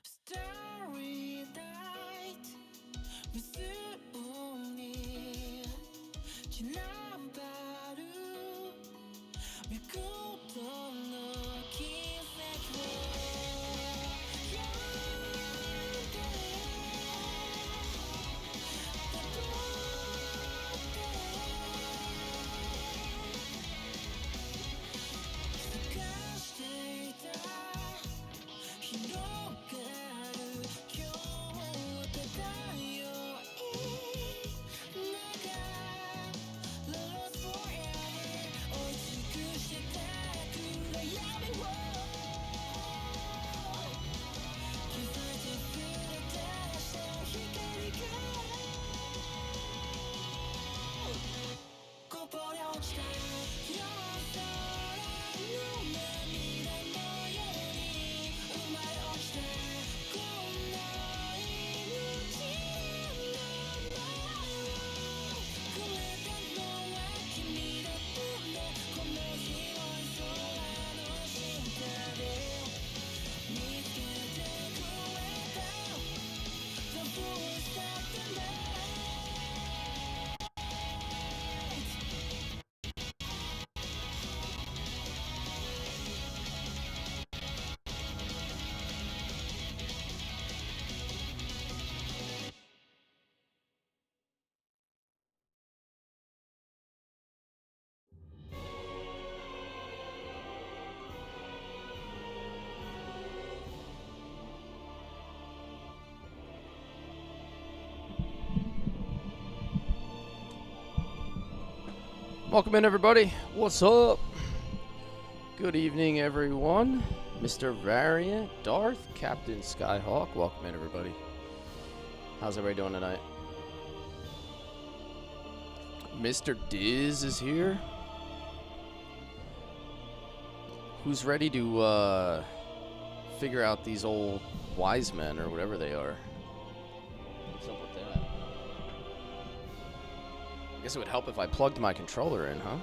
Starry night 무수히 지나바루 밀고도 넣긴 Welcome in, everybody. What's up? Good evening, everyone. Mr. Variant, Darth, Captain Skyhawk. Welcome in, everybody. How's everybody doing tonight? Mr. Diz is here. Who's ready to figure out these old wise men or whatever they are? What's up with that? I guess it would help if I plugged my controller in, huh?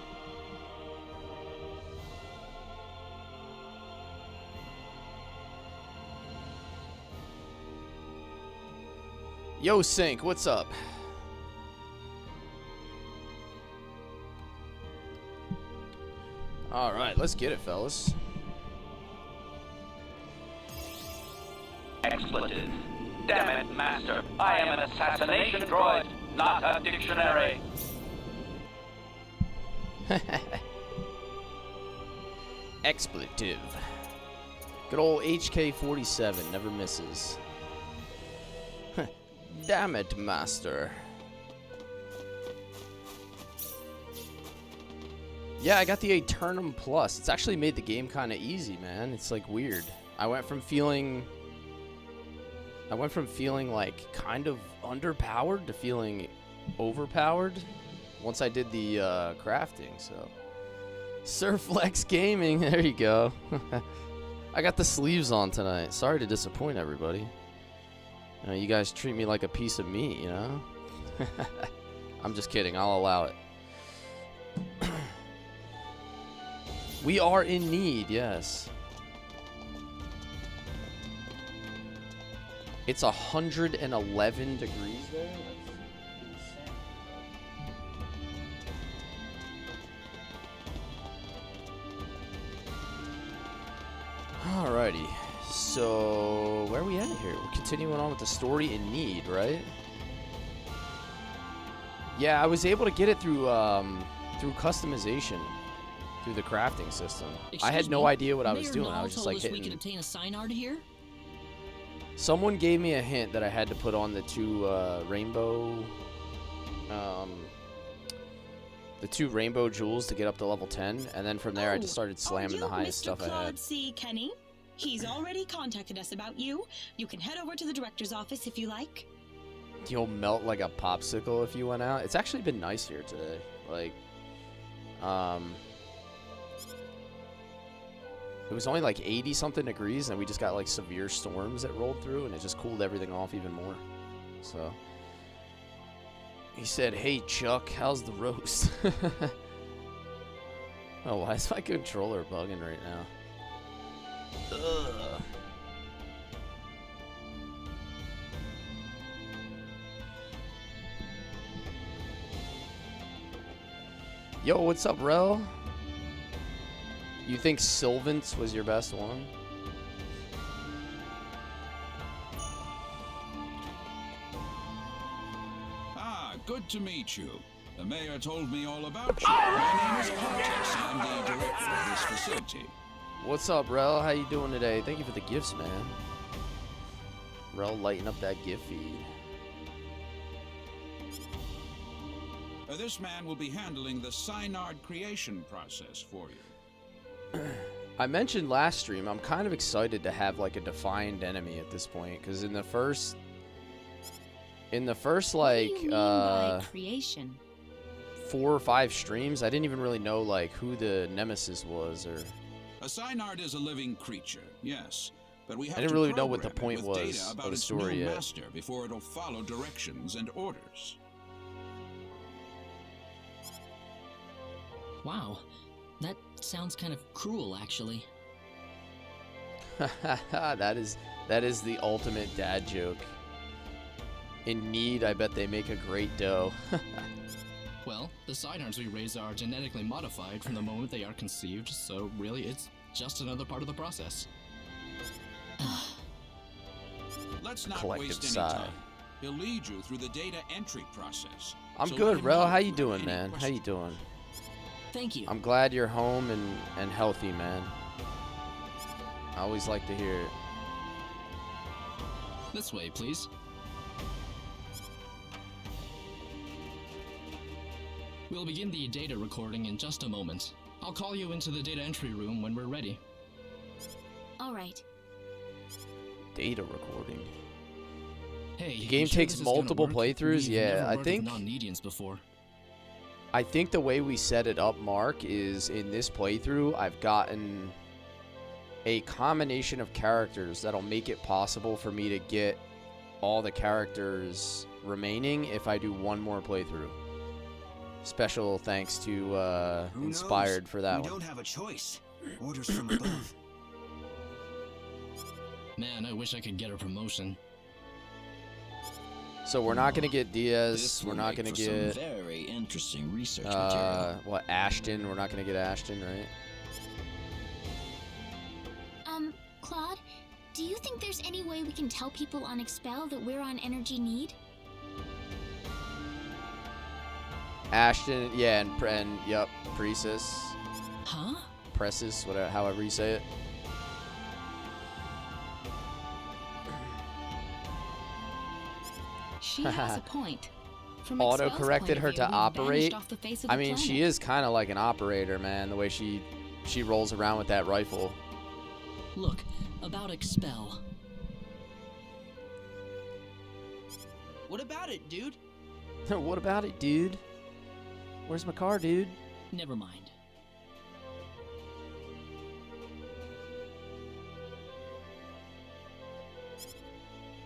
Yo, Sync, what's up? Alright, let's get it, fellas. Expletive. Damn it, Master. I am an assassination droid, not a dictionary. Expletive. Good old HK-47 never misses. Damn it, Master. Yeah, I got the Eternum Plus. It's actually made the game kind of easy, man. It's like weird. I went from feeling like kind of underpowered to feeling overpowered once I did the crafting, so. Surflex Gaming, there you go. I got the sleeves on tonight. Sorry to disappoint everybody. You guys treat me like a piece of meat, you know? I'm just kidding, I'll allow it. We are in need, yes. It's 111 degrees there? Alrighty, so where are we at here? We're continuing on with the story in need, right? Yeah, I was able to get it through through customization, through the crafting system. I had no idea what I was doing. I was just like hitting. We can obtain a sign art here. Someone gave me a hint that I had to put on the two rainbow jewels to get up to level 10, and then from there I just started slamming the highest stuff I had. C. Kenny? He's already contacted us about you. You can head over to the director's office if you like. You'll melt like a popsicle if you went out. It's actually been nice here today. Like, it was only like 80 something degrees, and we just got like severe storms that rolled through, and it just cooled everything off even more. So he said, "Hey Chuck, how's the roast?" Oh, why is my controller bugging right now? Ugh. Yo, what's up, Rel? You think Sylvance was your best one? Ah, good to meet you. The mayor told me all about you. My name is Artis. I'm the director of this facility. What's up, Rel? How you doing today? Thank you for the gifts, man. Rel, lighten up that gift feed. This man will be handling the Synard creation process for you. I mentioned last stream, I'm kind of excited to have like a defined enemy at this point, because in the first like What do you mean by creation? 4 or 5 streams, I didn't even really know like who the nemesis was, or A Synard is a living creature, yes, but we have I didn't to really know what the program it point with was data of about the its story new yet. master before it'll follow directions and orders. Wow, that sounds kind of cruel, actually. that is the ultimate dad joke. In need, I bet they make a great dough. Well, the Synards we raise are genetically modified from the moment they are conceived, so really it's just another part of the process. Let's not Collective waste any sigh. time. He'll lead you through the data entry process. I'm So let good, him Rel. know How if you have doing, any man? How you questions. doing? Thank you. I'm glad you're home and healthy, man. I always like to hear it. This way, please. We'll begin the data recording in just a moment. I'll call you into the data entry room when we're ready. All right. Data recording. Hey, The game takes multiple playthroughs? Yeah, I think- non-medians before. I think the way we set it up, Mark, is in this playthrough, I've gotten a combination of characters that'll make it possible for me to get all the characters remaining if I do one more playthrough. Special thanks to Who Inspired knows? for that We one. don't have a choice. Orders from above. Man, I wish I could get a promotion. So we're not gonna get Diaz. This We're will not make gonna for some get very interesting research material. what, Ashton. We're not gonna get Ashton, right? Claude, do you think there's any way we can tell people on Expel that we're on energy need? Ashton, yeah, and yep, Precis, Huh? Pressis, whatever, however you say it. She has a point. From Auto Expel's corrected point of her view, to we've operate. vanished off the face of I the mean, she planet. is kind of like an operator, man. The way she rolls around with that rifle. Look, about Expel. What about it, dude? What about it, dude? Where's my car, dude? Never mind.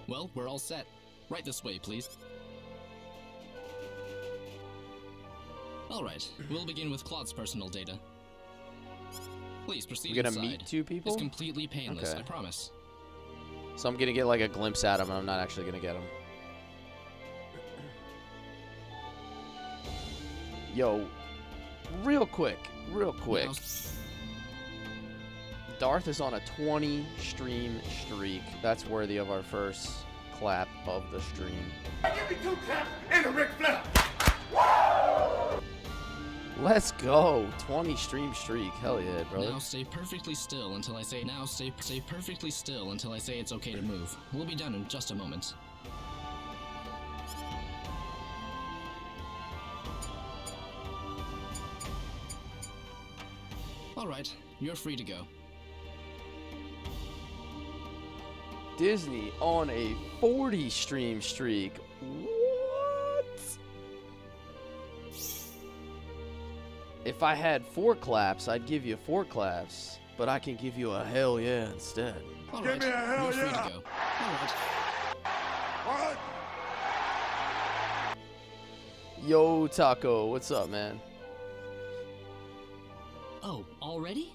Well, we're all set. Right this way, please. Alright, we'll begin with Claude's personal data. Please proceed We're gonna inside. meet 2 people. It's completely painless, Okay. I promise. So I'm gonna get like a glimpse at him, and I'm not actually gonna get him. Yo, real quick. Now, Darth is on a 20 stream streak. That's worthy of our first clap of the stream. Give me 2 claps and a Ric Flair. Let's go. 20 stream streak. Hell yeah, brother. now stay perfectly still until I say stay perfectly still until I say it's okay to move. We'll be done in just a moment. Alright, you're free to go. Disney on a 40 stream streak. What? If I had 4 claps, I'd give you 4 claps. But I can give you a hell yeah instead. Alright, me a hell you're free yeah. to go. Alright. What? Yo, Taco, what's up, man? Oh, already?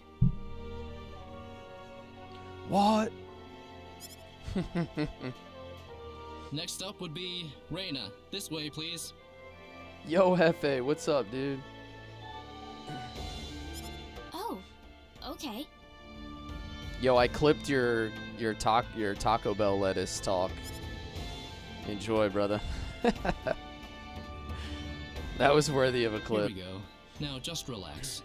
What? Next up would be Reyna. This way, please. Yo, Hefe, what's up, dude? Oh, okay. Yo, I clipped your Taco Bell lettuce talk. Enjoy, brother. That was worthy of a clip. Here we go. Now just relax.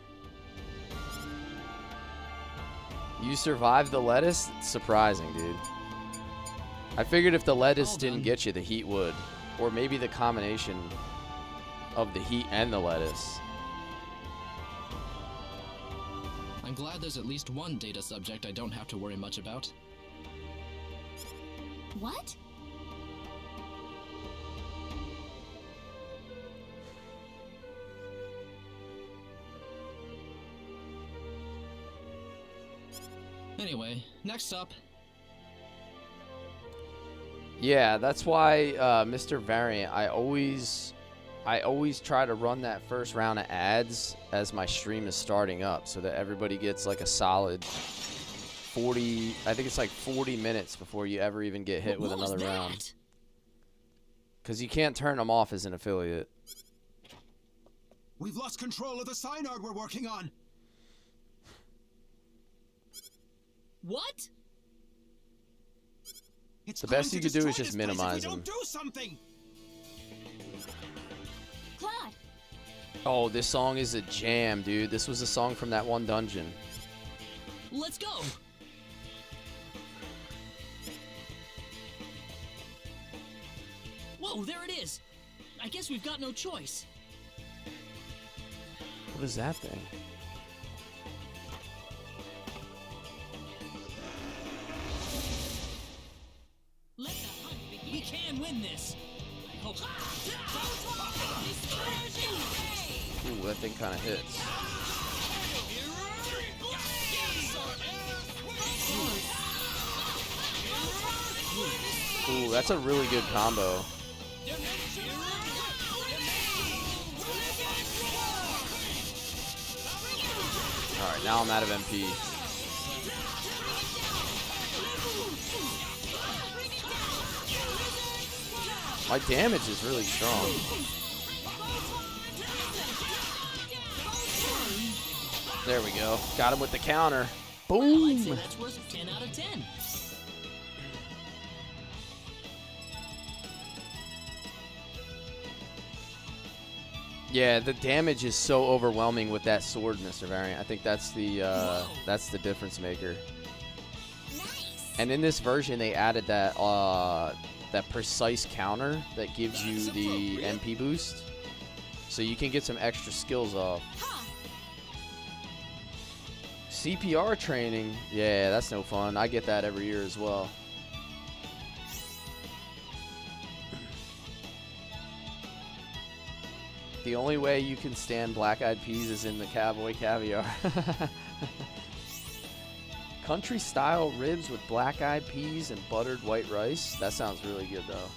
You survived the lettuce? It's surprising, dude. I figured if the lettuce All didn't done. get you, the heat would. Or maybe the combination of the heat and the lettuce. I'm glad there's at least one data subject I don't have to worry much about. What? Anyway, next up. Yeah, that's why, Mr. Variant, I always try to run that first round of ads as my stream is starting up so that everybody gets like a solid 40, I think it's like 40 minutes before you ever even get hit with What was another that? round. Because you can't turn them off as an affiliate. We've lost control of the Synard we're working on. What? It's The going best to you could do is destroy just this place minimize if we them. don't do something. Claude, Oh, this song is a jam, dude. This was a song from that one dungeon. Let's go. Whoa, there it is. I guess we've got no choice. What is that thing? Let the hunt begin. We can win this. I hope. Ooh, that thing kind of hits. Ooh, that's a really good combo. Alright, now I'm out of MP. My damage is really strong. There we go. Got him with the counter. Well, I'd say Boom! that's worth a 10 out of 10. Yeah, the damage is so overwhelming with that sword, Mr. Variant. I think that's the difference maker. And in this version, they added that that precise counter that gives you the MP boost, so you can get some extra skills off. CPR training, yeah, that's no fun. I get that every year as well. The only way you can stand black-eyed peas is in the cowboy caviar. Country-style ribs with black-eyed peas and buttered white rice. That sounds really good, though.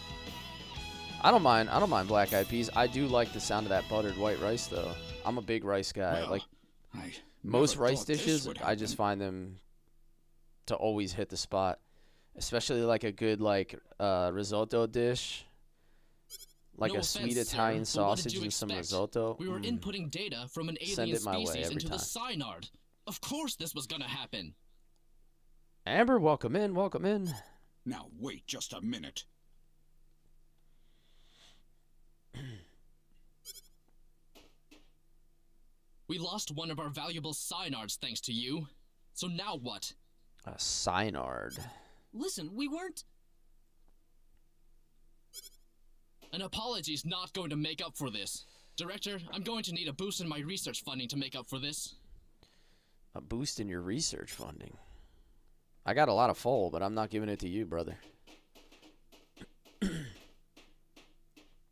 I don't mind black-eyed peas. I do like the sound of that buttered white rice, though. I'm a big rice guy. Well, Like I most never rice thought this dishes, would I just happen. find them to always hit the spot. Especially like a good risotto dish. Like No a sweet offense, sir, Italian but what did sausage you and some expect? risotto. We were Mm. inputting data from an Send alien it my way species every into the time. Synard. Of course this was gonna happen. Amber, welcome in, welcome in. Now wait just a minute. We lost one of our valuable Synards thanks to you. So now what? A Synard. Listen, we weren't. An apology's not going to make up for this. Director, I'm going to need a boost in my research funding to make up for this. A boost in your research funding. I got a lot of full, but I'm not giving it to you, brother.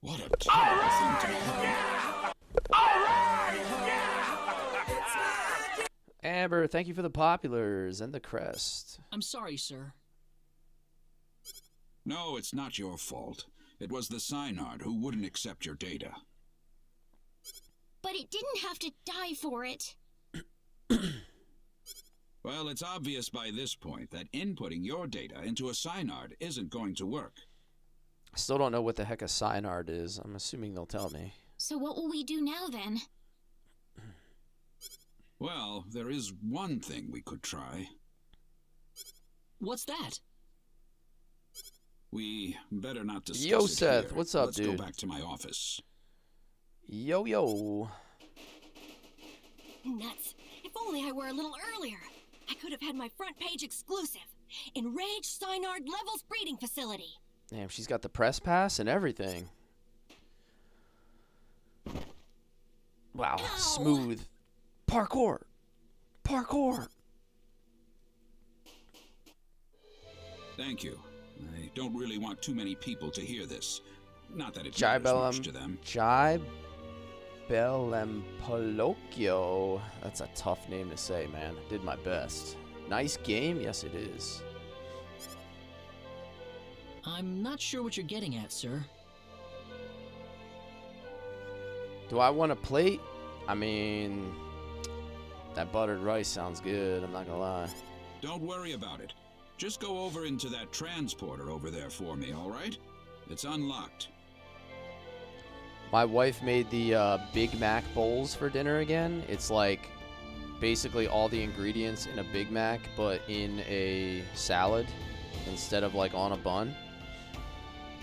What a terrible thing to happen. Amber, thank you for the populars and the crest. I'm sorry, sir. No, it's not your fault. It was the Synard who wouldn't accept your data. but it didn't have to die for it. Well, it's obvious by this point that inputting your data into a Synard isn't going to work. I still don't know what the heck a Synard is. I'm assuming they'll tell me. So what will we do now then? Well, there is one thing we could try. What's that? We better not discuss Yo, it Seth, here. what's up, Let's dude? go back to my office. Yo. Nuts. If only I were a little earlier. I could have had my front page exclusive. Enraged Synard Levels Breeding Facility. Damn, she's got the press pass and everything. Wow, Ow. smooth. Parkour. Thank you. I don't really want too many people to hear this. Not that it matters much to them. Polocchio. That's a tough name to say, man. I did my best. Nice game? Yes, it is. I'm not sure what you're getting at, sir. Do I want a plate? I mean, that buttered rice sounds good. I'm not gonna lie. Don't worry about it. Just go over into that transporter over there for me, all right? It's unlocked. My wife made the Big Mac bowls for dinner again. It's like basically all the ingredients in a Big Mac, but in a salad instead of like on a bun.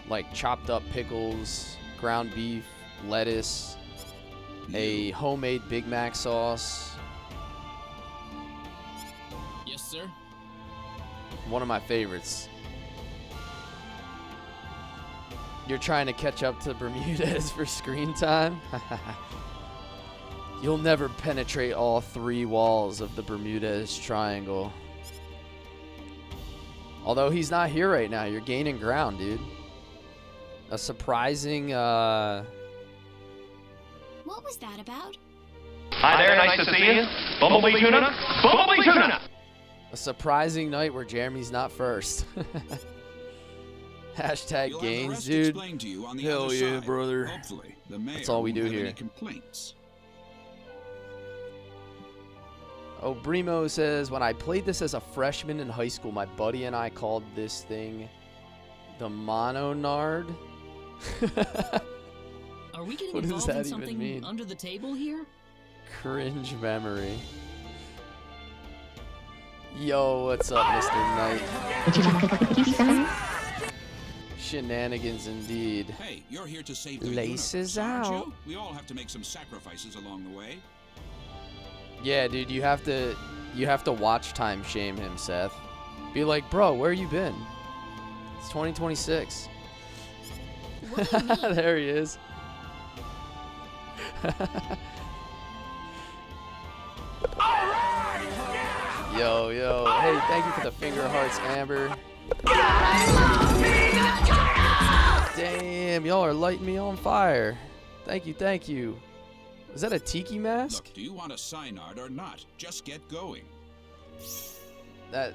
Like chopped up pickles, ground beef, lettuce, a homemade Big Mac sauce. Yes, sir. One of my favorites. You're trying to catch up to Bermudez for screen time? You'll never penetrate all 3 walls of the Bermudez Triangle. Although he's not here right now, you're gaining ground, dude. A surprising, What was that about? Hi there, nice to see you. Bumblebee Tuna? Bumblebee Tuna! a surprising night where Jeremy's not first. Hashtag You'll have the gains, rest dude. explained to you on the Hell other yeah, side. brother. Hopefully, the mayor That's all we won't do have here. any complaints. Oh, Brimo says, when I played this as a freshman in high school, my buddy and I called this thing the Mononard. Are we getting What does involved that in even something mean? under the table here? Cringe memory. Yo, what's up, Mr. Knight? Shenanigans indeed. Hey, you're here to save the Laces universe, aren't out. you? We all have to make some sacrifices along the way. Yeah, dude, you have to watch time shame him, Seth. Be like, bro, where you been? It's 2026. What do you mean? There he is. Yo. Hey, thank you for the finger hearts, Amber. Damn, y'all are lighting me on fire. Thank you. Is that a tiki mask? Look, do you want a Synard or not? Just get going. That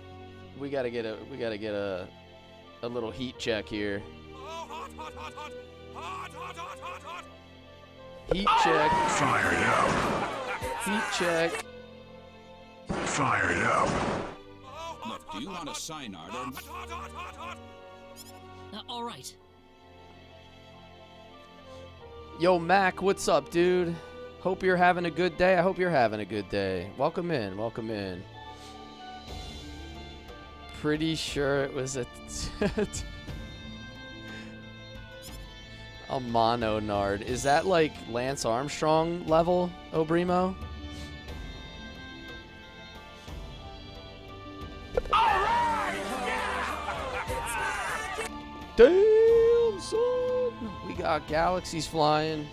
we gotta get a little heat check here. Heat check. Fire it up. Heat check. Fire it up. Look, do you want a Synard or not? All right. Yo, Mac, what's up, dude? Hope you're having a good day. I hope you're having a good day. Welcome in. Pretty sure it was a Mononard. Is that like Lance Armstrong level, Obrimo? Damn, son. We got galaxies flying.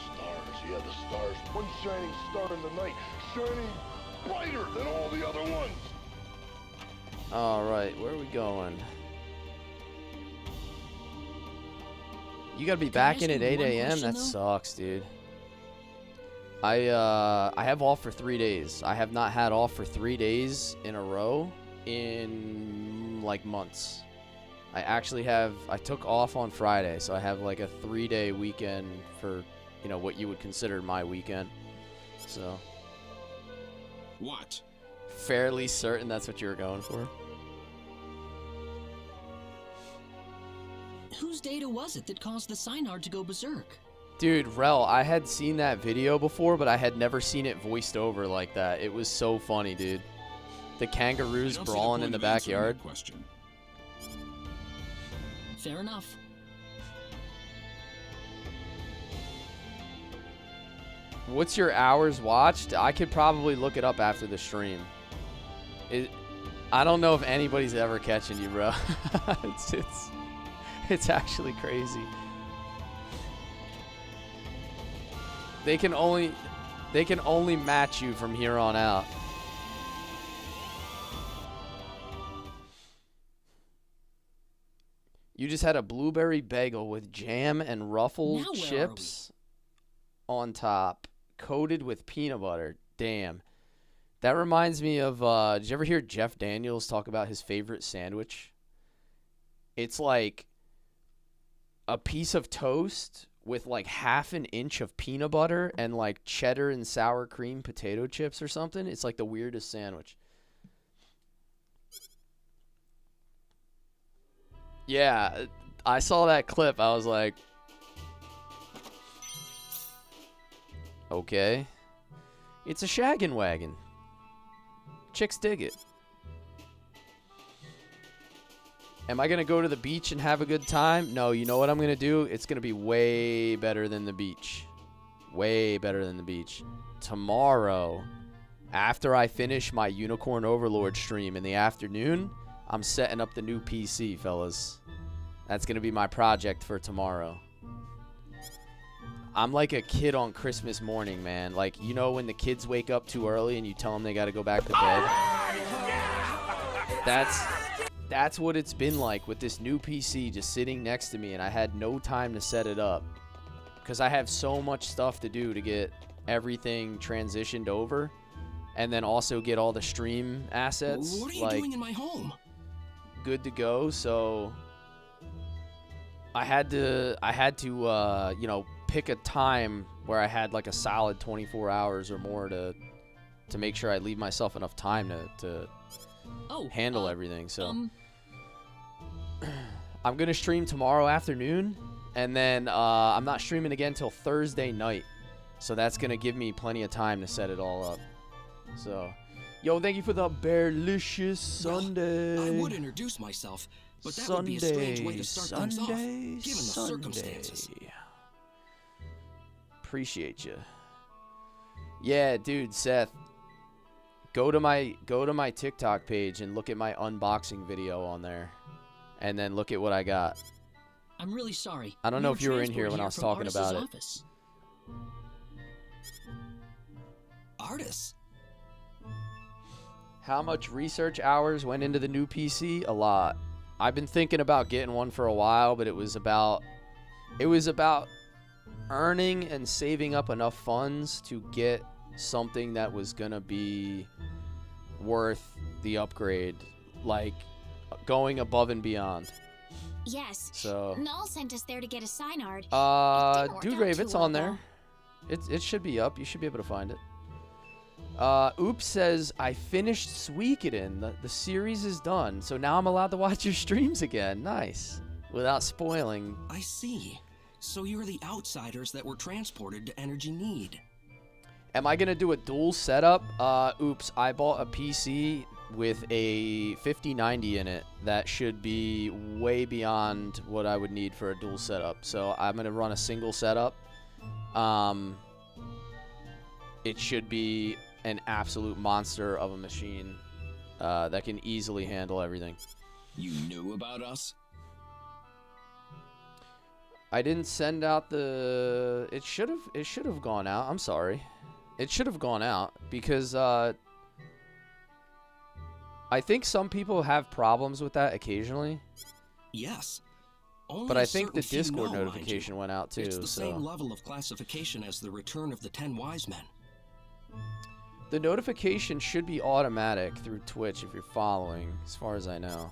Stars, yeah, the stars. One shining star in the night, shining brighter than all the other ones. All right, where are we going? You gotta be Can I back in ask at you 8 one a.m. question, That though? sucks, dude. I have off for 3 days. I have not had off for 3 days in a row in like months. I took off on Friday, so I have like a 3-day weekend for, you know, what you would consider my weekend. So, What? fairly certain that's what you were going for. Whose data was it that caused the Synard to go berserk? Dude, Rel, I had seen that video before, but I had never seen it voiced over like that. It was so funny, dude. The kangaroos brawling in the backyard. Fair enough. What's your hours watched? I could probably look it up after the stream. I don't know if anybody's ever catching you, bro. It's actually crazy. They can only match you from here on out. You just had a blueberry bagel with jam and Ruffles chips on top, coated with peanut butter. Damn. That reminds me of, did you ever hear Jeff Daniels talk about his favorite sandwich? It's like a piece of toast with like half an inch of peanut butter and like cheddar and sour cream potato chips or something. It's like the weirdest sandwich. Yeah, I saw that clip. I was like, okay. It's a shaggin' wagon. Chicks dig it. Am I going to go to the beach and have a good time? No, you know what I'm going to do? It's going to be way better than the beach. Way better than the beach. Tomorrow, after I finish my Unicorn Overlord stream in the afternoon, I'm setting up the new PC, fellas. That's going to be my project for tomorrow. I'm like a kid on Christmas morning, man. Like, you know when the kids wake up too early and you tell them they got to go back to bed? That's what it's been like with this new PC just sitting next to me, and I had no time to set it up because I have so much stuff to do to get everything transitioned over and then also get all the stream assets. What are you doing in my home? Good to go. So I had to you know, pick a time where I had like a solid 24 hours or more to make sure I leave myself enough time to handle everything. So I'm gonna stream tomorrow afternoon, and then I'm not streaming again till Thursday night, so that's gonna give me plenty of time to set it all up. So yo, thank you for the Bearlicious Sunday. Well, I would introduce myself, but that would be a strange way to start things off, given the circumstances. Appreciate you. Yeah, dude, Seth. Go to my TikTok page and look at my unboxing video on there, and then look at what I got. I'm really sorry. I don't know if you were in here when I was talking about it. Artists? How much research hours went into the new PC? A lot. I've been thinking about getting one for a while, but it was about earning and saving up enough funds to get something that was gonna be worth the upgrade, like going above and beyond. Yes. So Null sent us there to get a Synard. Dude Rave, it's on there. It should be up. You should be able to find it. Oops says, I finished Suikoden. The series is done, so now I'm allowed to watch your streams again. Nice. Without spoiling. I see. So you're the outsiders that were transported to Energy Need. Am I going to do a dual setup? Oops, I bought a PC with a 5090 in it that should be way beyond what I would need for a dual setup. So I'm going to run a single setup. It should be an absolute monster of a machine that can easily handle everything. You knew about us? I didn't send out the... It should have gone out. I'm sorry. It should have gone out because I think some people have problems with that occasionally. Yes. But I think the Discord notification went out too. It's the same level of classification as the Return of the 10 Wise Men. The notification should be automatic through Twitch if you're following, as far as I know.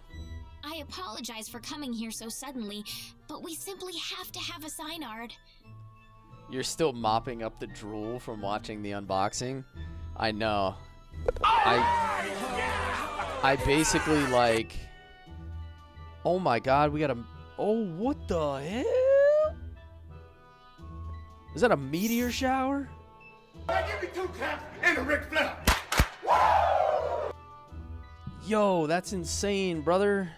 I apologize for coming here so suddenly, but we simply have to have a Synard. You're still mopping up the drool from watching the unboxing? I know. I basically like... Oh my god, we got a... Oh, what the hell? Is that a meteor shower? Give me 2 taps and a Ric Flair. Yo, that's insane, brother.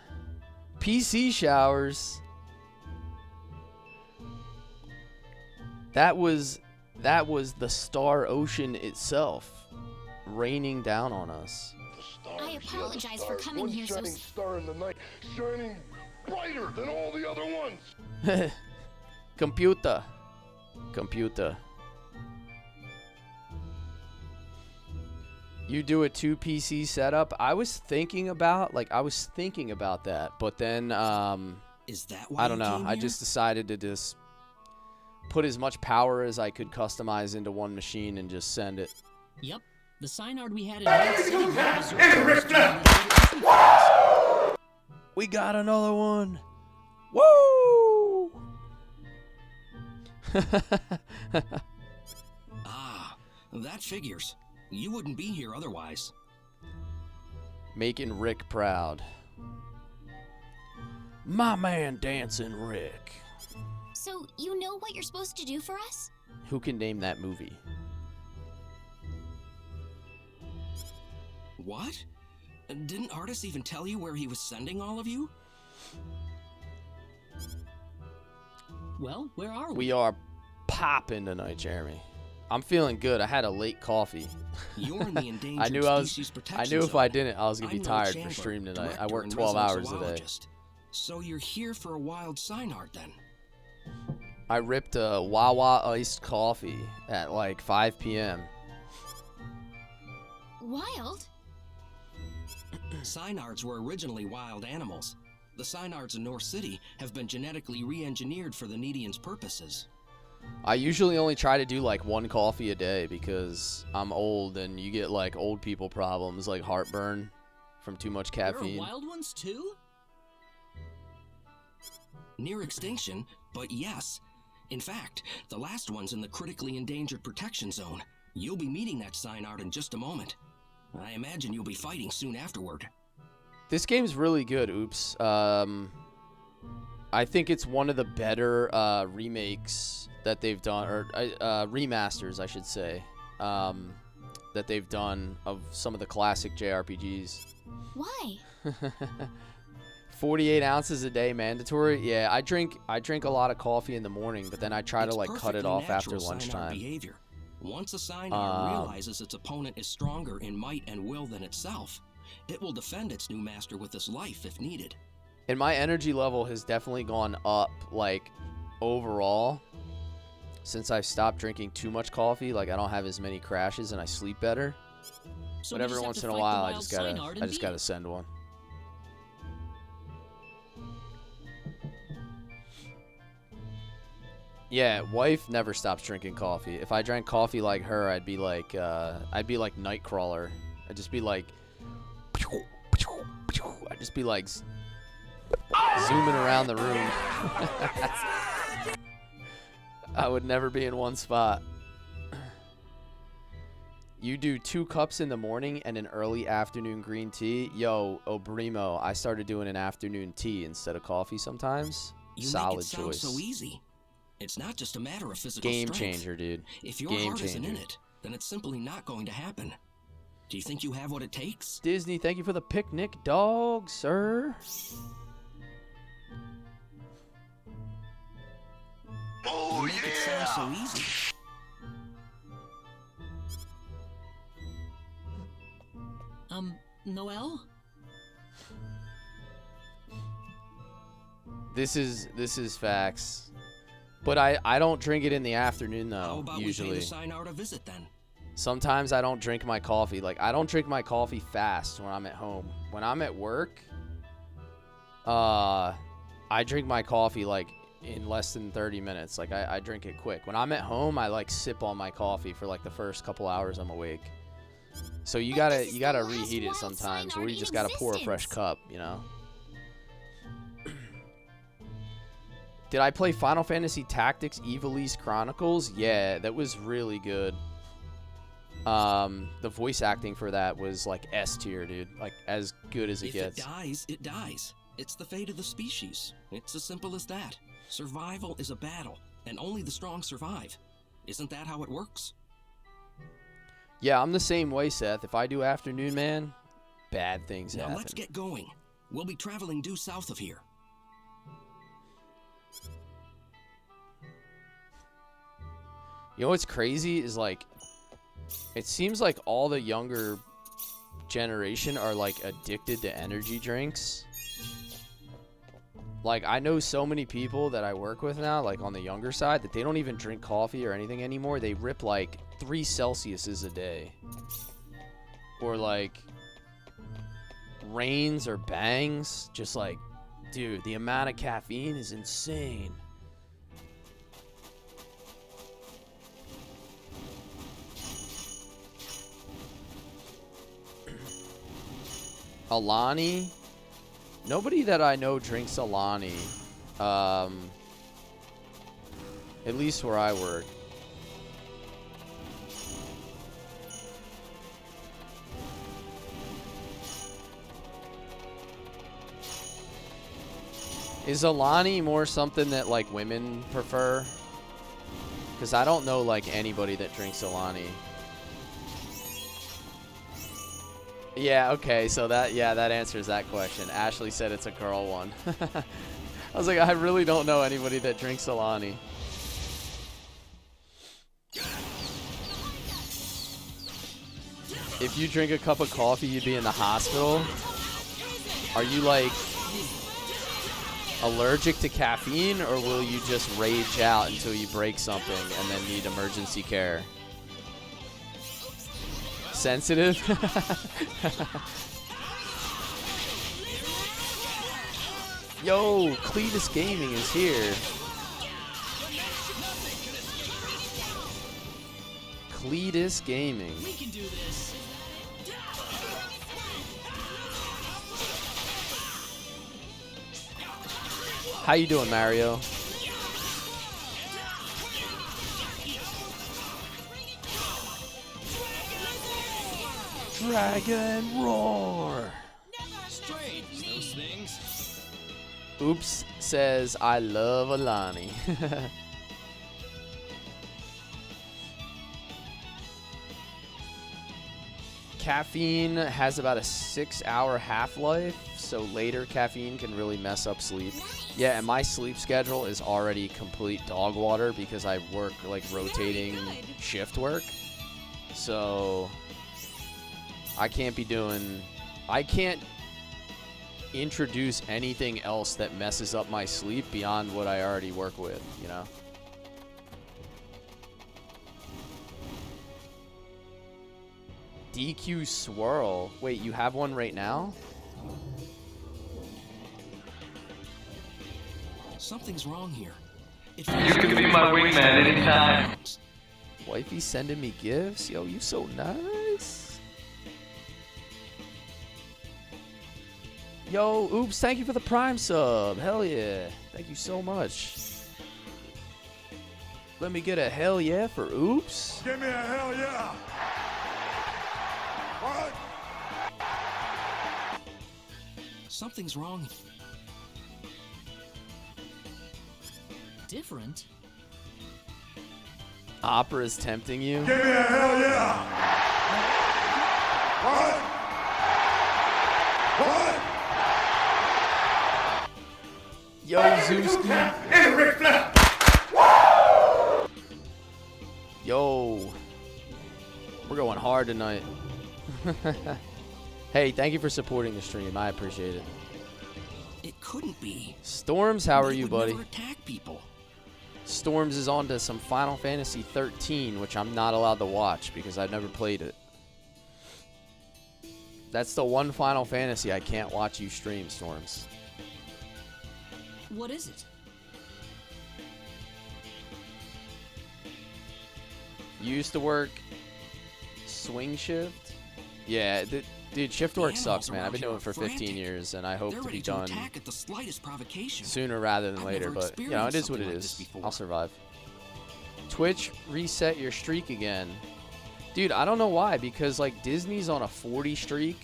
PC showers. That was the Star Ocean itself raining down on us. I apologize for coming here so... One shining star in the night, shining brighter than all the other ones. Computer. You do a 2 PC setup. I was thinking about that, but then Is that why I don't you know. came I here? just decided to just put as much power as I could customize into one machine and just send it. Yep. The Synard we had in Red City We got another one. Woo! Ah, that figures. You wouldn't be here otherwise. Making Rick proud. My man Dancing Rick. So, you know what you're supposed to do for us? Who can name that movie? What? Didn't Artis even tell you where he was sending all of you? Well, where are we? We are popping tonight, Jeremy. I'm feeling good. I had a late coffee. You're in the endangered I knew species I protection knew if zone. I didn't, I was gonna be I'm Will tired Chandler, for stream tonight. I director worked and 12 resident hours a day. zoologist. So you're here for a wild Synard then? I ripped a Wawa iced coffee at like 5 p.m. Wild? Synards were originally wild animals. The Synards in North City have been genetically re-engineered for the Nedians' purposes. I usually only try to do like 1 coffee a day because I'm old and you get like old people problems like heartburn from too much There are caffeine. wild ones too? Near extinction, but yes. In fact, the last one's in the critically endangered protection zone. You'll be meeting that Synard in just a moment. I imagine you'll be fighting soon afterward. This game's really good, Oops. I think it's one of the better remakes that they've done, or remasters, I should say, that they've done of some of the classic JRPGs. Why? 48 ounces a day mandatory. Yeah, I drink a lot of coffee in the morning, but then I try to It's like cut perfectly it off after natural Synard lunchtime. behavior. Once a Synard realizes its opponent is stronger in might and will than itself, it will defend its new master with its life if needed. And my energy level has definitely gone up, like, overall, since I've stopped drinking too much coffee. Like, I don't have as many crashes and I sleep better. So But we every just have once to in a fight the while, I wild just Synard and beat gotta it. send one. Yeah, wife never stops drinking coffee. If I drank coffee like her, I'd be like Nightcrawler. I'd just be like, I'd just be like zooming around the room. I would never be in one spot. You do 2 cups in the morning and an early afternoon green tea. Yo, Obrimo, I started doing an afternoon tea instead of coffee sometimes. You Solid make it sound choice. so easy. It's not just a matter of physical Game strength. changer, dude. If your Game heart isn't in changer. it, then it's simply not going to happen. Do you think you have what it takes? Disney, thank you for the picnic dog, sir. Oh, You make it sound so easy. Noel? This is facts. But I don't drink it in the afternoon How though, about usually. we pay the Synard a visit then? Sometimes I don't drink my coffee. Like, I don't drink my coffee fast when I'm at home. When I'm at work, I drink my coffee, like, in less than 30 minutes. Like, I drink it quick. When I'm at home, I, like, sip on my coffee for, like, the first couple hours I'm awake. So you But gotta this is you gotta the last reheat it wild sometimes, Synard or you in just gotta pour a fresh existence. cup, you know? Did I play Final Fantasy Tactics Ivalice Chronicles? Yeah, that was really good. The voice acting for that was like S tier, dude. Like, as good as it If gets. it dies, it dies. It's the fate of the species. It's as simple as that. Survival is a battle, and only the strong survive. Isn't that how it works? Yeah, I'm the same way, Seth. If I do afternoon, man, bad things Now happen. let's get going. We'll be traveling due south of here. You know what's crazy is, like, it seems like all the younger generation are, like, addicted to energy drinks. Like, I know so many people that I work with now, like, on the younger side, that they don't even drink coffee or anything anymore. They rip, like, 3 Celsiuses a day. Or, like, Reigns or Bangs. Just, like, dude, the amount of caffeine is insane. Alani? Nobody that I know drinks Alani. At least where I work. Is Alani more something that, like, women prefer? Because I don't know, like, anybody that drinks Alani. Yeah, okay, so that answers that question. Ashley said it's a girl one. I was like, I really don't know anybody that drinks Alani. If you drink a cup of coffee, you'd be in the hospital. Are you, like, allergic to caffeine, or will you just rage out until you break something and then need emergency care? Sensitive? Yo, Cletus Gaming is here. Cletus Gaming. We can do this. How you doing, Mario? Dragon Roar. Strange, those things. Oops says, I love Alani. Caffeine has about a 6-hour half-life, so later caffeine can really mess up sleep. Yeah, and my sleep schedule is already complete dog water because I work, like, rotating shift work. So I can't introduce anything else that messes up my sleep beyond what I already work with, you know? DQ Swirl. Wait, you have one right now? Something's wrong here. You can be my wingman anytime. Wifey sending me gifts? Yo, you so nice. Yo, Oops, thank you for the Prime sub. Hell yeah. Thank you so much. Let me get a hell yeah for Oops. Give me a hell yeah! What? Something's wrong. Different? Opera is tempting you? Give me a hell yeah! What? What? Yo, Zewski. It's Ric Flair! Yo. We're going hard tonight. Hey, thank you for supporting the stream. I appreciate it. It couldn't be. Storms, how are They you, would buddy? never attack people. Storms is on to some Final Fantasy 13, which I'm not allowed to watch because I've never played it. That's the one Final Fantasy I can't watch you stream, Storms. What is it? You used to work swing shift? Yeah, dude, shift work sucks, man. I've been doing it for 15 years, and I hope They're to ready be to done attack at the slightest provocation. sooner rather than I've later, never but, you know, it is what it experienced something like this is. before. I'll survive. Twitch, reset your streak again. Dude, I don't know why, because, like, Disney's on a 40 streak,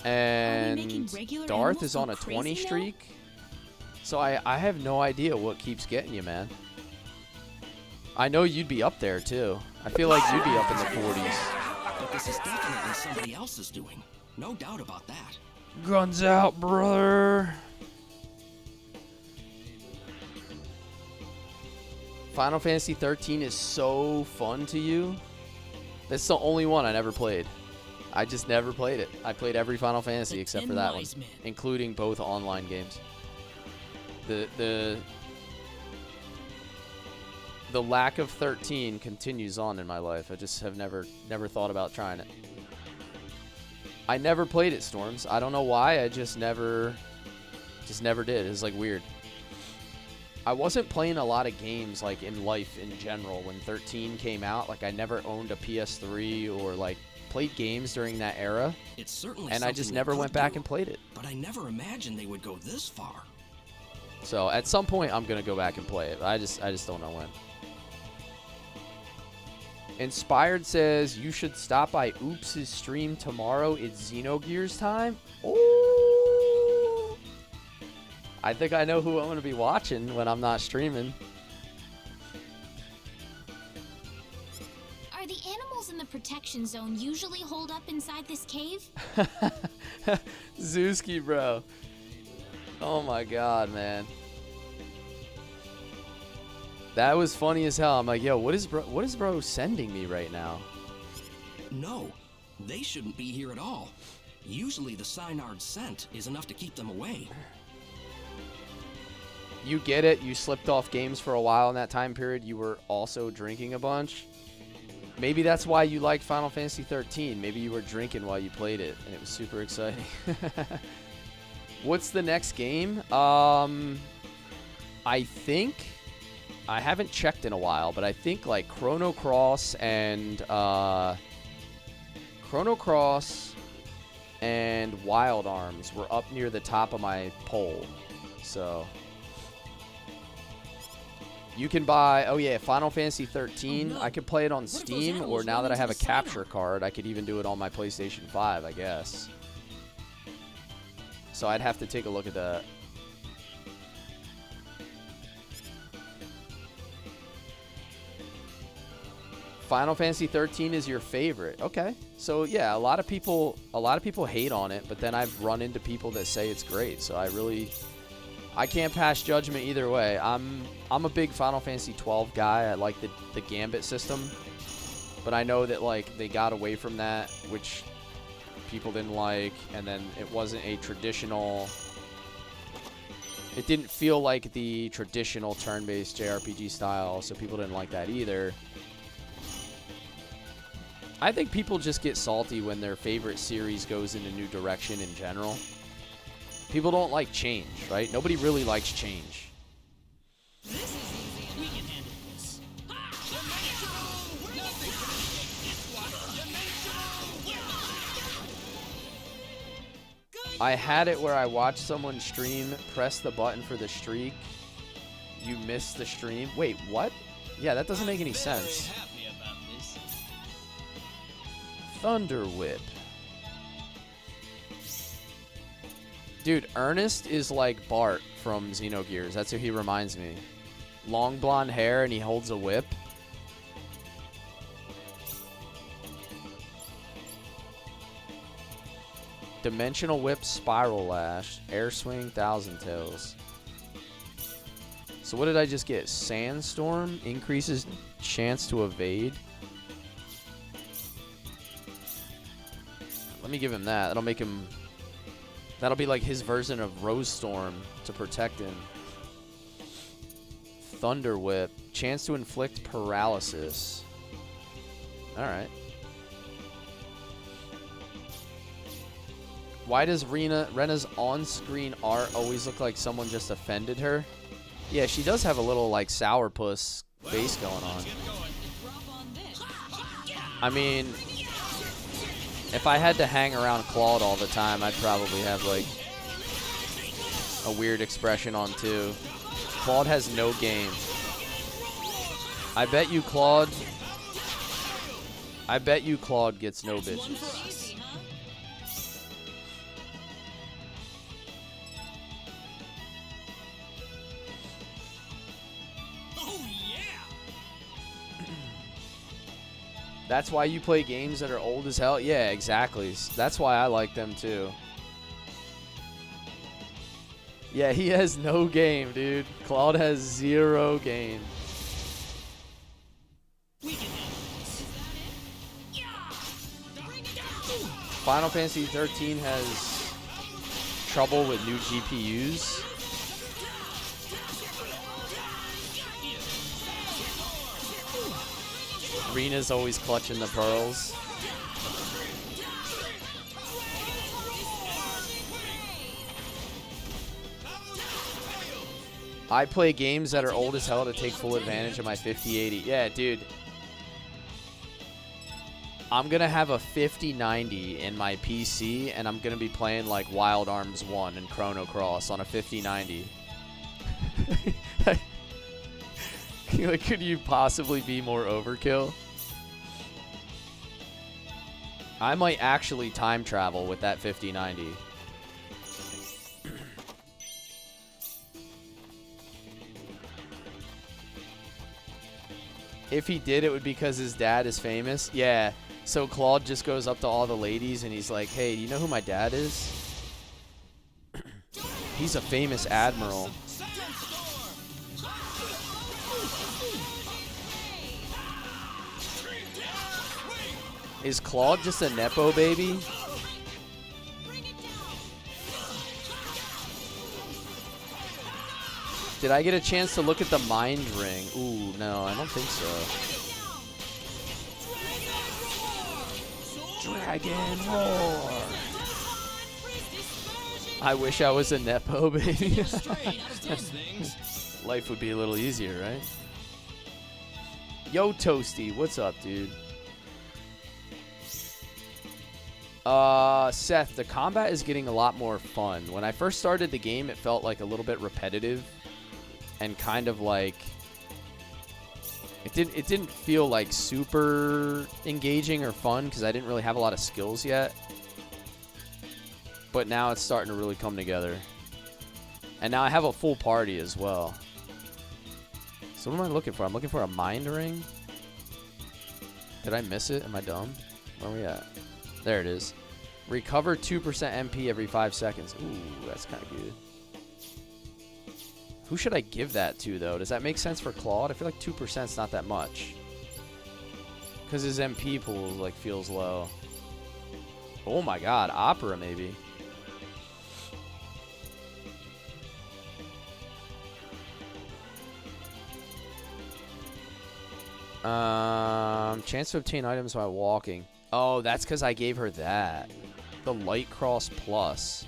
and Darth is on a 20 streak. So I have no idea what keeps getting you, man. I know you'd be up there too. I feel like you'd be up in the 40s. But this is definitely somebody else's doing. No doubt about that. Guns out, brother. Final Fantasy 13 is so fun to you. That's the only one I never played. I just never played it. I played every Final Fantasy except for that one, including both online games. The lack of 13 continues on in my life. I just have never thought about trying it. I never played it, Storms. I don't know why. I just never did. It's like weird. I wasn't playing a lot of games like in life in general when 13 came out. Like I never owned a PS3 or like played games during that era. It's certainly and I just never went back and played it. But I never imagined they would go this far. So at some point I'm gonna go back and play it. I just don't know when. Inspired says you should stop by Oops' stream tomorrow. It's Xenogears time. Ooh. I think I know who I'm gonna be watching when I'm not streaming. Are the animals in the protection zone usually holed up inside this cave? Zewski, bro. Oh my god, man. That was funny as hell. I'm like, yo, what is bro sending me right now? No, they shouldn't be here at all. Usually the Synard scent is enough to keep them away. You get it. You slipped off games for a while in that time period. You were also drinking a bunch. Maybe that's why you liked Final Fantasy 13. Maybe you were drinking while you played it, and it was super exciting. What's the next game? I think... I haven't checked in a while, but I think like Chrono Cross and Wild Arms were up near the top of my poll. So you can buy, oh yeah, Final Fantasy 13. I could play it on Steam, or now that I have a capture card, I could even do it on my PlayStation 5, I guess. So I'd have to take a look at that. Final Fantasy 13 is your favorite. Okay. So yeah, a lot of people hate on it, but then I've run into people that say it's great. So I can't pass judgment either way. I'm a big Final Fantasy 12 guy. I like the Gambit system. But I know that like they got away from that, which people didn't like, and then it wasn't a traditional, it didn't feel like the traditional turn-based JRPG style, so people didn't like that either. I think people just get salty when their favorite series goes in a new direction in general. People don't like change, right? Nobody really likes change. This is easy. We can handle this. I had it where I watched someone stream, press the button for the streak. You missed the stream. Wait, what? Yeah, that doesn't make any sense. Thunder Whip. Dude, Ernest is like Bart from Xenogears. That's who he reminds me. Long blonde hair and he holds a whip. Dimensional Whip, Spiral Lash, Air Swing, Thousand Tails. So what did I just get? Sandstorm increases chance to evade. Let me give him that. That'll make him... That'll be like his version of Rose Storm to protect him. Thunder Whip. Chance to inflict paralysis. Alright. Why does Rena's on-screen art always look like someone just offended her? Yeah, she does have a little, like, sourpuss face going on. I mean... If I had to hang around Claude all the time, I'd probably have, like, a weird expression on, too. Claude has no game. I bet you Claude gets no bitches. Oh yeah! That's why you play games that are old as hell? Yeah, exactly. That's why I like them too. Yeah, he has no game, dude. Claude has 0 game. Final Fantasy 13 has trouble with new GPUs. Rena's always clutching the pearls. I play games that are old as hell to take full advantage of my 5080. Yeah, dude. I'm going to have a 5090 in my PC, and I'm going to be playing like Wild Arms 1 and Chrono Cross on a 5090. Like, could you possibly be more overkill? I might actually time travel with that 5090. If he did, it would be because his dad is famous. Yeah. So Claude just goes up to all the ladies and he's like, hey, do you know who my dad is? He's a famous admiral. Is Claude just a Nepo baby? Did I get a chance to look at the mind ring? Ooh, no, I don't think so. Dragon Roar. I wish I was a Nepo baby. Life would be a little easier, right? Yo, Toasty, what's up, dude? Seth, the combat is getting a lot more fun. When I first started the game, it felt like a little bit repetitive and kind of like it didn't feel like super engaging or fun because I didn't really have a lot of skills yet. But now it's starting to really come together. And now I have a full party as well. So what am I looking for? I'm looking for a mind ring. Did I miss it? Am I dumb? Where are we at? There it is. Recover 2% MP every 5 seconds. Ooh, that's kind of good. Who should I give that to, though? Does that make sense for Claude? I feel like 2% is not that much. Because his MP pool, like, feels low. Oh, my God. Opera, maybe. Chance to obtain items while walking. Oh, that's because I gave her that. The Light Cross Plus.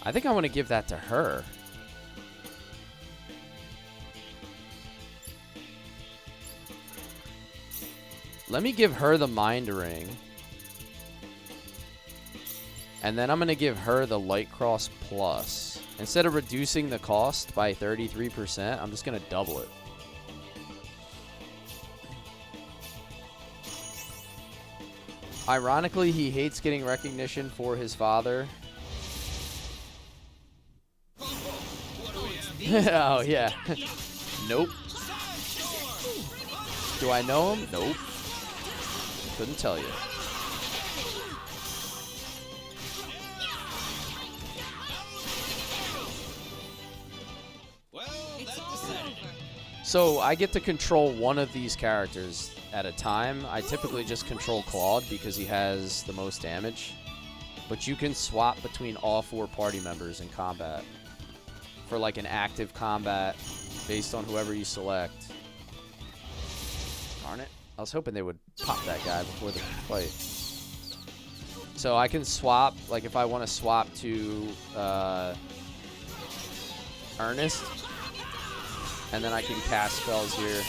I think I want to give that to her. Let me give her the Mind Ring. And then I'm going to give her the Light Cross Plus. Instead of reducing the cost by 33%, I'm just going to double it. Ironically, he hates getting recognition for his father. Oh, yeah. Nope. Do I know him? Nope. Couldn't tell you. So I get to control one of these characters at a time. I typically just control Claude because he has the most damage. But you can swap between all 4 party members in combat for like an active combat based on whoever you select. Darn it. I was hoping they would pop that guy before the fight. So I can swap, like if I want to swap to Ernest, and then I can cast spells here.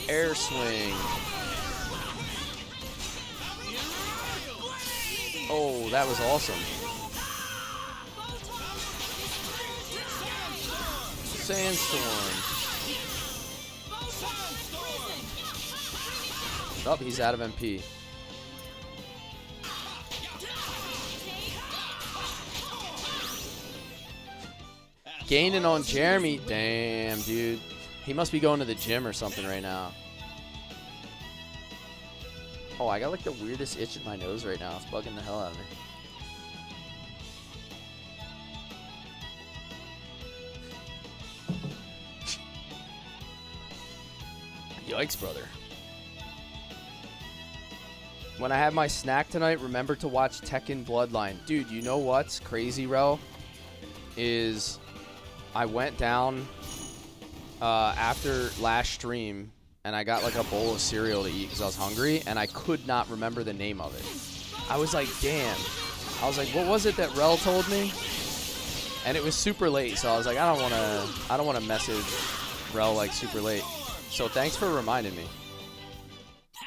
Air swing. Oh, that was awesome. Sandstorm. Oh, he's out of MP. Gaining on Jeremy. Damn, dude. He must be going to the gym or something right now. Oh, I got like the weirdest itch in my nose right now. It's bugging the hell out of me. Yikes, brother. When I have my snack tonight, remember to watch Tekken Bloodline. Dude, you know what's crazy, Rel? Is I went down after last stream and I got like a bowl of cereal to eat because I was hungry and I could not remember the name of it. I was like, damn. I was like, what was it that Rel told me? And it was super late, so I was like, I don't wanna message Rel like super late. So thanks for reminding me.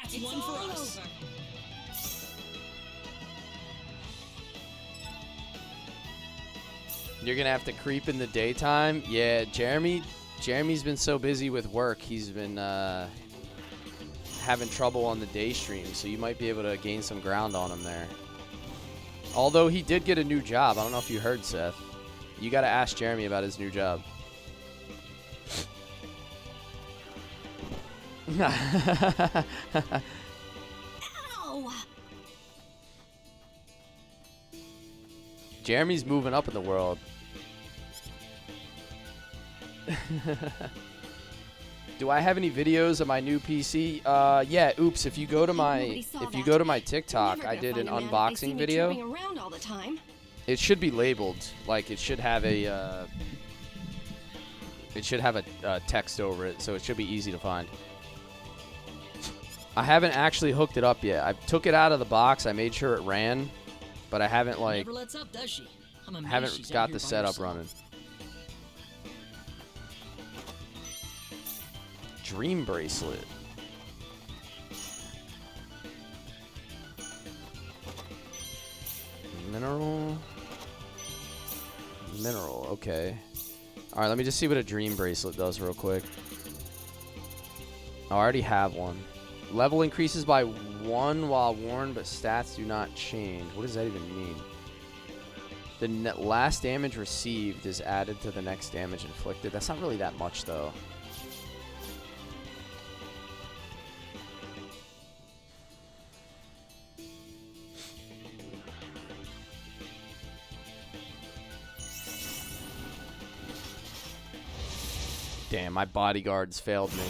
That's one for us. You're gonna have to creep in the daytime. Yeah, Jeremy's been so busy with work. He's been having trouble on the day stream, so you might be able to gain some ground on him there. Although he did get a new job. I don't know if you heard, Seth. You gotta ask Jeremy about his new job. Ow! Jeremy's moving up in the world. Do I have any videos of my new PC? Yeah, oops, if you go to my TikTok, I did an unboxing video. Around all the time. It should be labeled. Like it should have a text over it, so it should be easy to find. I haven't actually hooked it up yet. I took it out of the box. I made sure it ran, but I haven't like Never lets up, does she? I'm amazed haven't she's out got here the by setup herself. running. Dream bracelet. Mineral. Okay. All right, let me just see what a dream bracelet does real quick. Oh, I already have one. Level increases by 1 while worn, but stats do not change. What does that even mean? The last damage received is added to the next damage inflicted. That's not really that much, though. Damn, my bodyguards failed me.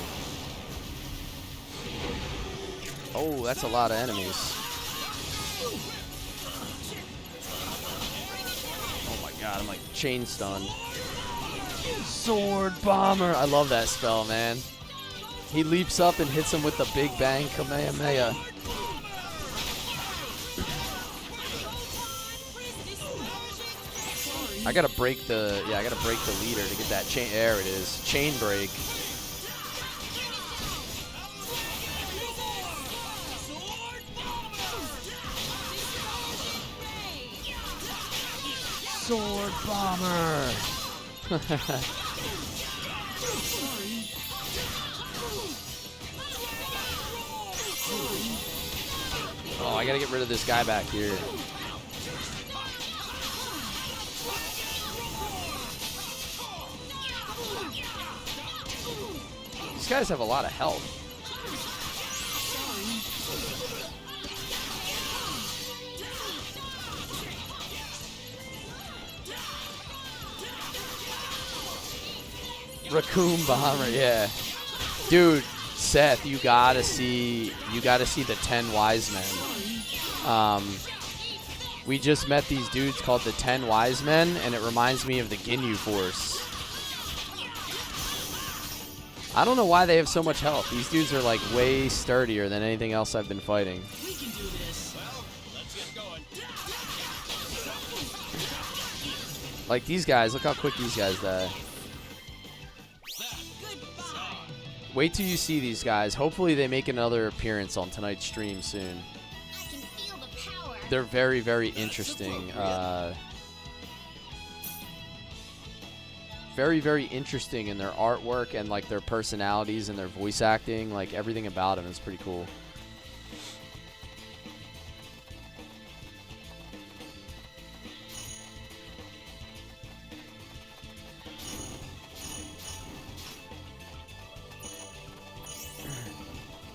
Oh, that's a lot of enemies. Oh my god, I'm like chain stunned. Sword Bomber. I love that spell, man. He leaps up and hits him with the Big Bang Kamehameha. I gotta break the leader to get that chain. There it is. Chain break. Sword Bomber. Oh, I gotta get rid of this guy back here. These guys have a lot of health. Raccoon Bomber, yeah. Dude, Seth, you gotta see the 10 Wise Men. We just met these dudes called the 10 Wise Men, and it reminds me of the Ginyu Force. I don't know why they have so much health. These dudes are like way sturdier than anything else I've been fighting. We can do this. Well, let's get going. Like these guys, look how quick these guys die. Wait till you see these guys. Hopefully they make another appearance on tonight's stream soon. I can feel the power. They're very, very interesting. Very, very interesting in their artwork and like their personalities and their voice acting. Like everything about them is pretty cool.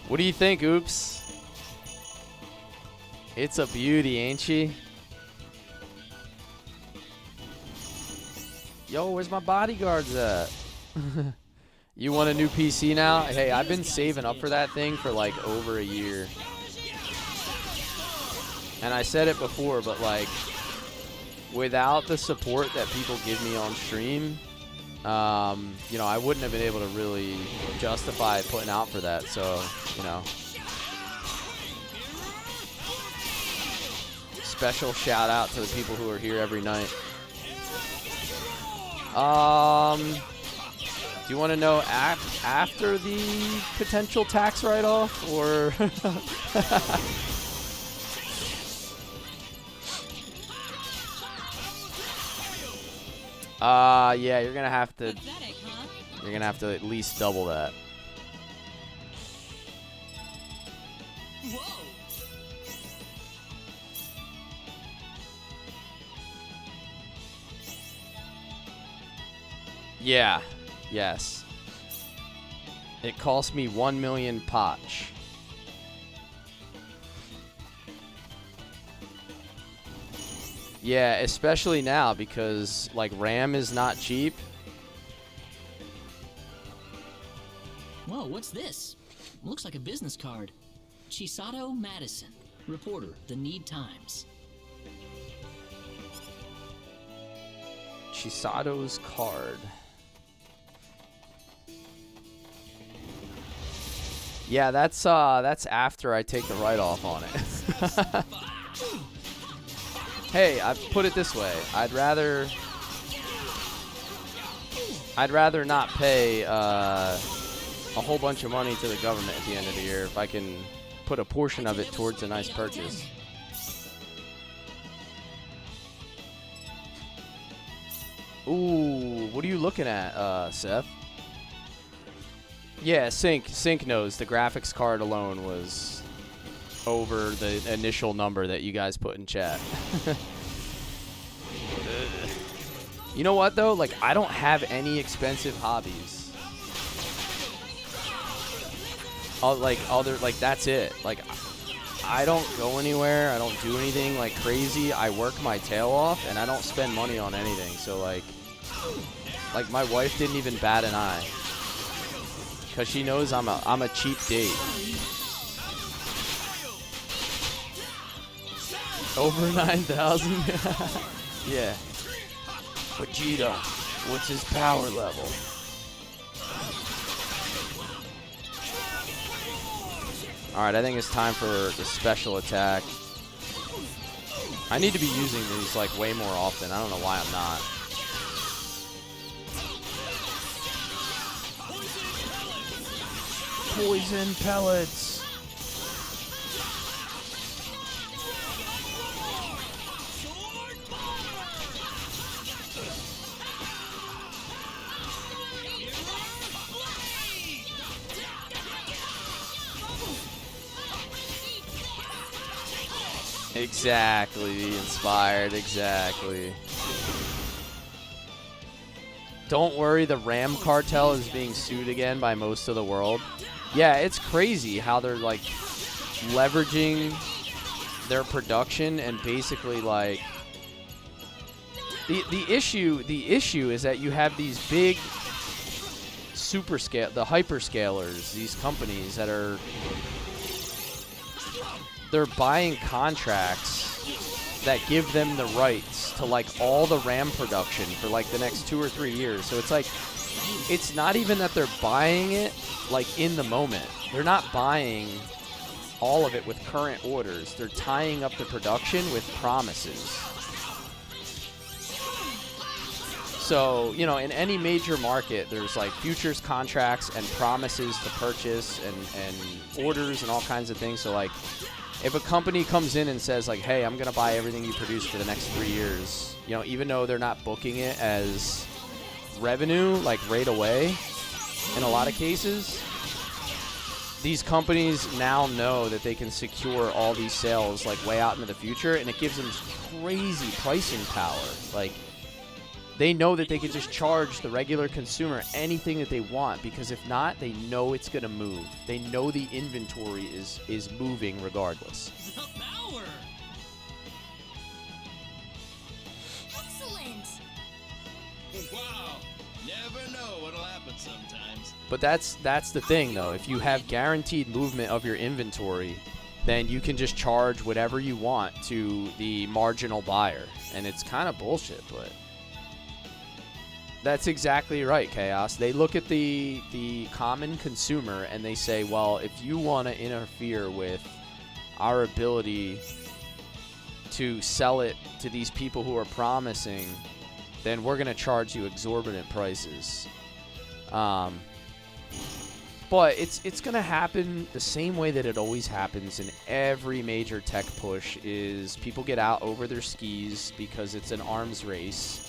What do you think, Oops? It's a beauty, ain't she? Yo, where's my bodyguards at? You want a new PC now? Hey, I've been saving up for that thing for like over a year. And I said it before, but like, without the support that people give me on stream, you know, I wouldn't have been able to really justify putting out for that. So, you know, special shout out to the people who are here every night. Do you want to know after the potential tax write-off, or? Yeah, you're gonna have to. You're gonna have to at least double that. Yeah. Yes. It cost me 1 million potch. Yeah, especially now because like RAM is not cheap. Whoa, what's this? Looks like a business card. Chisato Madison, reporter, The Need Times. Chisato's card. Yeah, that's after I take the write-off on it. Hey, I put it this way: I'd rather not pay a whole bunch of money to the government at the end of the year if I can put a portion of it towards a nice purchase. Ooh, what are you looking at, Seth? Yeah, Sync knows the graphics card alone was over the initial number that you guys put in chat. You know what though? Like, I don't have any expensive hobbies. That's it. Like, I don't go anywhere. I don't do anything like crazy. I work my tail off and I don't spend money on anything. So like my wife didn't even bat an eye. Cause she knows I'm a cheap date. Over 9,000. Yeah. Vegeta, what's his power level? All right, I think it's time for the special attack. I need to be using these like way more often. I don't know why I'm not. Poison pellets. Exactly, inspired, exactly. Don't worry, the RAM cartel is being sued again by most of the world. Yeah, it's crazy how they're like leveraging their production and basically like the issue is that you have these big the hyperscalers, these companies that are they're buying contracts that give them the rights to like all the RAM production for like the next 2 or 3 years. So it's like, it's not even that they're buying it like in the moment. They're not buying all of it with current orders. They're tying up the production with promises. So, you know, in any major market, there's like futures contracts and promises to purchase and orders and all kinds of things. So like, if a company comes in and says like, hey, I'm going to buy everything you produce for the next 3 years, you know, even though they're not booking it as revenue, like right away, in a lot of cases, these companies now know that they can secure all these sales like way out into the future, and it gives them crazy pricing power. Like, they know that they can just charge the regular consumer anything that they want, because if not, they know it's going to move. They know the inventory is moving regardless. The power Power! Excellent! Wow. Never know what'll happen sometimes. But that's the thing, though. If you have guaranteed movement of your inventory, then you can just charge whatever you want to the marginal buyer. And it's kind of bullshit, but that's exactly right, Chaos. They look at the common consumer and they say, well, if you want to interfere with our ability to sell it to these people who are promising, then we're going to charge you exorbitant prices. But it's going to happen the same way that it always happens in every major tech push is people get out over their skis because it's an arms race.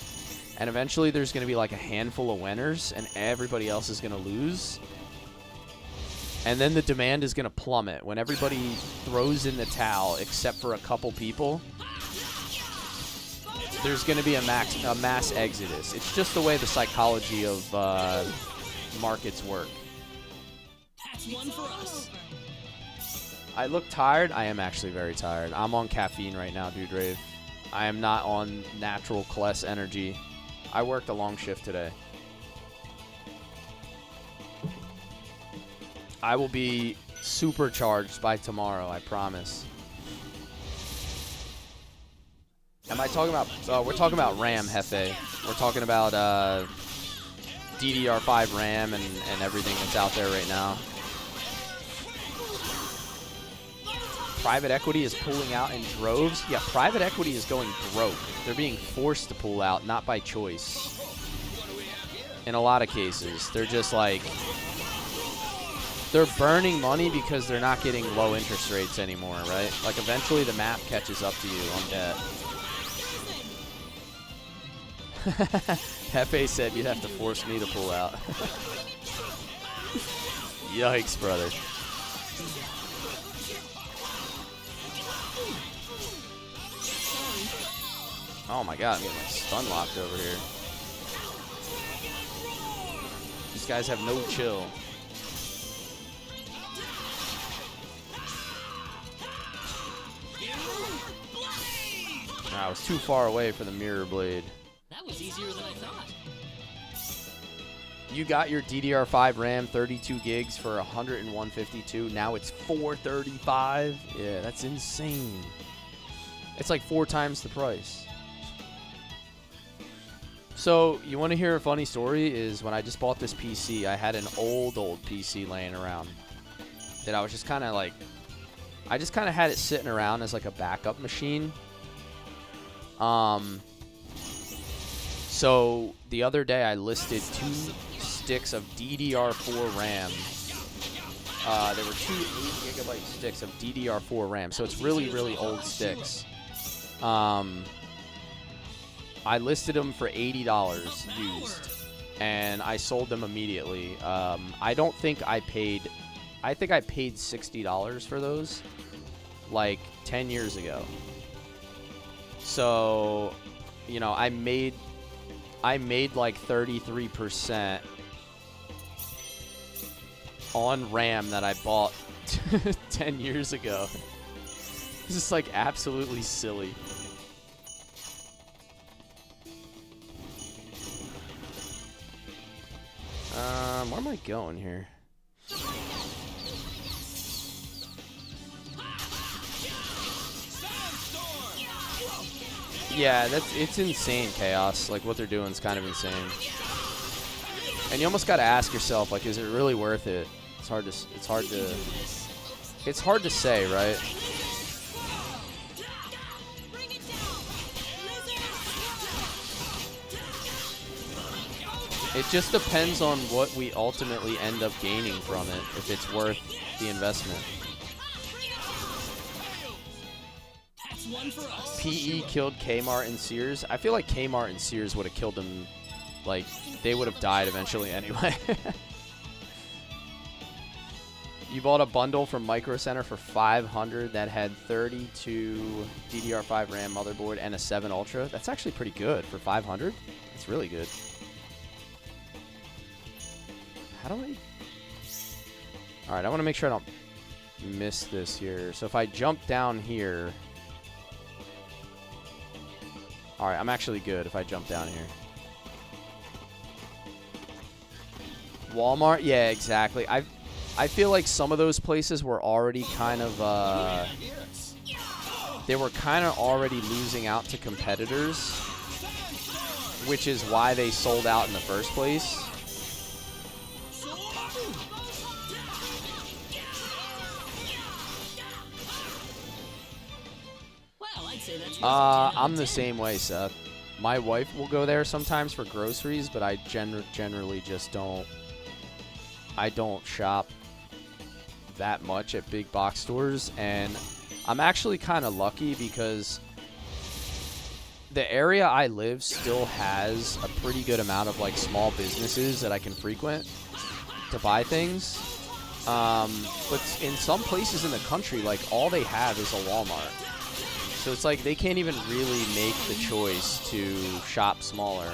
And eventually there's going to be like a handful of winners and everybody else is going to lose. And then the demand is going to plummet when everybody throws in the towel except for a couple people. There's going to be a mass exodus. It's just the way the psychology of markets work. That's one for us. I look tired. I am actually very tired. I'm on caffeine right now, Dude Rave. I am not on natural Kless energy. I worked a long shift today. I will be supercharged by tomorrow, I promise. Am I talking about... we're talking about RAM, Hefe. We're talking about DDR5 RAM and everything that's out there right now. Private equity is pulling out in droves. Yeah, private equity is going broke. They're being forced to pull out, not by choice. In a lot of cases. They're just like... They're burning money because they're not getting low interest rates anymore, right? Like, eventually the math catches up to you on debt. Hefe said you'd have to force me to pull out. Yikes, brother. Oh my god, I'm getting like stun locked over here. These guys have no chill. I was too far away for the mirror blade. That was easier than I thought. You got your DDR5 RAM 32 gigs for 151.52. Now it's 435. Yeah, that's insane. It's like 4 times the price. So, you want to hear a funny story? Is when I just bought this PC, I had an old PC laying around that I was just kind of like, I just kind of had it sitting around as like a backup machine. So the other day I listed 2 sticks of DDR4 RAM. There were 2 8GB sticks of DDR4 RAM. So it's really, really old sticks. I listed them for $80 used, and I sold them immediately. I think I paid $60 for those, like 10 years ago. So, you know, I made like 33% on RAM that I bought 10 years ago. This is like absolutely silly. Where am I going here? Yeah, it's insane, Chaos. Like, what they're doing is kind of insane. And you almost got to ask yourself, like, is it really worth it? It's hard to say, right? It just depends on what we ultimately end up gaining from it, if it's worth the investment. One for us. PE killed Kmart and Sears. I feel like Kmart and Sears would have killed them. Like, they would have died eventually anyway. You bought a bundle from Micro Center for $500 that had 32 DDR5 RAM motherboard and a 7 Ultra. That's actually pretty good for $500. That's really good. How do I... Alright, I want to make sure I don't miss this here. So if I jump down here... Alright, I'm actually good if I jump down here. Walmart? Yeah, exactly. I feel like some of those places were already kind of, they were kind of already losing out to competitors, which is why they sold out in the first place. Well, I'd say that's I'm the same way, Seth. My wife will go there sometimes for groceries, but I generally just don't. I don't shop that much at big box stores, and I'm actually kind of lucky because the area I live still has a pretty good amount of like small businesses that I can frequent to buy things. But in some places in the country, like all they have is a Walmart. So it's like they can't even really make the choice to shop smaller.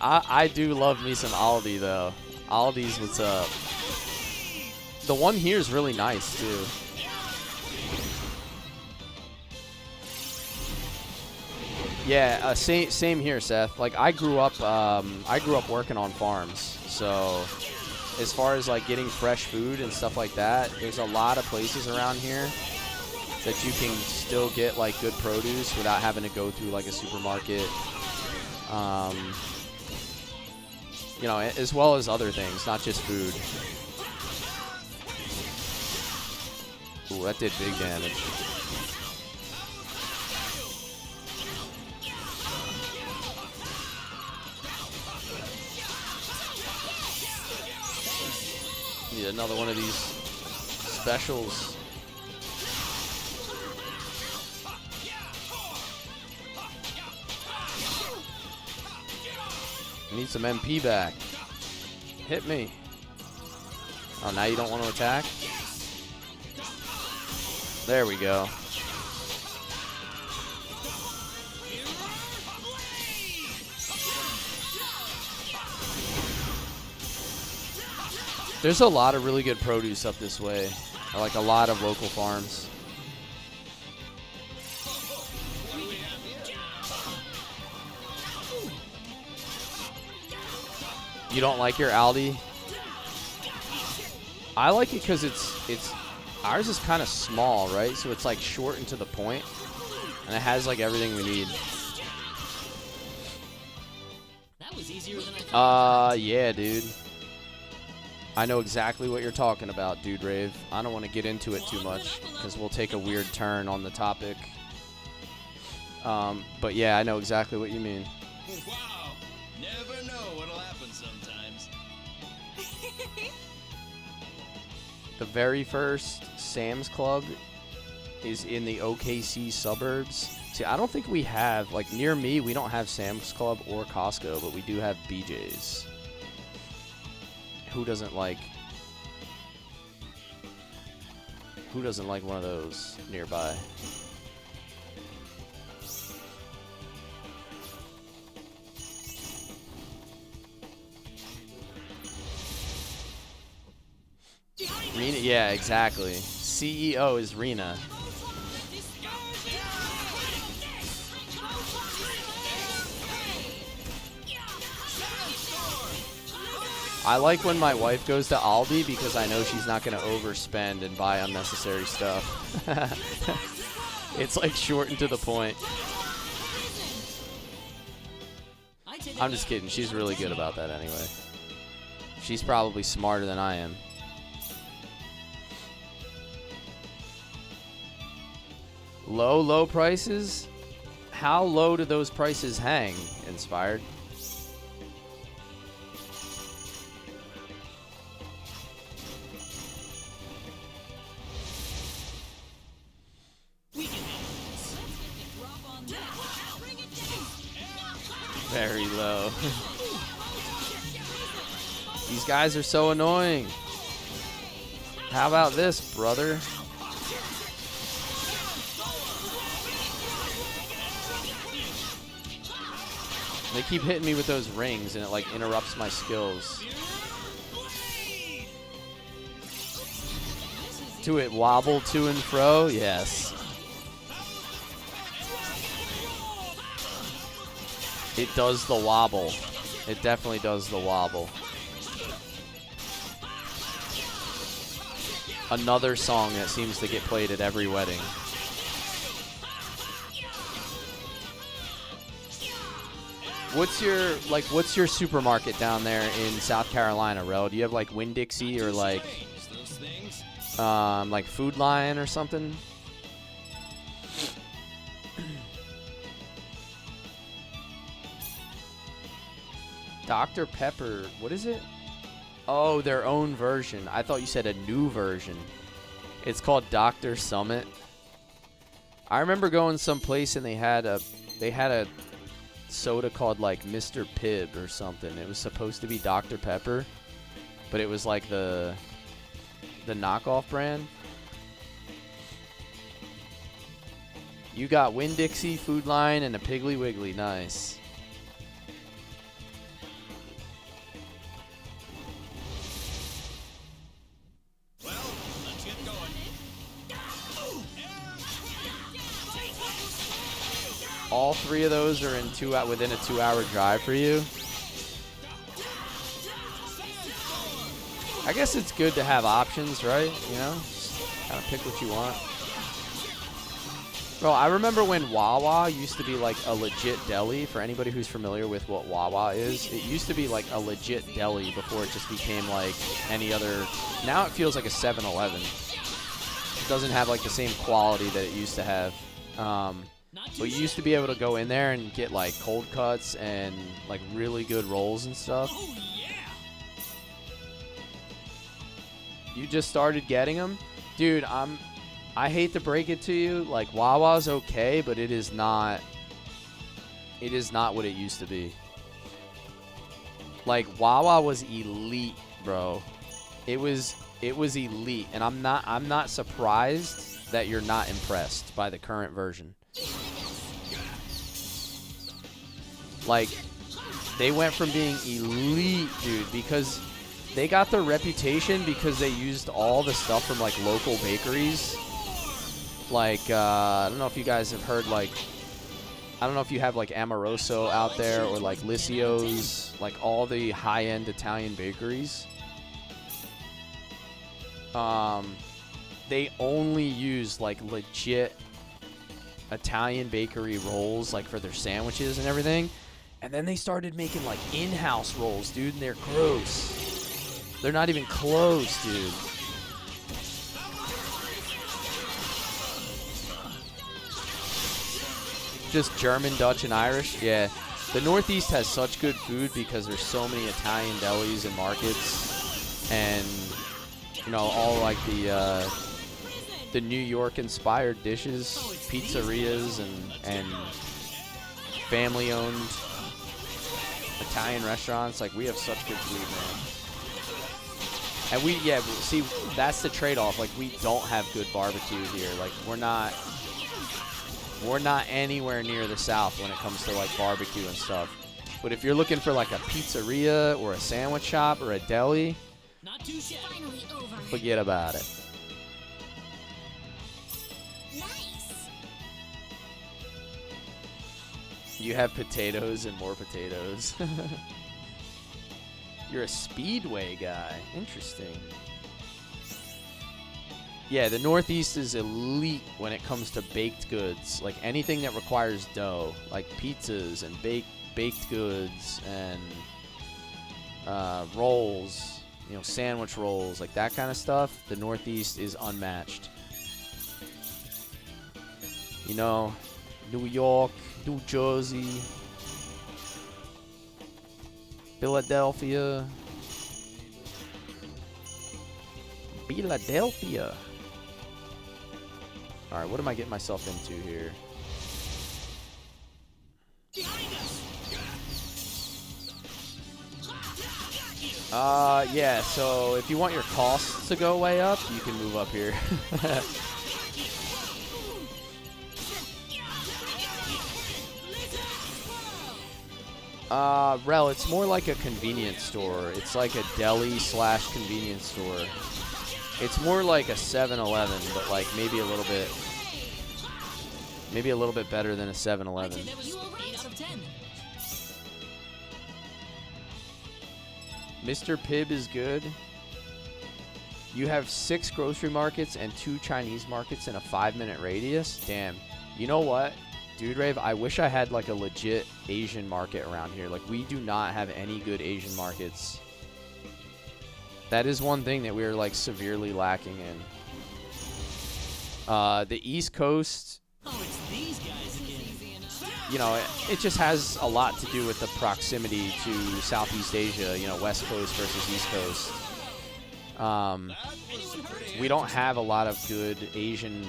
I do love me some Aldi though. Aldi's what's up. The one here is really nice too. Yeah, same here, Seth. Like I grew up working on farms, so as far as like getting fresh food and stuff like that, there's a lot of places around here that you can still get like good produce without having to go through like a supermarket. You know, as well as other things, not just food. Ooh, that did big damage. Need another one of these specials. Need some MP back. Hit me. Oh, now you don't want to attack? There we go. There's a lot of really good produce up this way. I like a lot of local farms. You don't like your Aldi? I like it because it's ours is kind of small, right? So it's like short and to the point, and it has like everything we need. That was easier than I thought. Yeah, dude. I know exactly what you're talking about, Dude Rave. I don't want to get into it too much because we'll take a weird turn on the topic. But yeah, I know exactly what you mean. Wow! Never know what'll happen sometimes. The very first Sam's Club is in the OKC suburbs. See, I don't think we have, like, near me, we don't have Sam's Club or Costco, but we do have BJ's. Who doesn't like one of those nearby? Rena, yeah, exactly. CEO is Rena. I like when my wife goes to Aldi because I know she's not going to overspend and buy unnecessary stuff. It's like short and to the point. I'm just kidding. She's really good about that anyway. She's probably smarter than I am. Low prices? How low do those prices hang, Inspired? Very low. These guys are so annoying. How about this, brother? They keep hitting me with those rings and it like interrupts my skills. Do it wobble to and fro? Yes. It does the wobble. It definitely does the wobble. Another song that seems to get played at every wedding. What's your supermarket down there in South Carolina, Rel? Do you have like Winn-Dixie or like Food Lion or something? Dr. Pepper, what is it? Oh, their own version. I thought you said a new version. It's called Dr. Summit. I remember going someplace and they had a soda called like Mr. Pibb or something. It was supposed to be Dr. Pepper, but it was like the knockoff brand. You got Winn-Dixie, Food Lion, and a Piggly Wiggly. Nice. All three of those are in within a 2-hour drive for you. I guess it's good to have options, right? You know, kind of pick what you want. Bro, I remember when Wawa used to be like a legit deli. For anybody who's familiar with what Wawa is, it used to be like a legit deli before it just became like any other. Now it feels like a 7-Eleven. It doesn't have like the same quality that it used to have. But you used to be able to go in there and get like cold cuts and like really good rolls and stuff. Oh, yeah. You just started getting them? Dude, I hate to break it to you, like Wawa's okay, but it is not what it used to be. Like Wawa was elite, bro. It was elite, and I'm not surprised that you're not impressed by the current version. Like, they went from being elite, dude, because they got their reputation because they used all the stuff from, like, local bakeries. Like, I don't know if you guys have heard, like, I don't know if you have, like, Amoroso out there or, like, Lissio's, like, all the high-end Italian bakeries. They only use, like, legit Italian bakery rolls, like, for their sandwiches and everything. And then they started making, like, in-house rolls, dude, and they're gross. They're not even close, dude. Just German, Dutch, and Irish? Yeah. The Northeast has such good food because there's so many Italian delis and markets. And, you know, all, like, the New York-inspired dishes, pizzerias, and family-owned Italian restaurants. Like, we have such good food, man. And see, that's the trade-off. Like, we don't have good barbecue here. Like, we're not anywhere near the South when it comes to, like, barbecue and stuff. But if you're looking for, like, a pizzeria or a sandwich shop or a deli, forget about it. You have potatoes and more potatoes. You're a Speedway guy. Interesting. Yeah, the Northeast is elite when it comes to baked goods. Like anything that requires dough, like pizzas and baked goods and rolls, you know, sandwich rolls, like that kind of stuff. The Northeast is unmatched. You know, New York, New Jersey, Philadelphia. All right, what am I getting myself into here? Yeah, so if you want your costs to go way up, you can move up here. Rel, it's more like a convenience store. It's like a deli / convenience store. It's more like a 7-Eleven, but like maybe a little bit better than a 7-Eleven. That was 8 out of 10. Mr. Pibb is good. You have 6 grocery markets and 2 Chinese markets in a 5-minute radius? Damn. You know what? Dude Rave, I wish I had like a legit Asian market around here. Like, we do not have any good Asian markets. That is one thing that we're like severely lacking in. The East Coast, Oh, it's these guys again. you know, it just has a lot to do with the proximity to Southeast Asia, you know, West Coast versus East Coast. We don't have a lot of good Asian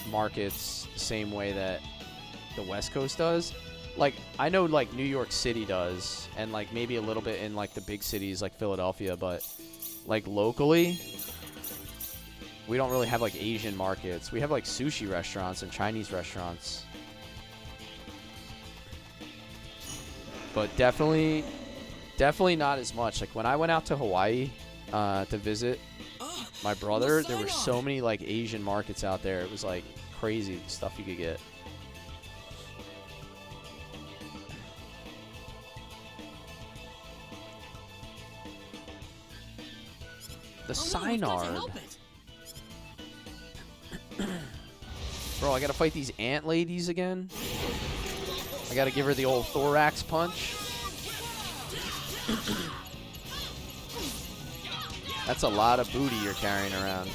markets the same way that the West Coast does. Like, I know like New York City does, and like maybe a little bit in like the big cities like Philadelphia, but like locally, we don't really have like Asian markets. We have like sushi restaurants and Chinese restaurants. But definitely not as much. Like when I went out to Hawaii to visit my brother, there were so many like Asian markets out there. It was like crazy the stuff you could get. The Synard. Bro, I gotta fight these ant ladies again. I gotta give her the old thorax punch. That's a lot of booty you're carrying around.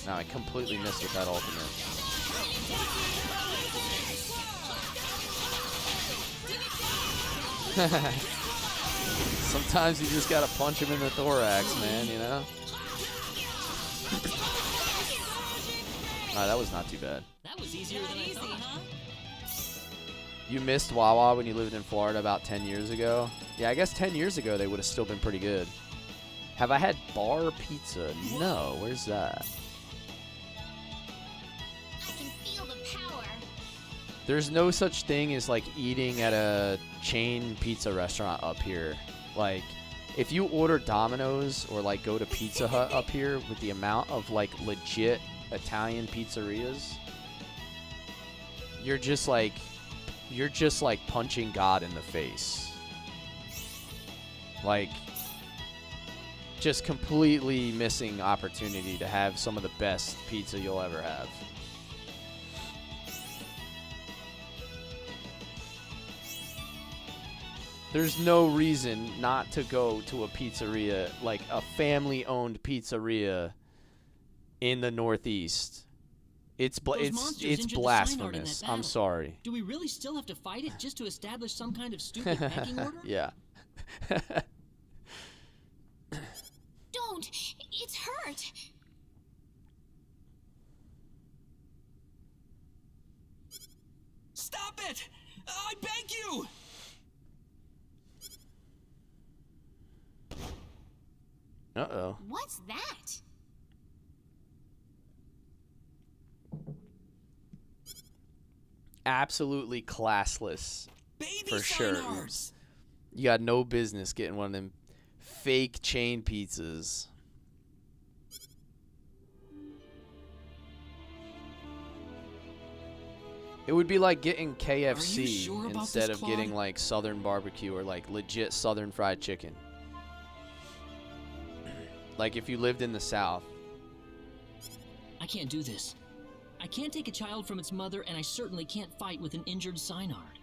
No, I completely missed with that ultimate. Sometimes you just gotta punch him in the thorax, man, you know? Alright, that was not too bad. That was easier than I thought. You missed Wawa when you lived in Florida about 10 years ago? Yeah, I guess 10 years ago they would have still been pretty good. Have I had bar pizza? No, where's that? I can feel the power. There's no such thing as like eating at a chain pizza restaurant up here. Like, if you order Domino's or like go to Pizza Hut up here with the amount of like legit Italian pizzerias, you're just like punching God in the face. Like, just completely missing opportunity to have some of the best pizza you'll ever have. There's no reason not to go to a pizzeria, like a family-owned pizzeria in the Northeast. It's blasphemous. I'm sorry. Do we really still have to fight it just to establish some kind of stupid pecking order? Yeah. Don't! It's hurt! Stop it! I beg you! Uh-oh. What's that? Absolutely classless. Baby for sure. Synards. You got no business getting one of them fake chain pizzas. It would be like getting KFC sure instead this, of getting like Southern barbecue or like legit Southern fried chicken. Like if you lived in the South. I can't do this. I can't take a child from its mother, and I certainly can't fight with an injured Synard.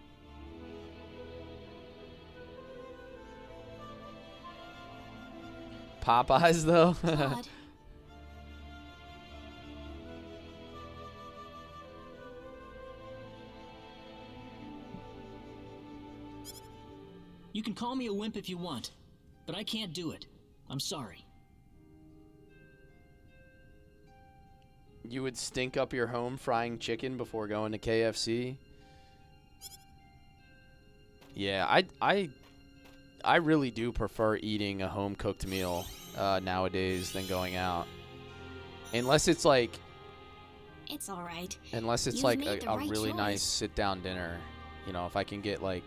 Popeyes, though? Claude. You can call me a wimp if you want, but I can't do it. I'm sorry. You would stink up your home frying chicken before going to KFC? Yeah, I really do prefer eating a home-cooked meal nowadays than going out. Unless it's like... It's alright. Unless it's You've like made the a right really choice. nice sit-down dinner. You know, if I can get like...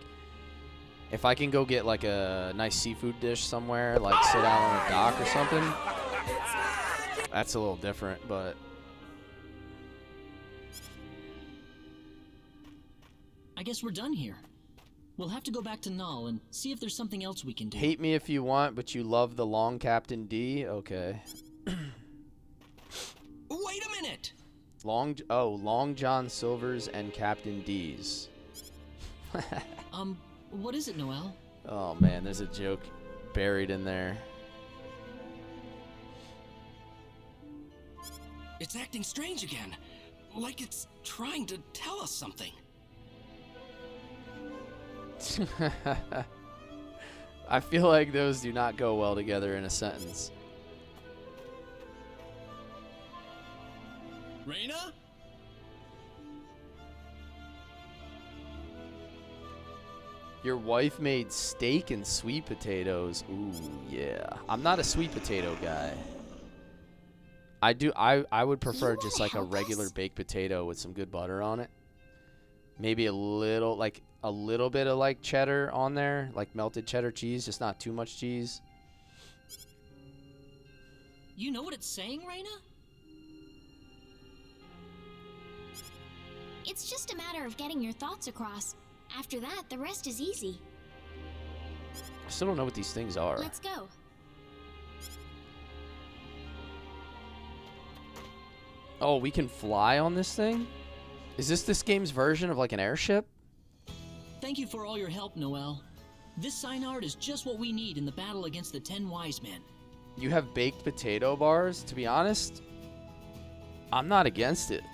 If I can go get like a nice seafood dish somewhere, like sit out on a dock or something, That's a little different, but I guess we're done here. We'll have to go back to Null and see if there's something else we can do. hate me if you want, but you love the long Captain D. Okay. Wait a minute! Long John Silver's and Captain D's. What is it, Noel? Oh man, there's a joke buried in there. It's acting strange again. Like it's trying to tell us something. I feel like those do not go well together in a sentence. Reina? Your wife made steak and sweet potatoes. Ooh, yeah. I'm not a sweet potato guy. I would prefer just like a regular baked potato with some good butter on it. Maybe a little bit of like cheddar on there, like melted cheddar cheese, just not too much cheese. You know what it's saying, Reina? It's just a matter of getting your thoughts across. After that, the rest is easy. I still don't know what these things are. Let's go. Oh, we can fly on this thing? Is this game's version of like an airship? Thank you for all your help, Noel. This sign art is just what we need in the battle against the 10 Wise Men. You have baked potato bars? To be honest, I'm not against it.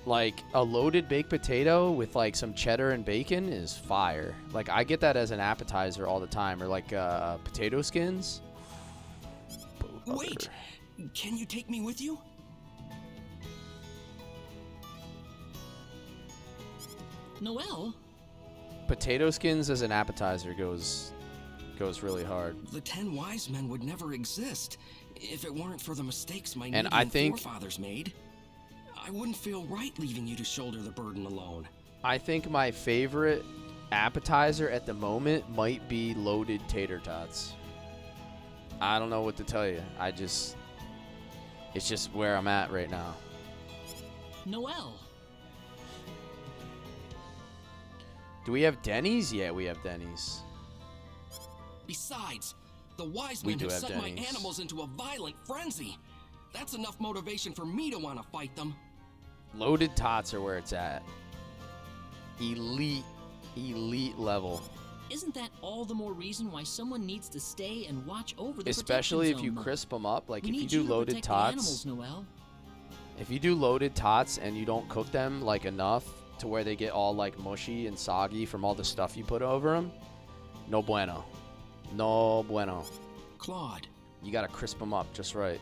Like, a loaded baked potato with like some cheddar and bacon is fire. Like, I get that as an appetizer all the time. Or like potato skins. Wait! Can you take me with you? Noel? Potato skins as an appetizer goes really hard. The 10 Wise Men would never exist if it weren't for the mistakes my And Nevian forefathers made. I wouldn't feel right leaving you to shoulder the burden alone. I think my favorite appetizer at the moment might be loaded tater tots. I don't know what to tell you. It's just where I'm at right now. Noel. Do we have Denny's? Yeah, we have Denny's. Besides, the Wise We Men do have have set my Denny's. animals into a violent frenzy. That's enough motivation for me to want to fight them. Loaded tots are where it's at. Elite level. Isn't that all the more reason why someone needs to stay and watch over the Especially protection if you zone? crisp them up. Like We if you need do to loaded protect the tots. animals, Noel. If you do loaded tots and you don't cook them like enough to where they get all like mushy and soggy from all the stuff you put over them, no bueno. No bueno. Claude. You gotta crisp them up just right.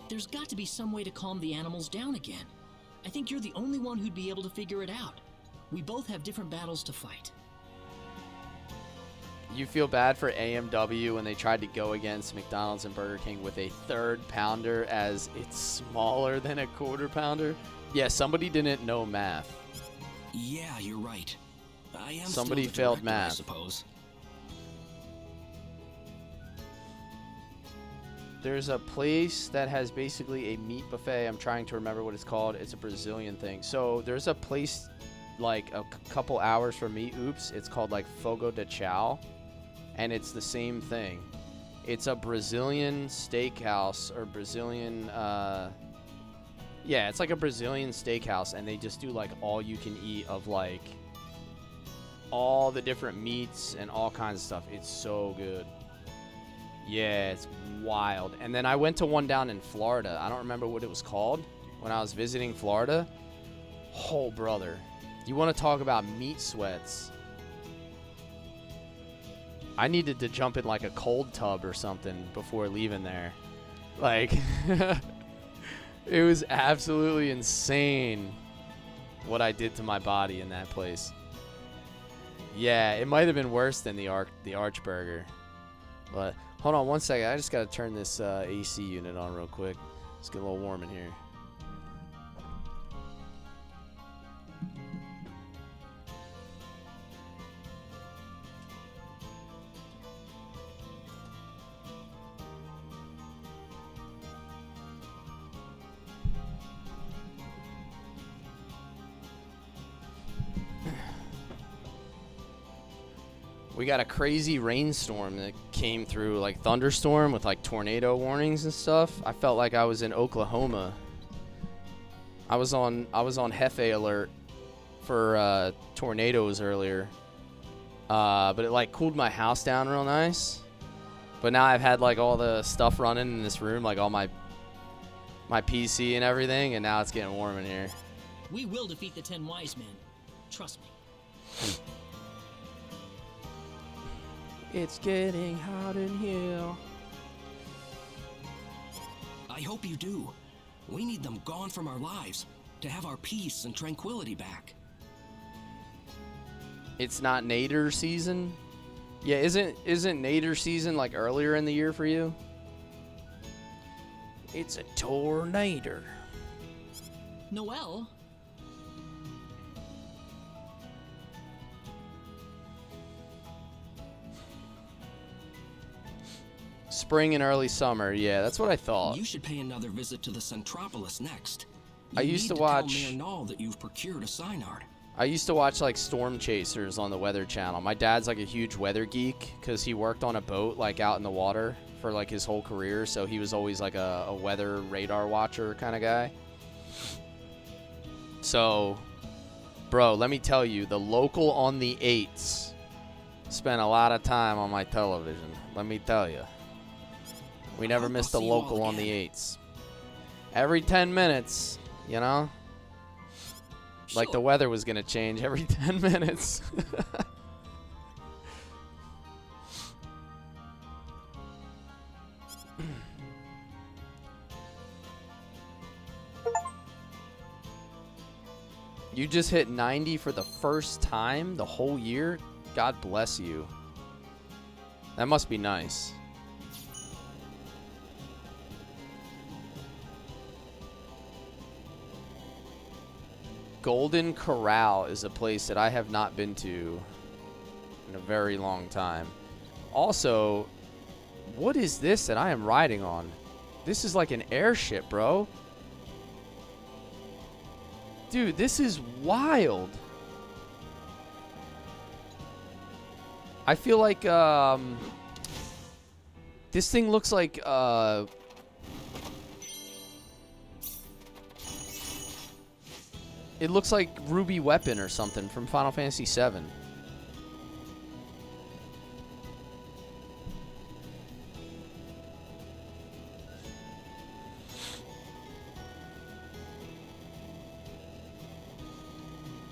There's got to be some way to calm the animals down again. I think you're the only one who'd be able to figure it out. We both have different battles to fight. You feel bad for AMW when they tried to go against McDonald's and Burger King with a third pounder as it's smaller than a quarter pounder? Yeah, somebody didn't know math. Yeah, you're right. I am Somebody still the failed director, I math. suppose. There's a place that has basically a meat buffet. I'm trying to remember what it's called. It's a Brazilian thing. So there's a place like a couple hours from me. Oops. It's called like Fogo de Chao. And it's the same thing. It's a Brazilian steakhouse or Brazilian, yeah, it's like a Brazilian steakhouse. And they just do like all you can eat of like all the different meats and all kinds of stuff. It's so good. Yeah, it's wild. And then I went to one down in Florida. I don't remember what it was called when I was visiting Florida. Oh, brother. You want to talk about meat sweats? I needed to jump in like a cold tub or something before leaving there. Like, it was absolutely insane what I did to my body in that place. Yeah, it might have been worse than the Archburger. But hold on one second. I just got to turn this AC unit on real quick. It's getting a little warm in here. We got a crazy rainstorm that came through, like thunderstorm with like tornado warnings and stuff. I felt like I was in Oklahoma. I was on Hefe alert for tornadoes earlier. But it like cooled my house down real nice. But now I've had like all the stuff running in this room, like all my PC and everything, and now it's getting warm in here. We will defeat the 10 wise men. Trust me. It's getting hot in here. I hope you do. We need them gone from our lives to have our peace and tranquility back. It's not Nader season? Yeah, isn't Nader season like earlier in the year for you? It's a tornado. Noel? Spring and early summer, yeah, that's what I thought. You should pay another visit to the Centropolis next. I used to watch. Tell Mayor Null that you've procured a Synard. I used to watch like Storm Chasers on the Weather Channel. My dad's like a huge weather geek because he worked on a boat like out in the water for like his whole career, so he was always like a weather radar watcher kind of guy. So, bro, let me tell you, the local on the 8s spent a lot of time on my television. Let me tell you. We never missed the local on the 8s. Every 10 minutes, you know? Sure. Like the weather was going to change every 10 minutes. You just hit 90 for the first time the whole year? God bless you. That must be nice. Golden Corral is a place that I have not been to in a very long time. Also, what is this that I am riding on? This is like an airship, bro. Dude, this is wild. I feel like this thing looks like it looks like Ruby Weapon or something from Final Fantasy VII.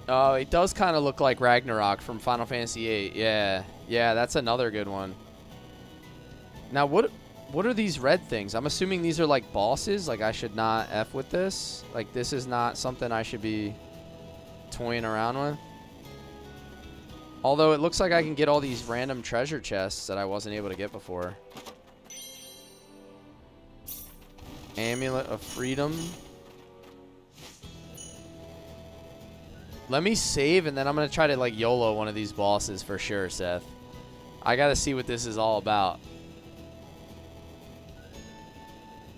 Oh, it does kind of look like Ragnarok from Final Fantasy VIII. Yeah, yeah, that's another good one. Now, what are these red things? I'm assuming these are like bosses. Like I should not F with this. Like this is not something I should be toying around with. Although it looks like I can get all these random treasure chests that I wasn't able to get before. Amulet of Freedom. Let me save and then I'm going to try to like YOLO one of these bosses for sure, Seth. I got to see what this is all about.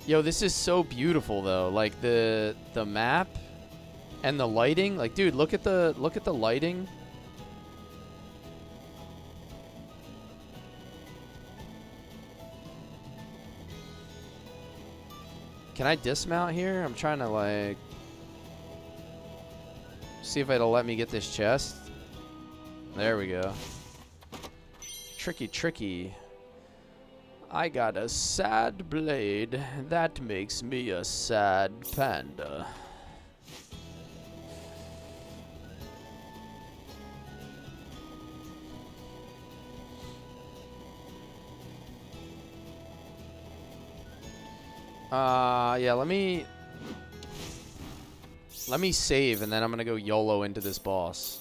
Yo, this is so beautiful though. Like the map and the lighting. Like, dude, look at the lighting. Can I dismount here? I'm trying to like see if it'll let me get this chest. There we go. Tricky, tricky. I got a sad blade. That makes me a sad panda. Yeah, let me save and then I'm gonna go YOLO into this boss.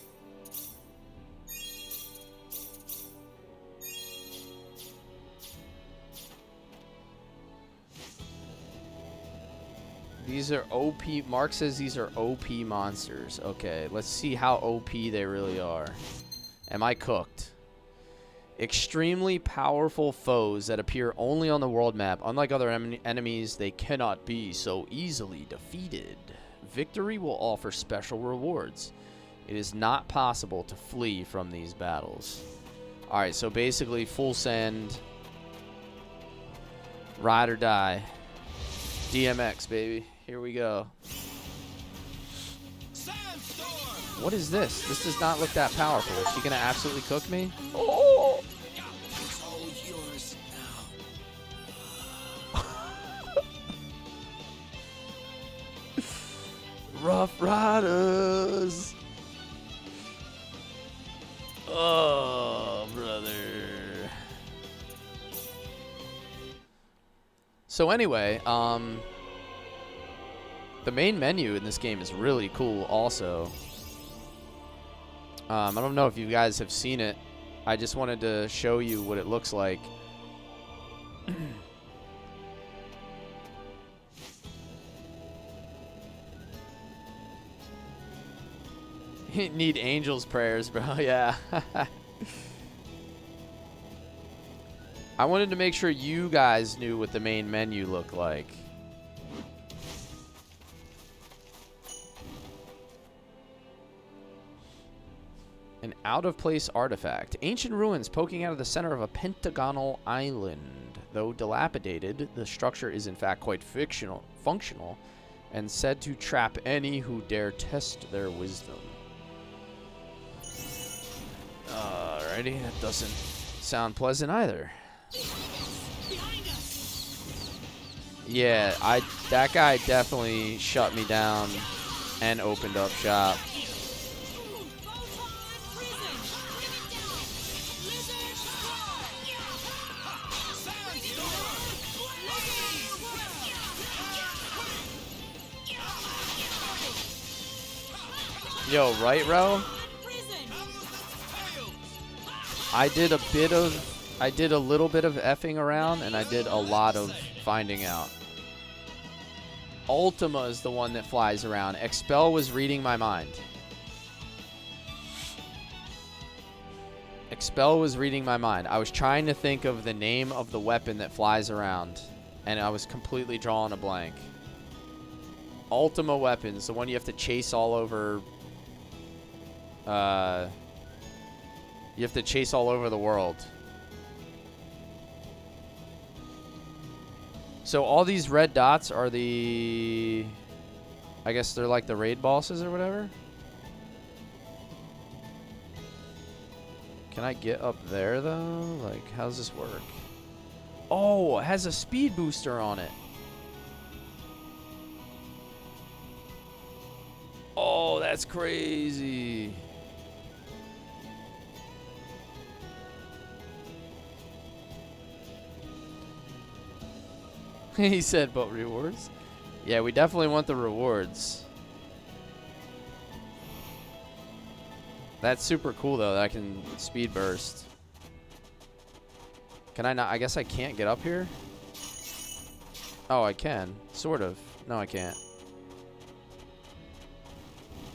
These are OP. Mark says these are OP monsters. Okay, let's see how OP they really are. Am I cooked? Extremely powerful foes that appear only on the world map. Unlike other enemies, they cannot be so easily defeated. Victory will offer special rewards. It is not possible to flee from these battles. Alright, so basically full send. Ride or die. DMX, baby. Here we go. What is this? This does not look that powerful. Is she gonna absolutely cook me? Oh! It's all yours now. Rough Riders. Oh, brother. So anyway, the main menu in this game is really cool also. I don't know if you guys have seen it. I just wanted to show you what it looks like. You need angels' prayers, bro. Yeah. I wanted to make sure you guys knew what the main menu looked like. An out-of-place artifact. Ancient ruins poking out of the center of a pentagonal island. Though dilapidated, the structure is in fact quite functional and said to trap any who dare test their wisdom. Alrighty, that doesn't sound pleasant either. Yeah, that guy definitely shut me down and opened up shop. Yo, right, Ro? I did a little bit of effing around, and I did a lot of finding out. Ultima is the one that flies around. Expel was reading my mind. Expel was reading my mind. I was trying to think of the name of the weapon that flies around, and I was completely drawing a blank. Ultima weapons, the one you have to chase all over. You have to chase all over the world. So all these red dots are the... I guess they're like the raid bosses or whatever? Can I get up there, though? Like, how does this work? Oh, it has a speed booster on it. Oh, that's crazy. He said, but rewards? Yeah, we definitely want the rewards. That's super cool, though, that I can speed burst. Can I not? I guess I can't get up here? Oh, I can. Sort of. No, I can't.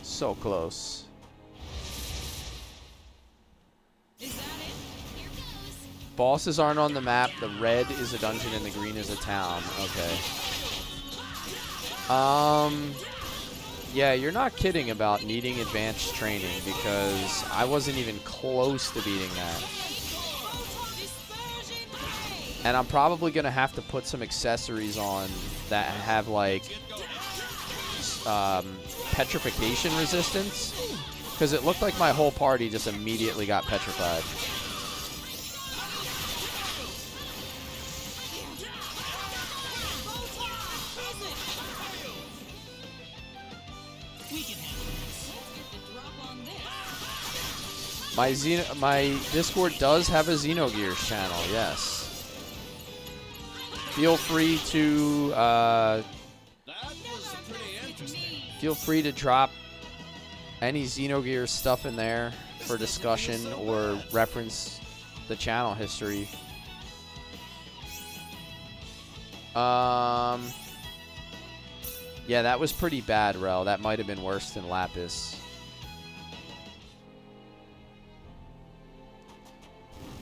So close. Bosses aren't on the map. The red is a dungeon and the green is a town. Okay. Yeah, you're not kidding about needing advanced training because I wasn't even close to beating that. And I'm probably going to have to put some accessories on that have like petrification resistance because it looked like my whole party just immediately got petrified. My Discord does have a Xenogears channel, yes. Feel free to drop any Xenogears stuff in there for discussion or reference the channel history. Yeah, that was pretty bad, Rel. That might have been worse than Lapis.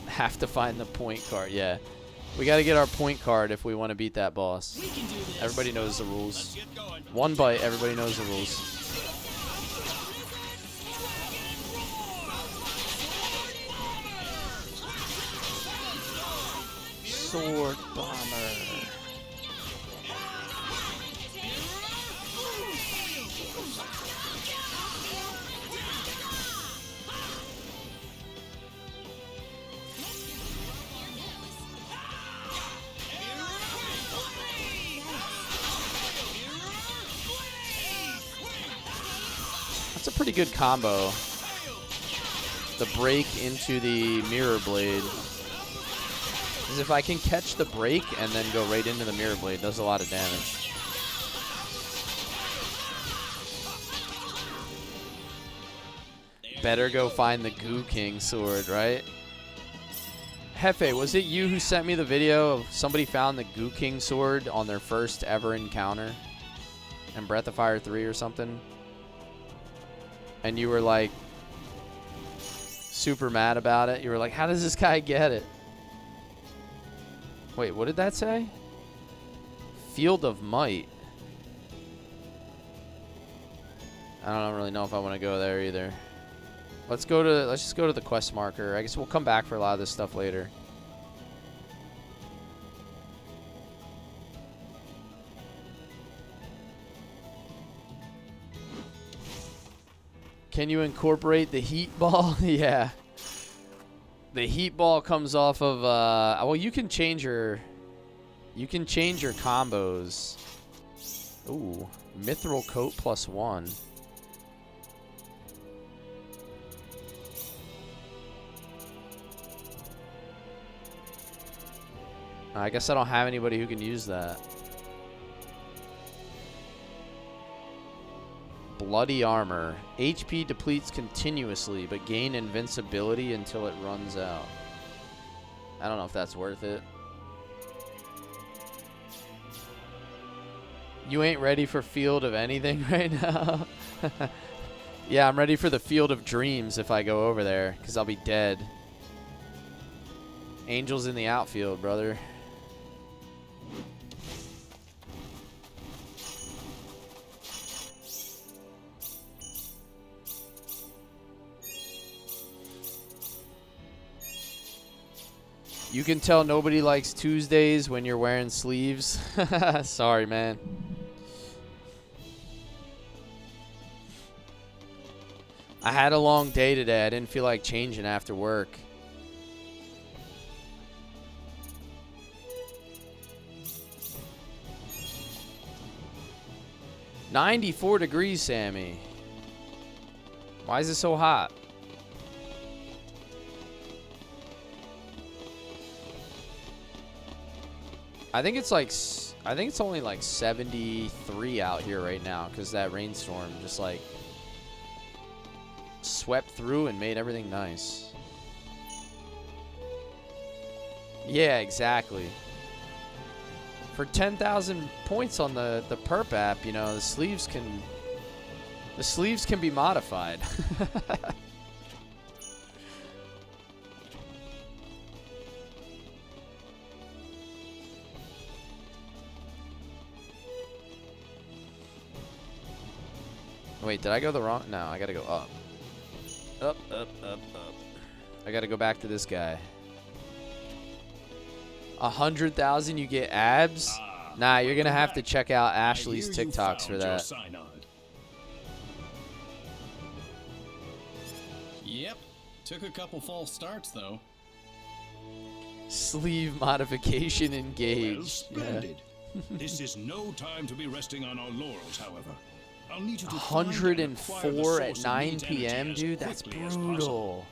Have to find the point card. Yeah, we got to get our point card if we want to beat that boss. Everybody knows the rules. One bite, everybody knows the rules. Sword Bomber. That's a pretty good combo. The break into the Mirror Blade. Because if I can catch the break and then go right into the Mirror Blade, it does a lot of damage. Better go find the Goo King sword, right? Hefe, was it you who sent me the video of somebody found the Goo King sword on their first ever encounter in Breath of Fire 3 or something? And you were like super mad about it. You were like, how does this guy get it? Wait, what did that say? Field of Might. I don't really know if I want to go there either. Let's just go to the quest marker. I guess we'll come back for a lot of this stuff later. Can you incorporate the heat ball? Yeah. The heat ball comes off of well, you can change your combos. Ooh, Mithril Coat +1. I guess I don't have anybody who can use that. Bloody Armor. HP depletes continuously, but gain invincibility until it runs out. I don't know if that's worth it. You ain't ready for Field of anything right now? Yeah, I'm ready for the Field of Dreams if I go over there, because I'll be dead. Angels in the outfield, brother. You can tell nobody likes Tuesdays when you're wearing sleeves. Sorry, man. I had a long day today. I didn't feel like changing after work. "94 degrees, Sammy. Why is it so hot?" I think it's only like 73 out here right now because that rainstorm just like swept through and made everything nice. Yeah, exactly. For 10,000 points on the perp app, you know, the sleeves can be modified. Wait, did I go the wrong? No, I gotta go up. Up, up, up, up. I gotta go back to this guy. 100,000, you get abs? Nah, you're gonna have to check out Ashley's TikToks for that. Yep. Took a couple false starts, though. Sleeve modification Well, engaged. splendid. This is no time to be resting on our laurels, however. I'll need you to find and acquire the 104 at source of 9 Need's energy p.m., as dude. That's quickly as possible. brutal.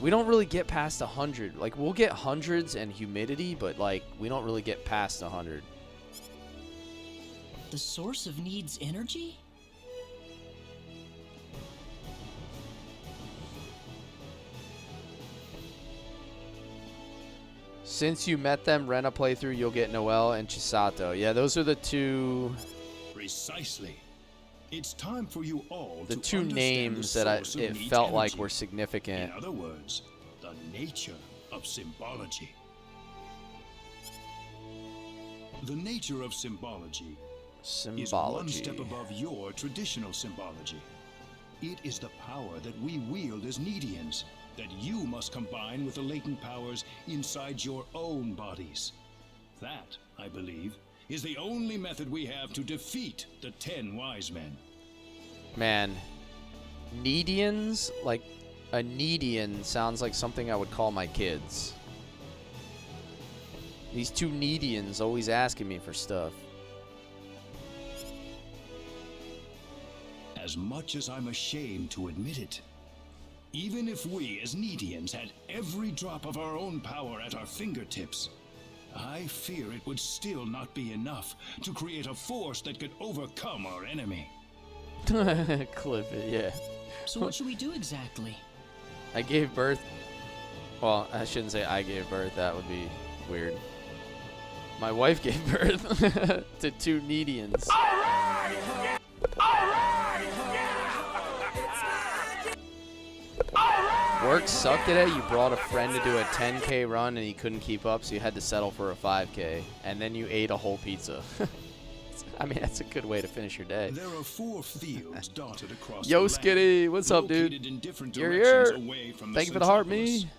We don't really get past 100. Like, we'll get hundreds and humidity, but, like, we don't really get past 100. The source of Need's energy? Since you met them, rent a playthrough, you'll get Noelle and Chisato. Yeah, those are the two... Precisely. It's time for you all The to two understand names the that source of it Need's felt like energy. were significant. In other words, the nature of symbology. The nature of symbology is one Symbology. step above your traditional symbology. it is the power that we wield as Nedians that you must combine with the latent powers inside your own bodies. That, I believe, is the only method we have to defeat the 10 Wise Men. Man, Nedians? Like, a Nedian sounds like something I would call my kids. These two Nedians always asking me for stuff. As much as I'm ashamed to admit it, even if we as Nedians had every drop of our own power at our fingertips, I fear it would still not be enough to create a force that could overcome our enemy. Clip it, yeah. So what should we do exactly? I gave birth. Well, I shouldn't say I gave birth. That would be weird. My wife gave birth to two Nedians. Work sucked at it. You brought a friend to do a 10K run and he couldn't keep up, so you had to settle for a 5K. And then you ate a whole pizza. I mean, that's a good way to finish your day. There are 4 fields dotted across Yo, the land, Skitty, what's up, dude? located in different You're directions here. away from Thank you for the heart, Centropolis. me.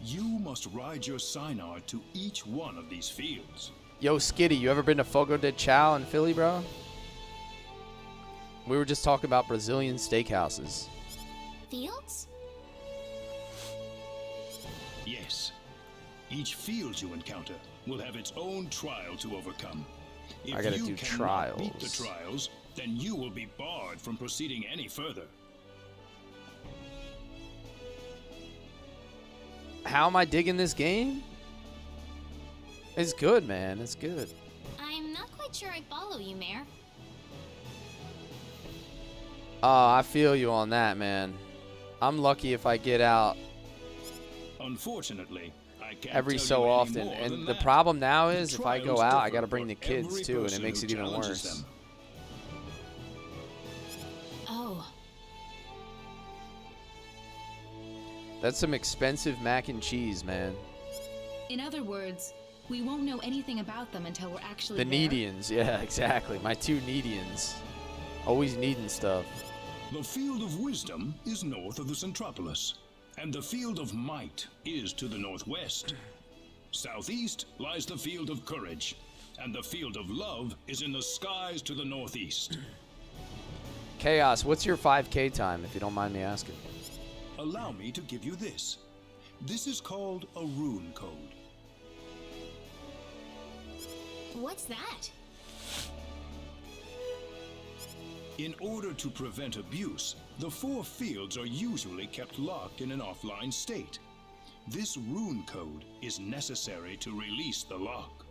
You must ride your Synard to each one of these fields. Yo, Skitty, you ever been to Fogo de Chao in Philly, bro? We were just talking about Brazilian steakhouses. Fields? Yes. Each field you encounter will have its own trial to overcome. If I gotta you do cannot beat the trials. trials, then you will be barred from proceeding any further. How am I digging this game? It's good, man. It's good. I'm not quite sure I follow you, Mayor. Oh, I feel you on that, man. I'm lucky if I get out Unfortunately, I can't every tell so you any often. more And than the that. problem now The is if I go trials out, I differ gotta bring the for kids every too, and it person makes who it even challenges worse. them. Oh, That's some expensive mac and cheese, man. In other words, we won't know anything about them until we're actually The there. Nedians, yeah, exactly. My two Nedians. Always needing stuff. The Field of Wisdom is north of the Centropolis, and the Field of Might is to the northwest. Southeast lies the Field of Courage, and the Field of Love is in the skies to the northeast. Chaos, what's your 5K time, if you don't mind me asking? Allow me to give you this. This is called a rune code. what's that? In order to prevent abuse, the 4 fields are usually kept locked in an offline state. This rune code is necessary to release the lock.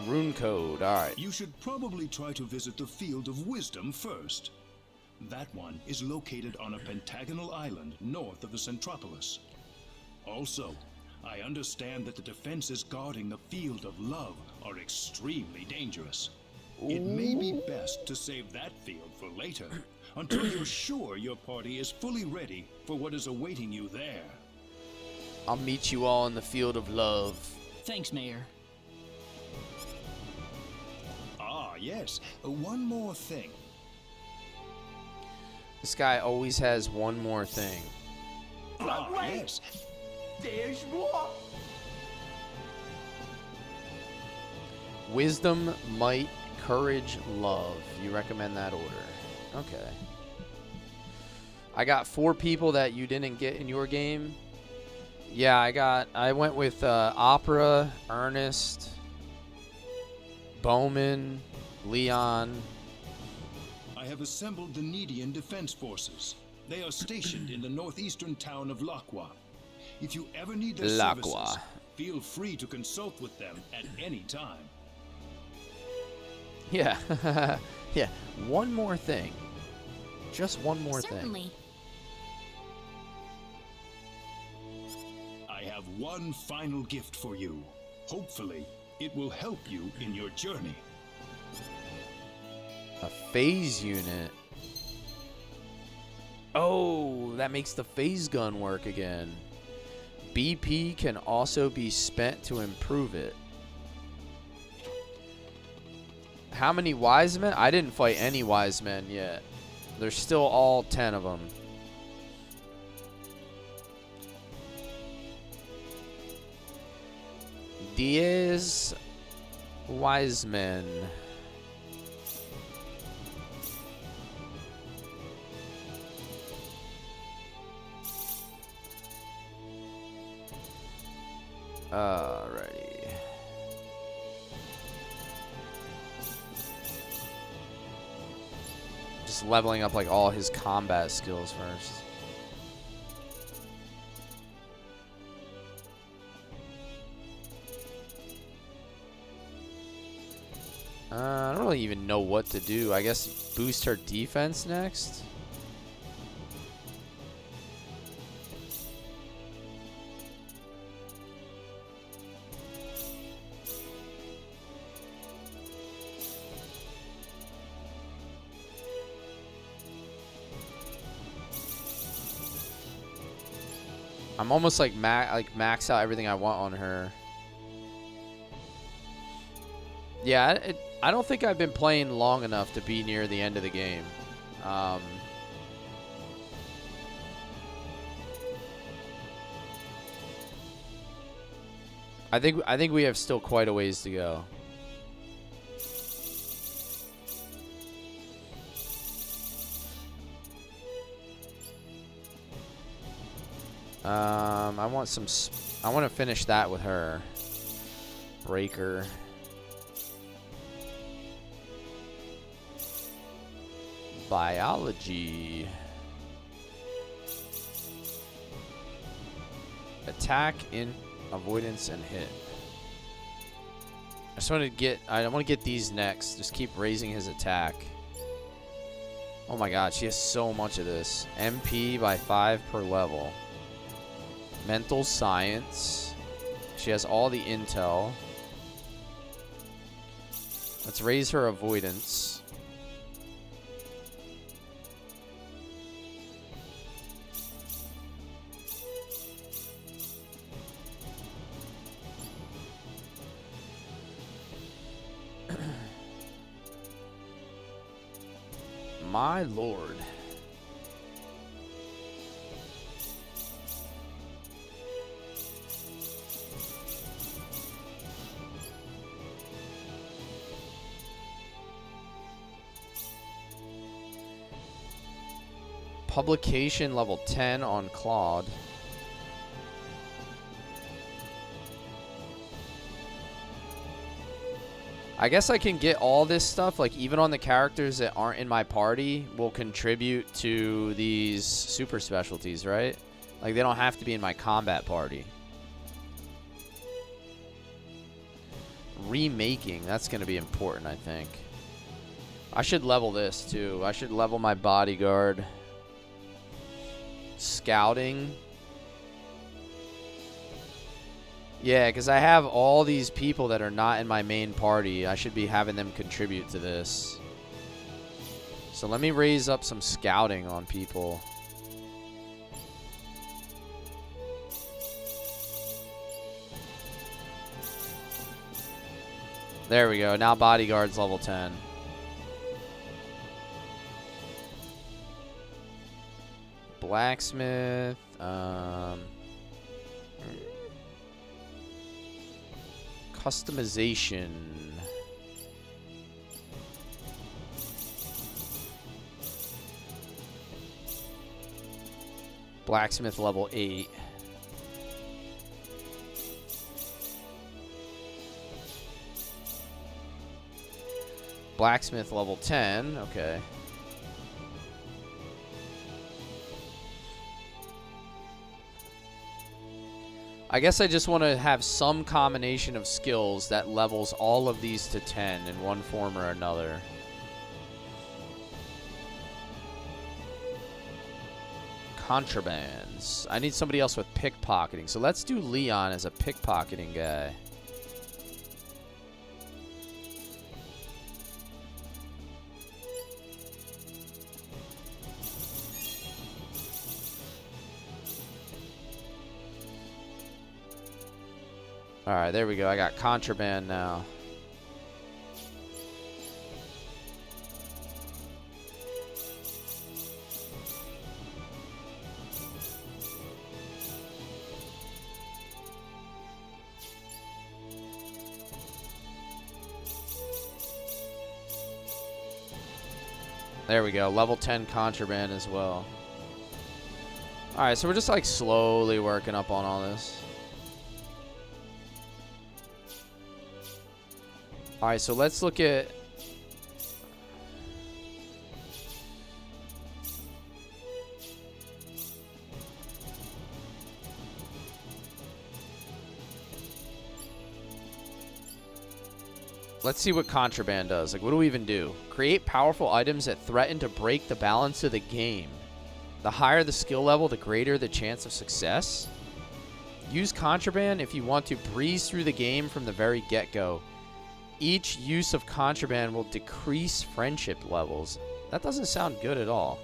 Rune code, alright. You should probably try to visit the Field of Wisdom first. That one is located on a pentagonal island north of the Centropolis. Also, I understand that the defenses guarding the Field of Love are extremely dangerous. It may be best to save that field for later, until you're sure your party is fully ready for what is awaiting you there. I'll meet you all in the Field of Love. Thanks, Mayor. Ah, yes. One more thing. This guy always has one more thing. Ah, yes. There's more. Wisdom, might, courage, love. You recommend that order. Okay. I got 4 people that you didn't get in your game. Yeah, I went with Opera, Ernest, Bowman, Leon. I have assembled the Nedian Defense Forces. They are stationed in the northeastern town of Laqua. If you ever need their services, feel free to consult with them at any time. Yeah. Yeah. One more thing. Just one more Certainly. thing. I have one final gift for you. Hopefully, it will help you in your journey. A phase unit. Oh, that makes the phase gun work again. BP can also be spent to improve it. How many wise men? I didn't fight any wise men yet. There's still all 10 of them. Diaz wise men. Alrighty. Just leveling up like all his combat skills first. I don't really even know what to do. I guess boost her defense next. I'm almost like max out everything I want on her. Yeah, I don't think I've been playing long enough to be near the end of the game. I think we have still quite a ways to go. I want to finish that with her. Breaker. Biology. Attack, in avoidance, and hit. I want to get these next. Just keep raising his attack. Oh my god, she has so much of this. MP by 5 per level. Mental science. She has all the intel. Let's raise her avoidance. My lord. Publication level 10 on Claude. I guess I can get all this stuff, like even on the characters that aren't in my party will contribute to these super specialties, right? Like they don't have to be in my combat party. Remaking, that's going to be important, I think. I should level this too. I should level my bodyguard. Scouting. Yeah, because I have all these people that are not in my main party. I should be having them contribute to this. So let me raise up some scouting on people. There we go. Now bodyguard's level 10. Blacksmith. Customization. Blacksmith level 8. Blacksmith level 10. Okay. I guess I just want to have some combination of skills that levels all of these to 10 in one form or another. Contrabands. I need somebody else with pickpocketing. So let's do Leon as a pickpocketing guy. Alright, there we go. I got contraband now. There we go. Level 10 contraband as well. Alright, so we're just like slowly working up on all this. Alright, so let's look at... Let's see what contraband does. Like, what do we even do? Create powerful items that threaten to break the balance of the game. The higher the skill level, the greater the chance of success. Use contraband if you want to breeze through the game from the very get-go. Each use of contraband will decrease friendship levels. That doesn't sound good at all.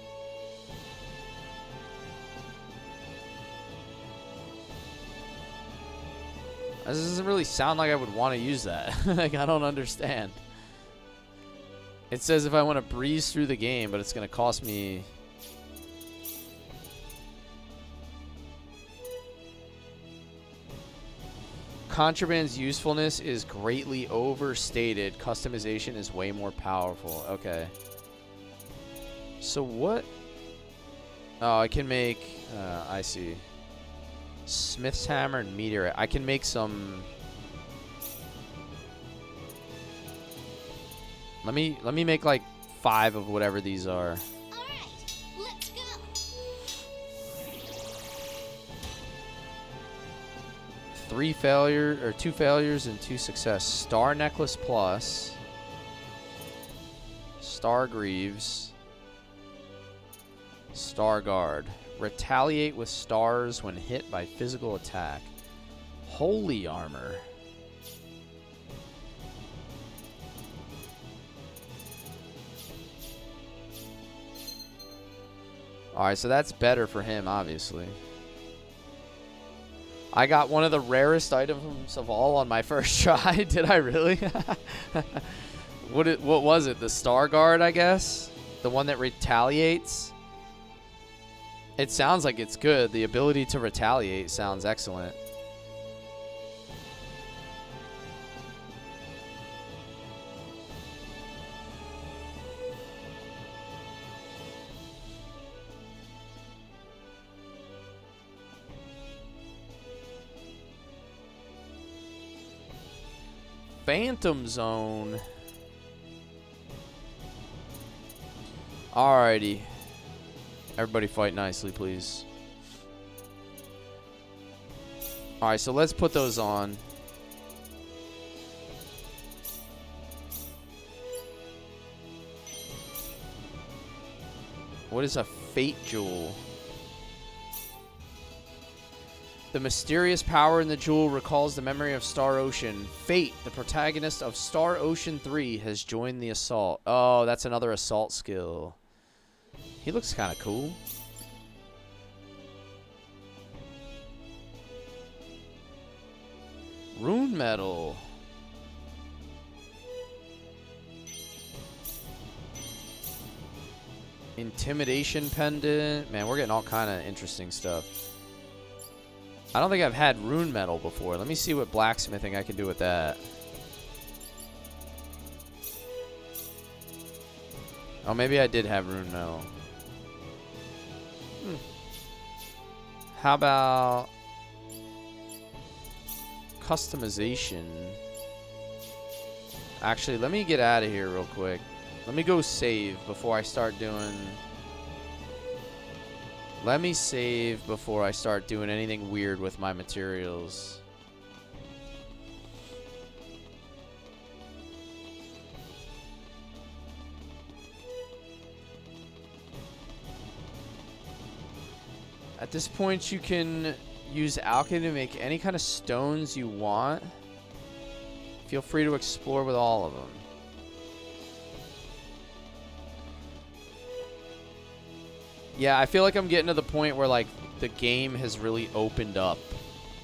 This doesn't really sound like I would want to use that. Like, I don't understand. It says if I want to breeze through the game, but it's going to cost me... Contraband's usefulness is greatly overstated. Customization is way more powerful. Okay. So what? Oh, I can make... I see. Smith's hammer and meteorite. I can make some... Let me make like 5 of whatever these are. Alright, let's go. 2 failures and 2 success. Star necklace plus. Star greaves. Star guard. Retaliate with stars when hit by physical attack. Holy armor. Alright, so that's better for him, obviously. I got one of the rarest items of all on my first try. Did I really? What was it? The Star Guard, I guess? The one that retaliates? It sounds like it's good. The ability to retaliate sounds excellent. Phantom Zone. Alrighty. Everybody fight nicely, please. Alright, so let's put those on. What is a Fate Jewel? The mysterious power in the jewel recalls the memory of Star Ocean. Fate, the protagonist of Star Ocean 3, has joined the assault. Oh, that's another assault skill. He looks kind of cool. Rune Metal. Intimidation Pendant. Man, we're getting all kind of interesting stuff. I don't think I've had Rune Metal before. Let me see what blacksmithing I can do with that. Oh, maybe I did have Rune Metal. How about customization? Actually, let me get out of here real quick. Let me go save before I start doing... Let me save before I start doing anything weird with my materials. At this point, you can use alchemy to make any kind of stones you want. Feel free to explore with all of them. Yeah, I feel like I'm getting to the point where, like, the game has really opened up.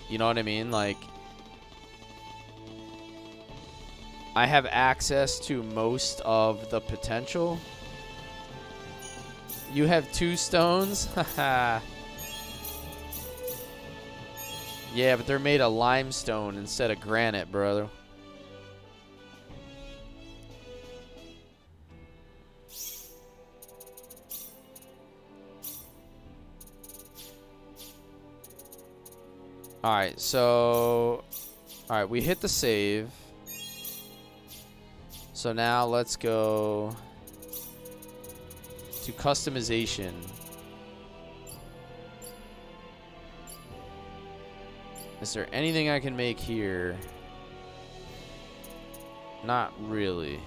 You know what I mean? Like, I have access to most of the potential. You have 2 stones? Haha. Yeah, but they're made of limestone instead of granite, brother. Alright, so... Alright, we hit the save. So now let's go to customization. Is there anything I can make here? Not really.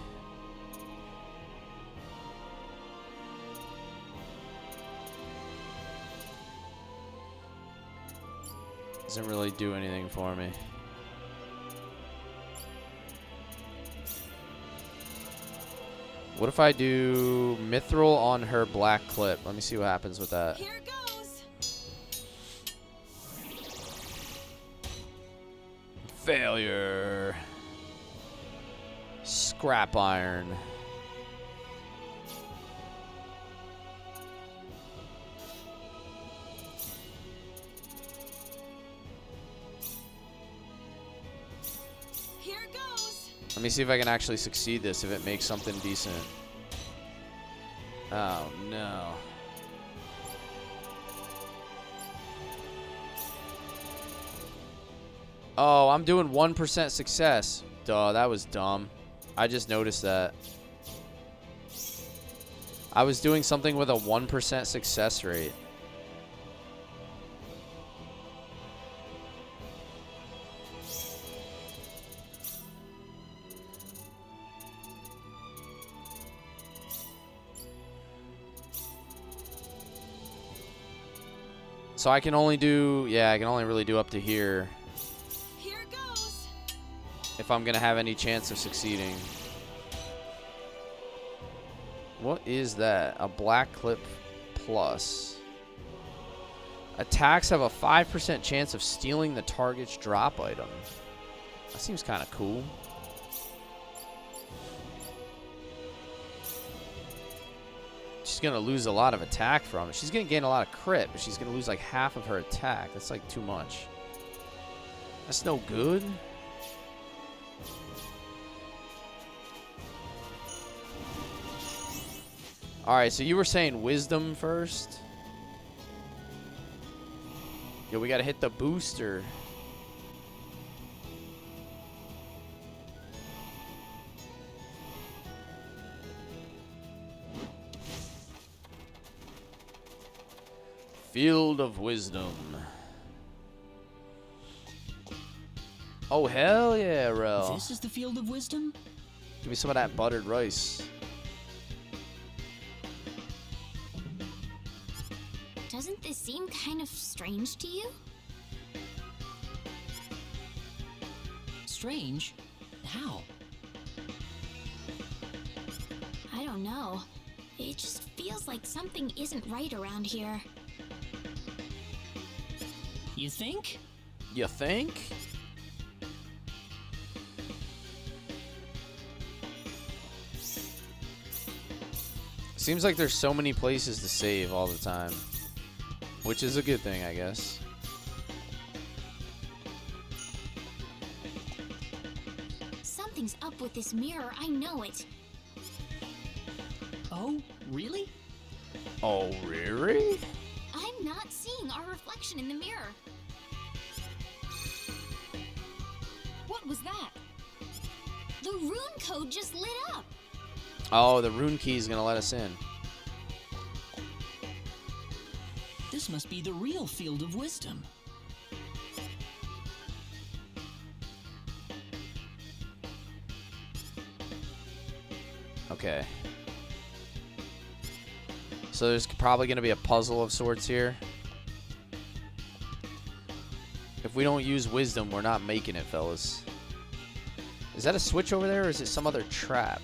Doesn't really do anything for me. What if I do Mithril on her black clip? Let me see what happens with that. Here goes. Failure. Scrap iron. Here goes. Let me see if I can actually succeed this, if it makes something decent. Oh, no. Oh, I'm doing 1% success. Duh, that was dumb. I just noticed that. I was doing something with a 1% success rate. So I can only do, yeah, I can only really do up to here. Here goes. If I'm gonna have any chance of succeeding. What is that? A black clip plus. Attacks have a 5% chance of stealing the target's drop item. That seems kind of cool. She's going to lose a lot of attack from it. She's going to gain a lot of crit, but she's going to lose like half of her attack. That's like too much. That's no good. Alright, so you were saying wisdom first? Yo, we got to hit the booster. Field of Wisdom. Oh, hell yeah, Rel. This is the Field of Wisdom? Give me some of that buttered rice. Doesn't this seem kind of strange to you? Strange? How? I don't know. It just feels like something isn't right around here. You think? You think? Seems like there's so many places to save all the time. Which is a good thing, I guess. Something's up with this mirror, I know it. Oh, really? Oh, really? I'm not seeing our reflection in the mirror. What was that? The rune code just lit up. Oh, the rune key is going to let us in. This must be the real Field of Wisdom. Okay. So there's probably going to be a puzzle of sorts here. If we don't use wisdom, we're not making it, fellas. Is that a switch over there, or is it some other trap?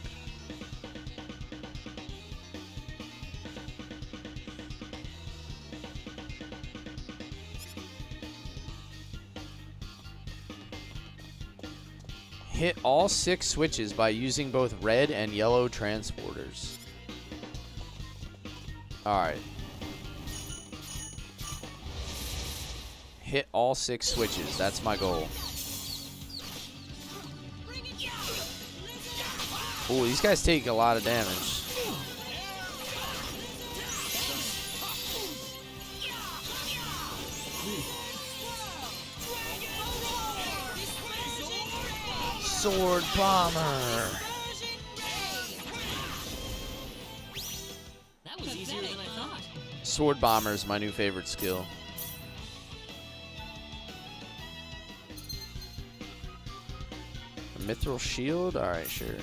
Hit all 6 switches by using both red and yellow transporters. Alright. Hit all 6 switches. That's my goal. Ooh, these guys take a lot of damage. Sword Bomber. That was easier than I thought. Sword Bomber is my new favorite skill. Mithril Shield? Alright, sure.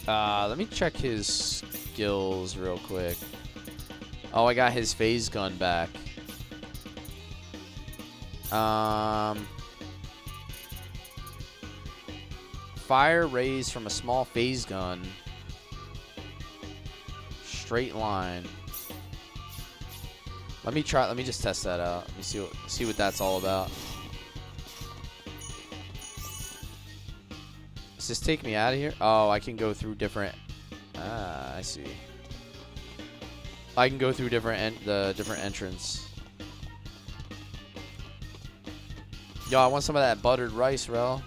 Let me check his skills real quick. Oh, I got his phase gun back. Fire rays from a small phase gun. Straight line. Let me just test that out. Let me see what that's all about. Does this take me out of here? Oh, I can go through different. I see. I can go through different entrance. Yo, I want some of that buttered rice, Rel.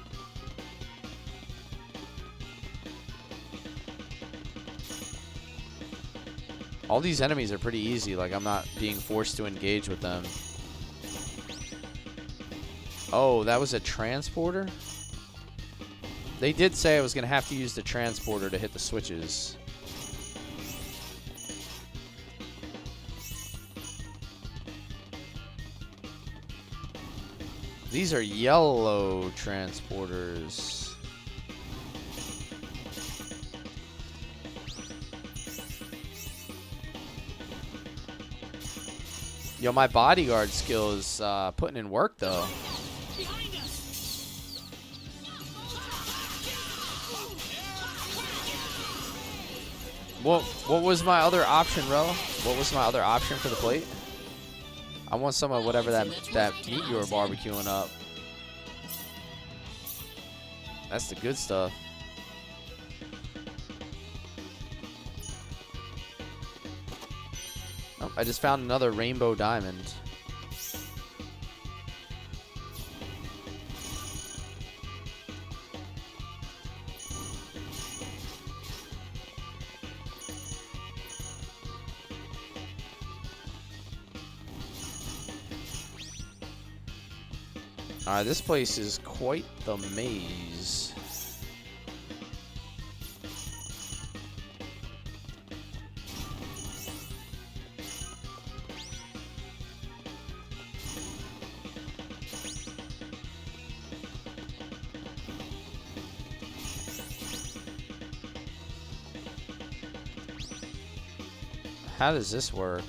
All these enemies are pretty easy. Like, I'm not being forced to engage with them. Oh, that was a transporter? They did say I was going to have to use the transporter to hit the switches. These are yellow transporters. Yo, my bodyguard skill is putting in work, though. What was my other option, Rel? What was my other option for the plate? I want some of whatever that meat you were barbecuing up. That's the good stuff. Oh, I just found another rainbow diamond. Alright, this place is quite the maze. How does this work?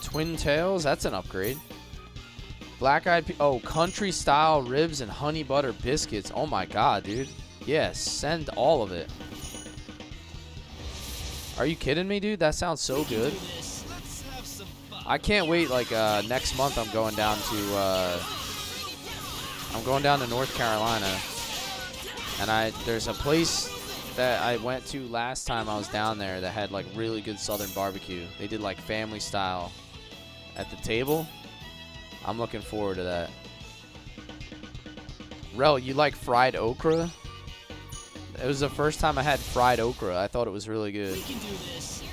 Twin Tails, that's an upgrade. Black Eyed oh, country style ribs and honey butter biscuits. Oh my god, dude. Yes, send all of it. Are you kidding me, dude? That sounds so good. I can't wait. Like next month, I'm going down to North Carolina, and there's a place that I went to last time I was down there that had like really good Southern barbecue. They did like family style at the table. I'm looking forward to that. Rel, you like fried okra? It was the first time I had fried okra. I thought it was really good. We can do this.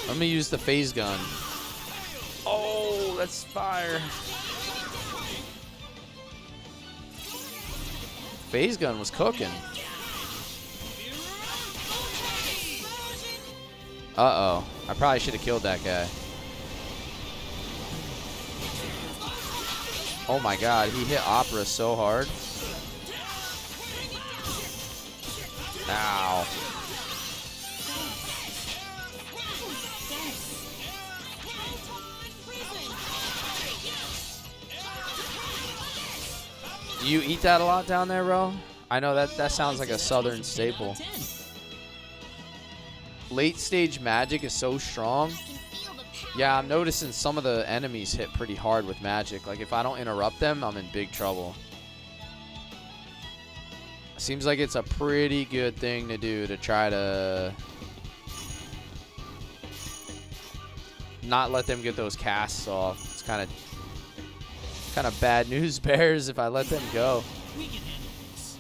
Let me use the phase gun. Oh, that's fire. Phase gun was cooking. Uh-oh. I probably should have killed that guy. Oh my god, he hit Opera so hard. Ow. Do you eat that a lot down there, bro? I know that sounds like a southern staple. Late stage magic is so strong. Yeah, I'm noticing some of the enemies hit pretty hard with magic. Like if I don't interrupt them, I'm in big trouble. Seems like it's a pretty good thing to do to try to not let them get those casts off. It's kind of bad news bears if I let them go. We can handle this.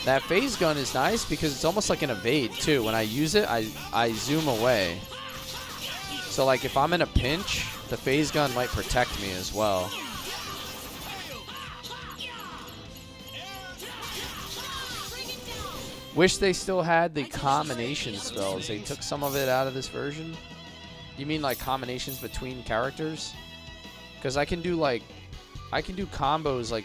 That phase gun is nice because it's almost like an evade too. When I use it, I zoom away. So like if I'm in a pinch, the phase gun might protect me as well. Wish they still had the combination spells. They took some of it out of this version. You mean like combinations between characters? Because I can do combos like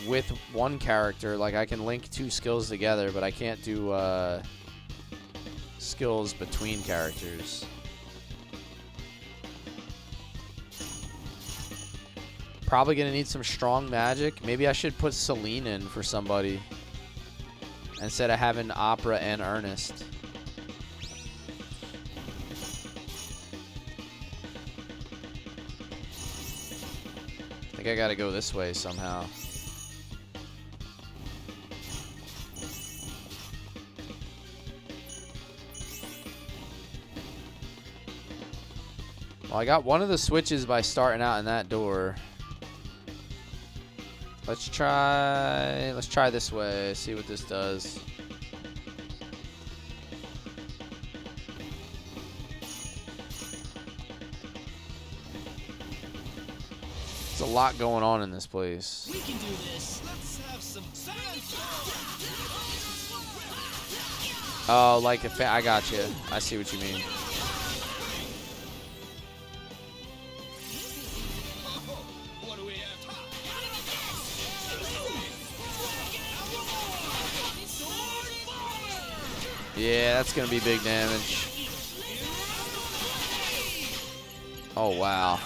with one character. Like I can link 2 skills together, but I can't do skills between characters. Probably gonna need some strong magic. Maybe I should put Celine in for somebody instead of having Opera and Ernest. I think I gotta go this way somehow. Well, I got one of the switches by starting out in that door. Let's try this way, see what this does. There's a lot going on in this place. We can do this. Let's have some Oh, like I got you. I see what you mean. Yeah, that's going to be big damage. Oh, wow.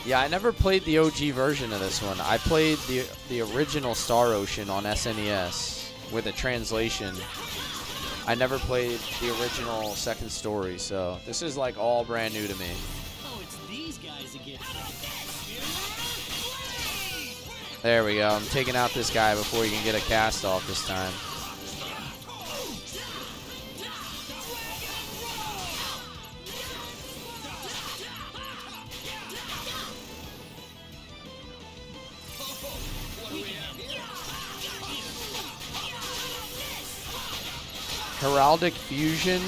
Yeah, I never played the OG version of this one. I played the original Star Ocean on SNES with a translation. I never played the original second story, so this is like all brand new to me. Oh, it's these guys again. There we go. I'm taking out this guy before he can get a cast off this time. Heraldic Fusion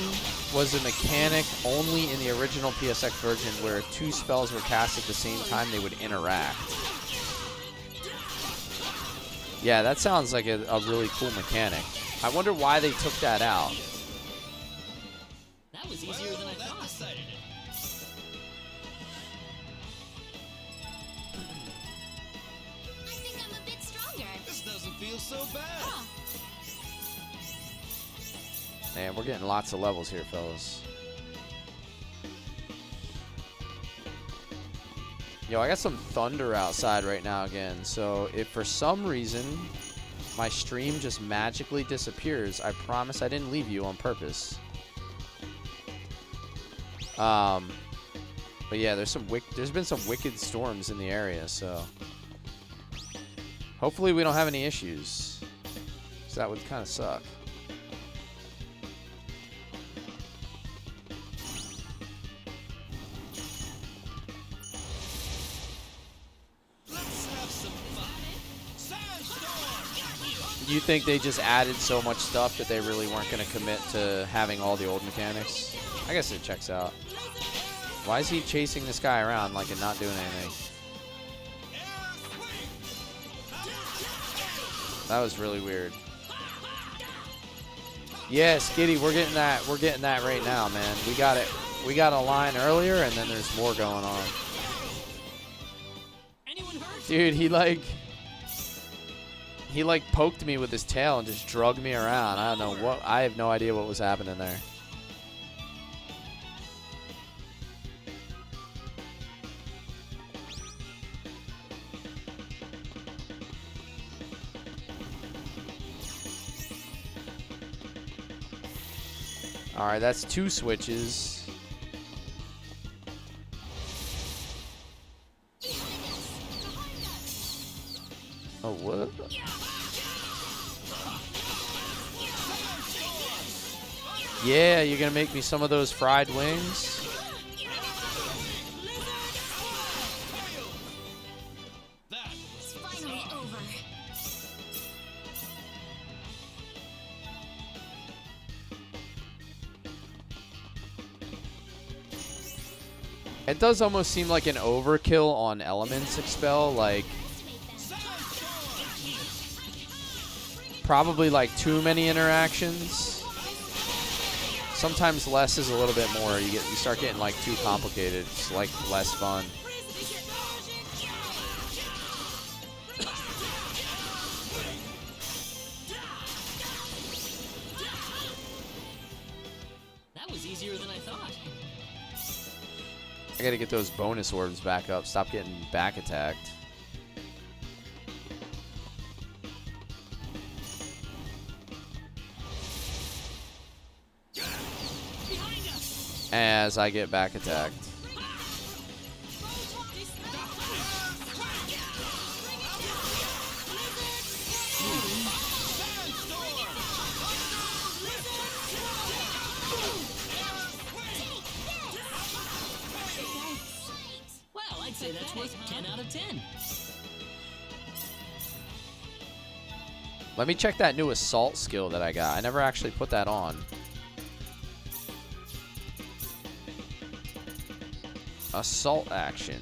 was a mechanic only in the original PSX version where if 2 spells were cast at the same time, they would interact. Yeah, that sounds like a really cool mechanic. I wonder why they took that out. That was easier than I thought. I think I'm a bit stronger. This doesn't feel so bad. Man, we're getting lots of levels here, fellas. Yo, I got some thunder outside right now again, so if for some reason my stream just magically disappears, I promise I didn't leave you on purpose. But yeah, there's been some wicked storms in the area, so hopefully we don't have any issues. So that would kind of suck. You think they just added so much stuff that they really weren't going to commit to having all the old mechanics? I guess it checks out. Why is he chasing this guy around like and not doing anything? That was really weird. Yeah, Skitty, we're getting that. We're getting that right now, man. We got it. We got a line earlier, and then there's more going on. Dude, he poked me with his tail and just drugged me around. I don't know what. I have no idea what was happening there. All right, that's 2 switches. Yeah, you're gonna make me some of those fried wings? It's finally over. It does almost seem like an overkill on Elements Expel, like probably like too many interactions. Sometimes less is a little bit more. You start getting like too complicated. It's like less fun. That was easier than I thought. I gotta get those bonus orbs back up. Stop getting back attacked. As I get back attacked. Well, I'd say that's worth 10 out of 10. Let me check that new assault skill that I got. I never actually put that on. Assault action.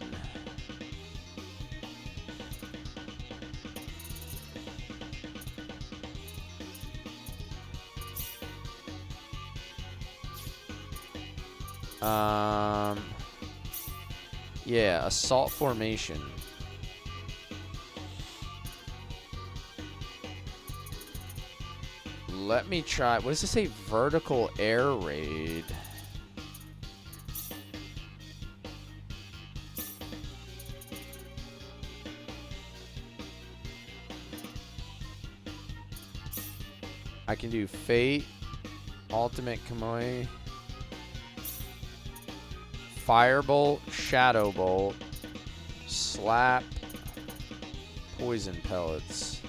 Yeah, assault formation. Let me try. What does this say? Vertical air raid. I can do Fate, Ultimate Kamui, Firebolt, Shadow Bolt, Slap, Poison Pellets.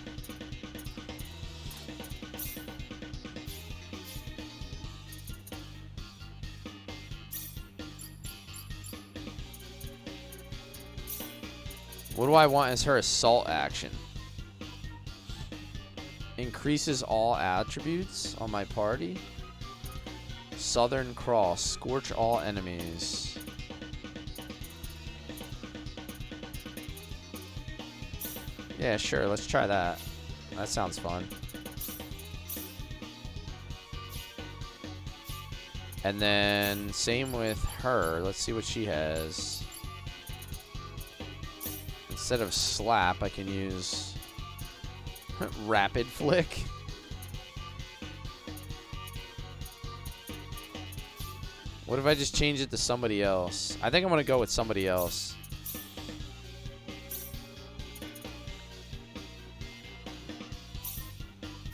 What do I want as her assault action? Increases all attributes on my party. Southern Cross. Scorch all enemies. Yeah, sure. Let's try that. That sounds fun. And then same with her. Let's see what she has. Instead of slap, I can use rapid flick. What if I just change it to somebody else? I think I'm gonna go with somebody else.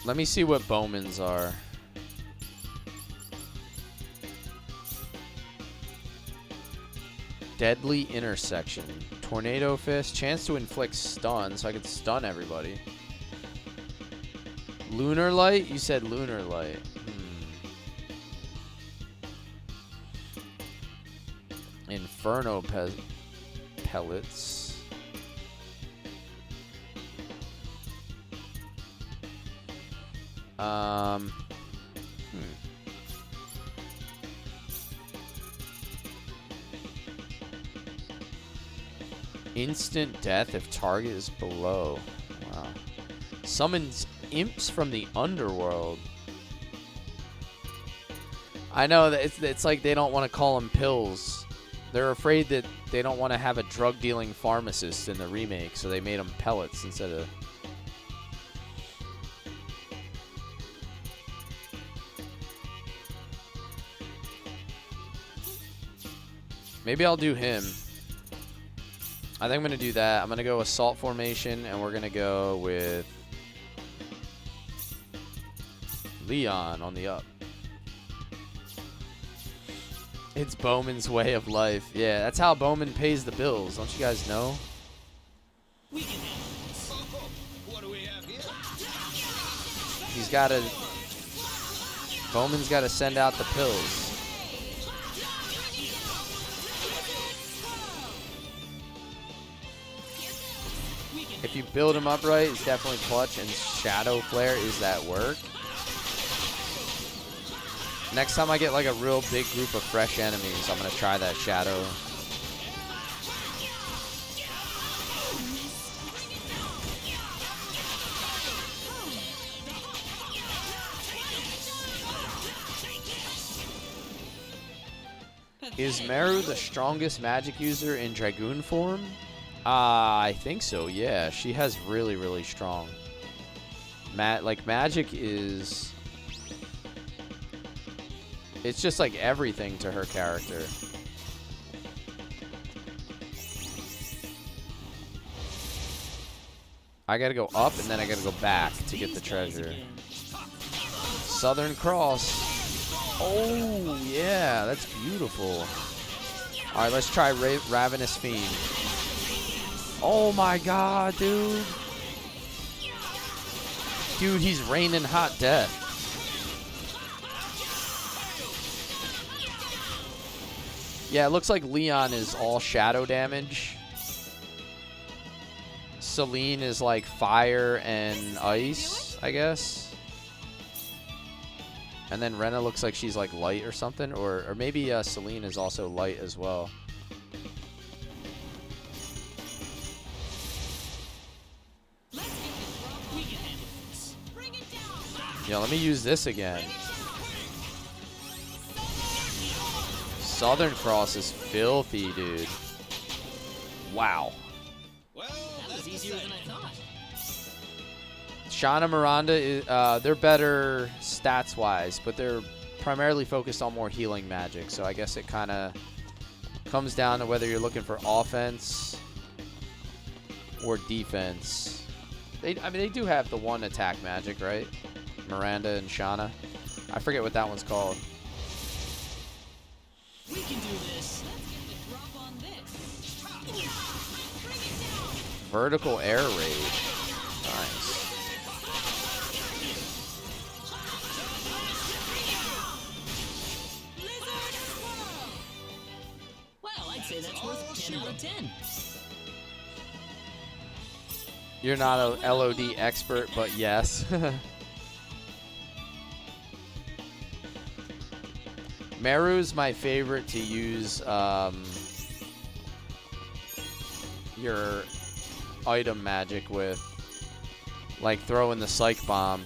Let me see what Bowman's are. Deadly Intersection. Tornado Fist. Chance to inflict stun, so I could stun everybody. Lunar Light? You said Lunar Light. Inferno Pellets. Instant death if target is below. Wow. Summons imps from the underworld. I know that it's like they don't want to call them pills. They're afraid that they don't want to have a drug-dealing pharmacist in the remake, so they made them pellets instead of... Maybe I'll do him. I think I'm going to do that. I'm going to go Assault Formation, and we're going to go with Leon on the up. It's Bowman's way of life. Yeah, that's how Bowman pays the bills. Don't you guys know? We can what do we have here? He's got to... Bowman's got to send out the pills. If you build him up right, it's definitely clutch, and Shadow Flare is that work. Next time I get like a real big group of fresh enemies, I'm going to try that Shadow. Is Meru the strongest magic user in Dragoon form? I think so, yeah. She has really, really strong. Magic is... It's just like everything to her character. I gotta go up and then I gotta go back to get the treasure. Southern Cross. Oh, yeah, that's beautiful. All right, let's try Ravenous Fiend. Oh my god, dude. Dude, he's raining hot death. Yeah, it looks like Leon is all shadow damage. Celine is like fire and ice, I guess. And then Rena looks like she's like light or something. Or maybe Celine is also light as well. Yeah, let me use this again. Southern Cross is filthy, dude. Wow. That was easier than I thought. Shauna Miranda, they're better stats-wise, but they're primarily focused on more healing magic. So I guess it kind of comes down to whether you're looking for offense or defense. I mean, they do have the one attack magic, right? Miranda and Shauna. I forget what that one's called. We can do this. Let's get the drop on this. Vertical air raid. Nice. Well, I'd say that's worth 10 out of 10. You're not a LOD expert, but yes. Meru's my favorite to use your item magic with, like throwing the Psych Bomb.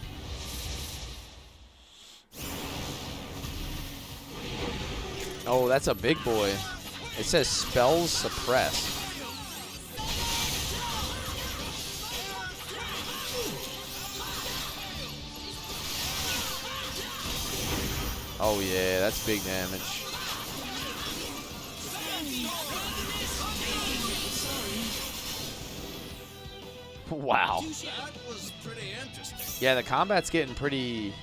Oh, that's a big boy. It says spells suppressed. Oh yeah, that's big damage. Wow. That was pretty interesting. Yeah, the combat's getting pretty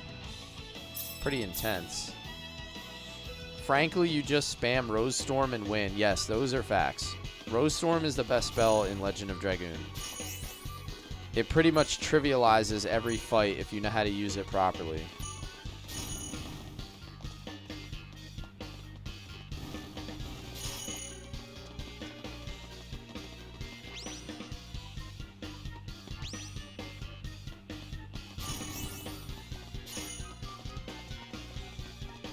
intense. Frankly, you just spam Rose Storm and win. Yes, those are facts. Rose Storm is the best spell in Legend of Dragoon. It pretty much trivializes every fight if you know how to use it properly.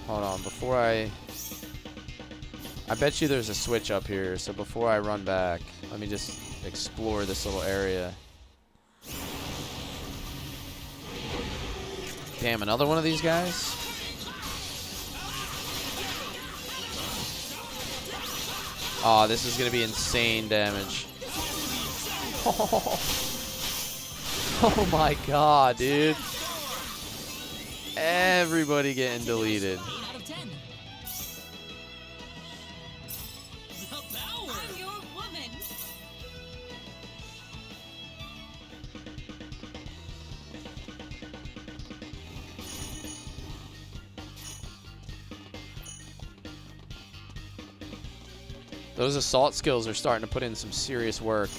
Hold on, before I bet you there's a switch up here, so before I run back, let me just explore this little area. Damn, another one of these guys? Oh, this is gonna be insane damage. Oh my god, dude. Everybody getting deleted. 8 out of 10. The power. I'm your woman. Those assault skills are starting to put in some serious work.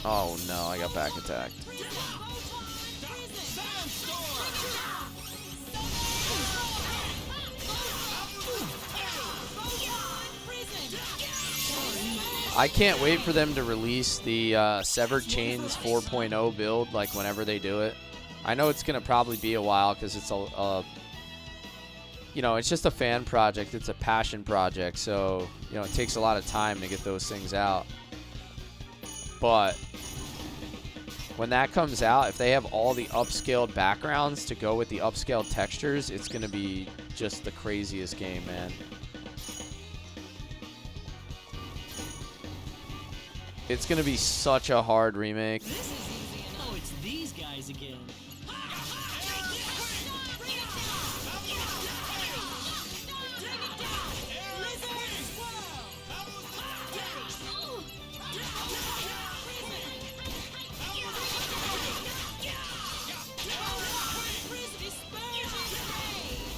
Oh no, I got back attacked. I can't wait for them to release the Severed Chains 4.0 build, like whenever they do it. I know it's gonna probably be a while because it's you know, it's just a fan project. It's a passion project, so you know it takes a lot of time to get those things out. But when that comes out, if they have all the upscaled backgrounds to go with the upscaled textures, it's gonna be just the craziest game, man. It's gonna be such a hard remake. Oh, it's these guys again.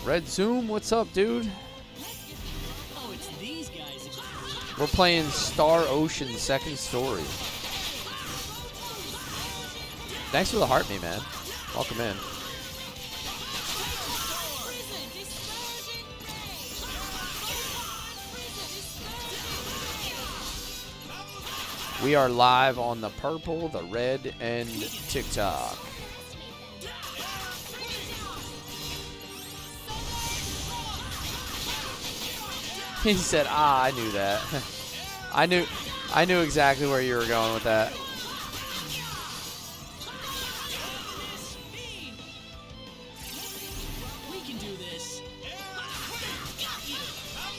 Red Zoom, what's up, dude? Oh, it's these guys again. We're playing Star Ocean Second Story. Thanks for the heart, me man. Welcome in. We are live on the purple, the red, and TikTok. He said, "Ah, I knew that. I knew exactly where you were going with that." We can do this.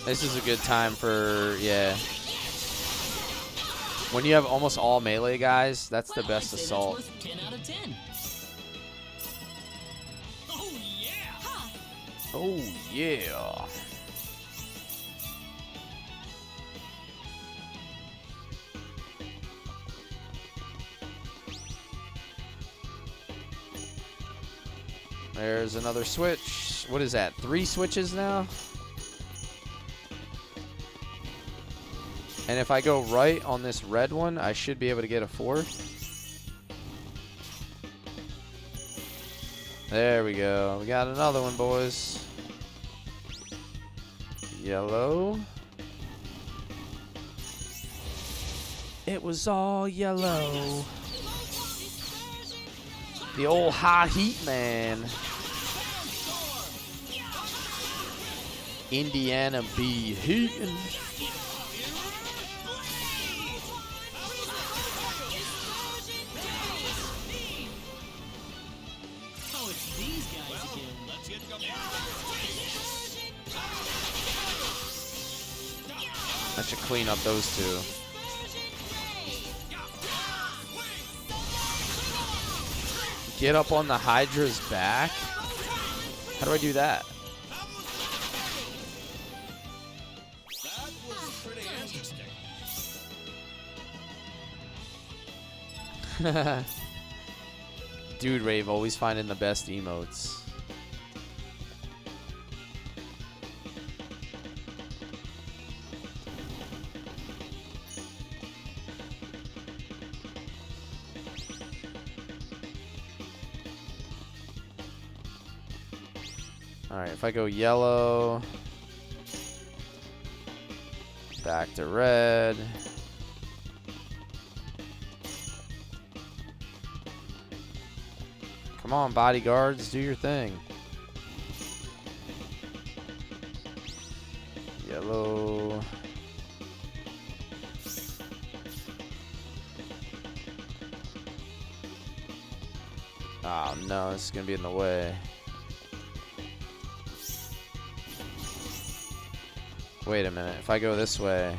This is a good time for, yeah. When you have almost all melee guys, that's the best assault. That's worth 10 out of 10. Oh yeah. Oh yeah. There's another switch. What is that? 3 switches now? And if I go right on this red one, I should be able to get a 4th. There we go. We got another one, boys. Yellow. It was all yellow. The old high heat man. Indiana be heatin'. Oh, it's these guys again. Let's get going. I should clean up those two. Get up on the Hydra's back? How do I do that? That was pretty interesting. Dude, Rave, always finding the best emotes. Alright, if I go yellow, back to red. Come on, bodyguards, do your thing. Yellow. Oh no, this is gonna be in the way. Wait a minute, if I go this way.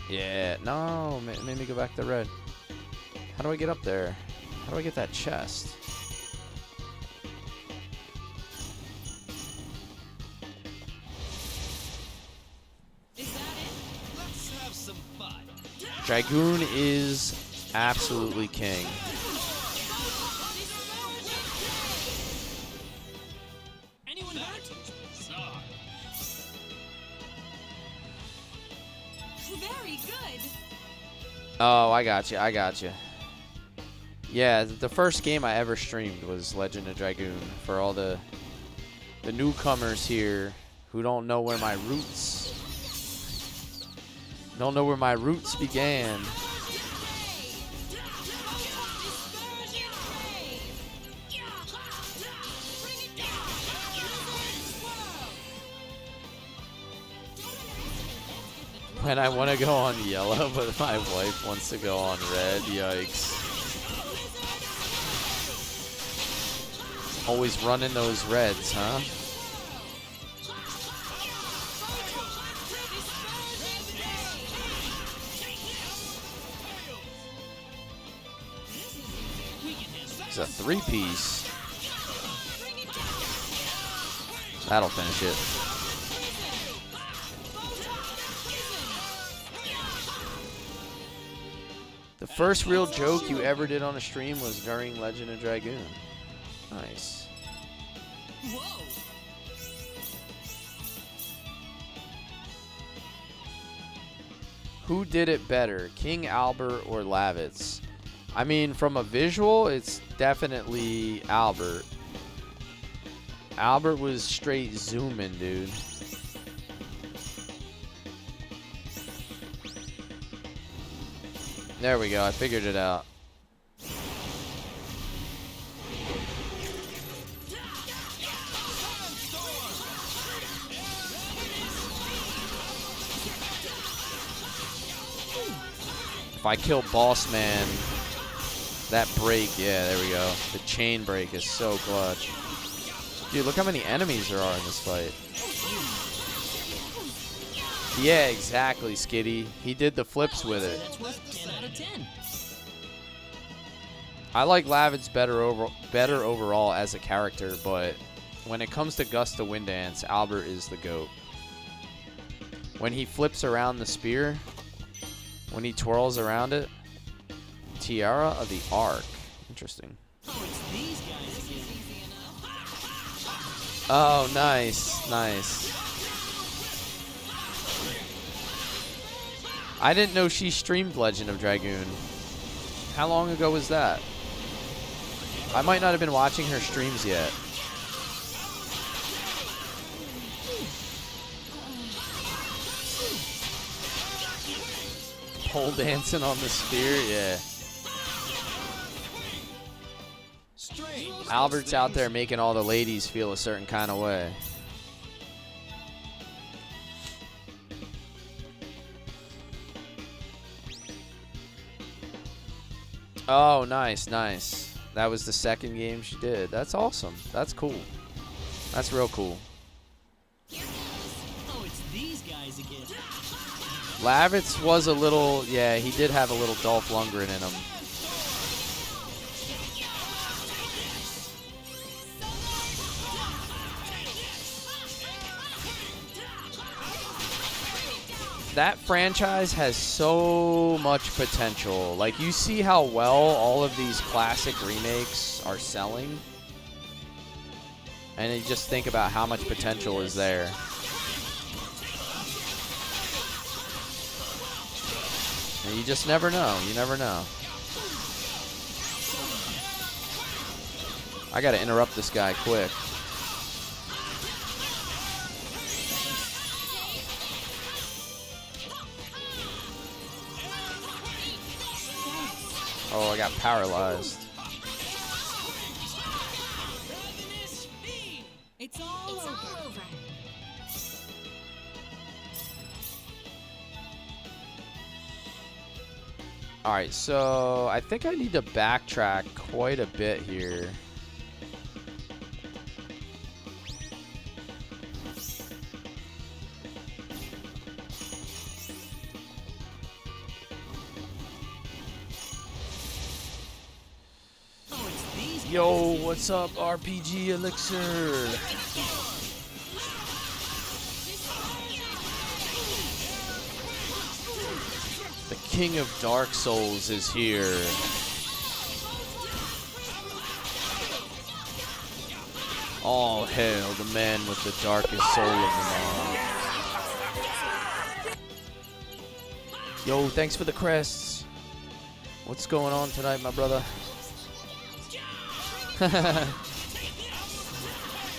Yeah, no, made me go back to red. How do I get up there? How do I get that chest? Let's have some fun. Dragoon is absolutely king. Anyone hurt? Very good. Oh, I got you. I got you. Yeah, the first game I ever streamed was Legend of Dragoon. For all the newcomers here who don't know where my roots. Don't know where my roots began. When I want to go on yellow, but my wife wants to go on red. Yikes. Always running those reds, huh? It's a 3-piece. That'll finish it. The first real joke you ever did on a stream was during Legend of Dragoon. Nice. Whoa. Who did it better, King Albert or Lavitz? I mean, from a visual, it's definitely Albert. Albert was straight zooming, dude. There we go. I figured it out. If I kill Boss Man, that break, yeah, there we go. The chain break is so clutch. Dude, look how many enemies there are in this fight. Yeah, exactly, Skitty. He did the flips with it. That's worth 10 out of 10. I like Lavitz better overall as a character, but when it comes to Gusta Winddance, Albert is the GOAT. When he flips around the spear, when he twirls around it, Tiara of the Ark. Interesting. Oh, it's these guys again. Oh, nice, nice. I didn't know she streamed Legend of Dragoon. How long ago was that? I might not have been watching her streams yet. Pole dancing on the spear, yeah. Albert's out there making all the ladies feel a certain kind of way. Oh, nice, nice. That was the second game she did. That's awesome. That's cool. That's real cool. Oh, it's these guys again. Lavitz was a little, yeah, he did have a little Dolph Lundgren in him. That franchise has so much potential. Like, you see how well all of these classic remakes are selling. And you just think about how much potential is there. And you just never know. You never know. I gotta interrupt this guy quick. Oh, I got paralyzed. It's all over. Alright, so I think I need to backtrack quite a bit here. Yo, what's up, RPG Elixir? The King of Dark Souls is here. All hail the man with the darkest soul of them all. Yo, thanks for the crests. What's going on tonight, my brother?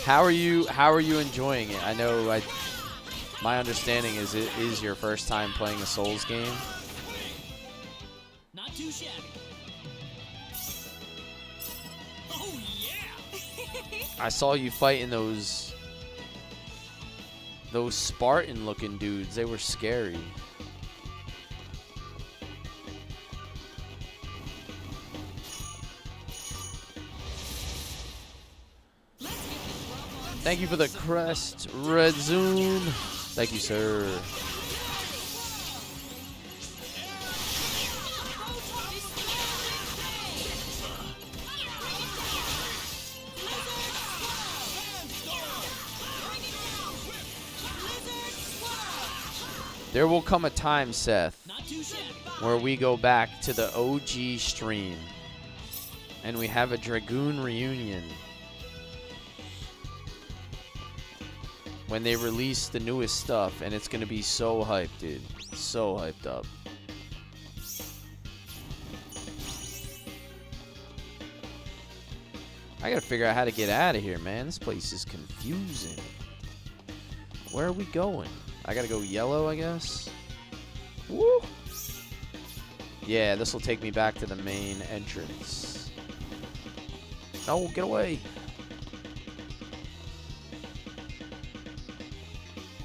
How are you enjoying it? I know My understanding is it is your first time playing a Souls game. Not too shabby. Oh yeah! I saw you fighting those Spartan-looking dudes. They were scary. Thank you for the crest, Red Zoom. Thank you, sir. There will come a time, Seth, where we go back to the OG stream and we have a Dragoon reunion. When they release the newest stuff, and it's gonna be so hyped, dude. So hyped up. I gotta figure out how to get out of here, man. This place is confusing. Where are we going? I gotta go yellow, I guess. Woo! Yeah, this will take me back to the main entrance. No, get away.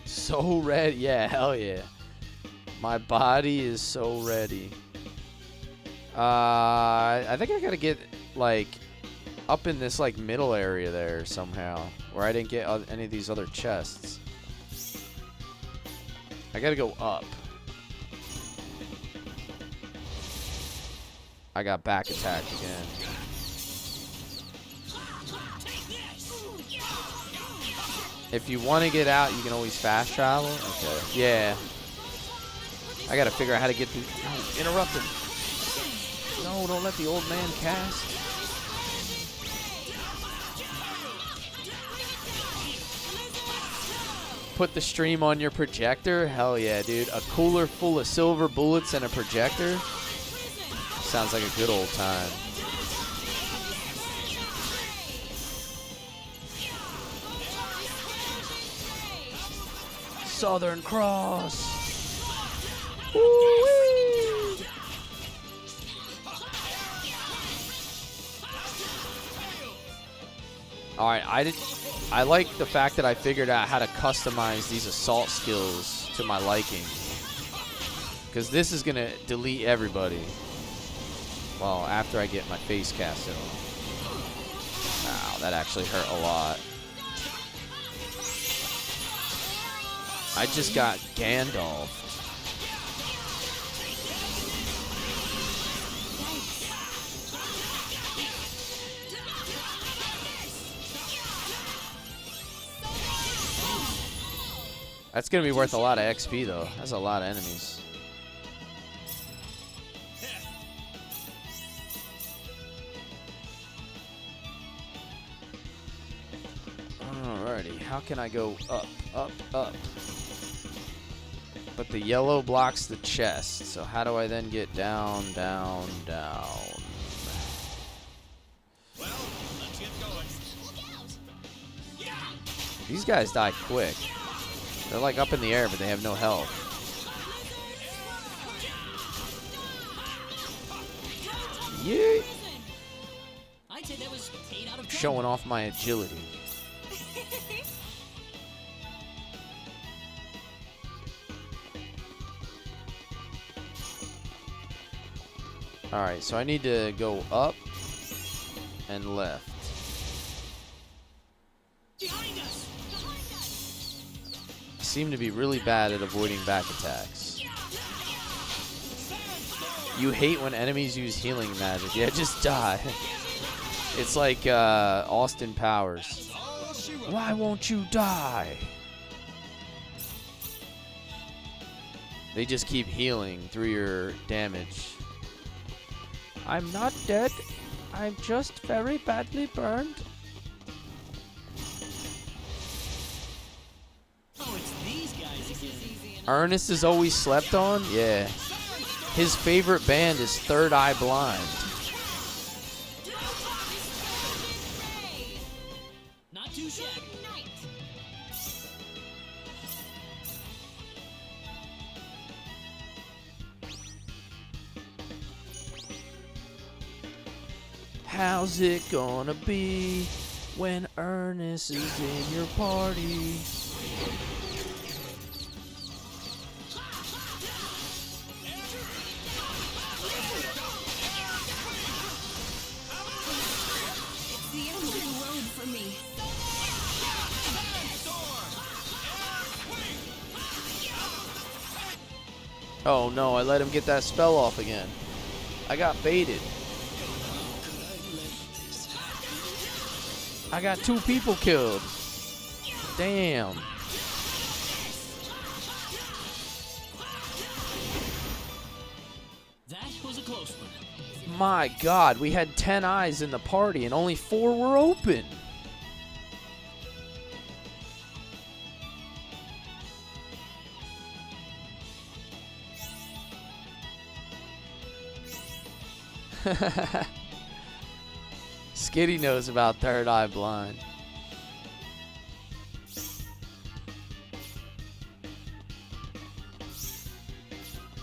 So ready. Yeah, hell yeah. My body is so ready. I think I gotta get, like, up in this, like, middle area there somehow, where I didn't get any of these other chests. I gotta go up. I got back attacked again. If you want to get out, you can always fast travel. Okay. Yeah. I gotta figure out how to get through. No, interrupt him. No, don't let the old man cast. Put the stream on your projector? Hell yeah, dude. A cooler full of silver bullets and a projector? Sounds like a good old time. Southern Cross. Woo-wee. All right, I like the fact that I figured out how to customize these assault skills to my liking. Because this is going to delete everybody. Well, after I get my face casted on. Wow, that actually hurt a lot. I just got Gandalf. That's going to be worth a lot of XP, though. That's a lot of enemies. Alrighty, how can I go up, up, up? But the yellow blocks the chest, so how do I then get down, down, down? Well, let's get going. These guys die quick. They're like up in the air, but they have no health. Yeah. I'd say that was 8 out of 10. Showing off my agility. Alright, so I need to go up and left. Behind us! I seem to be really bad at avoiding back attacks. You hate when enemies use healing magic. Yeah, just die. It's like Austin Powers. Why won't you die? They just keep healing through your damage. I'm not dead. I'm just very badly burned. Oh, it's these guys again. Ernest is always slept on? Yeah. His favorite band is Third Eye Blind. Not too shabby. How's it gonna be when Ernest is in your party? It's the end of the road for me. Oh no, I let him get that spell off again. I got baited. I got 2 people killed. Damn. That was a close one. My God, we had 10 eyes in the party and only 4 were open. Skitty knows about Third Eye Blind.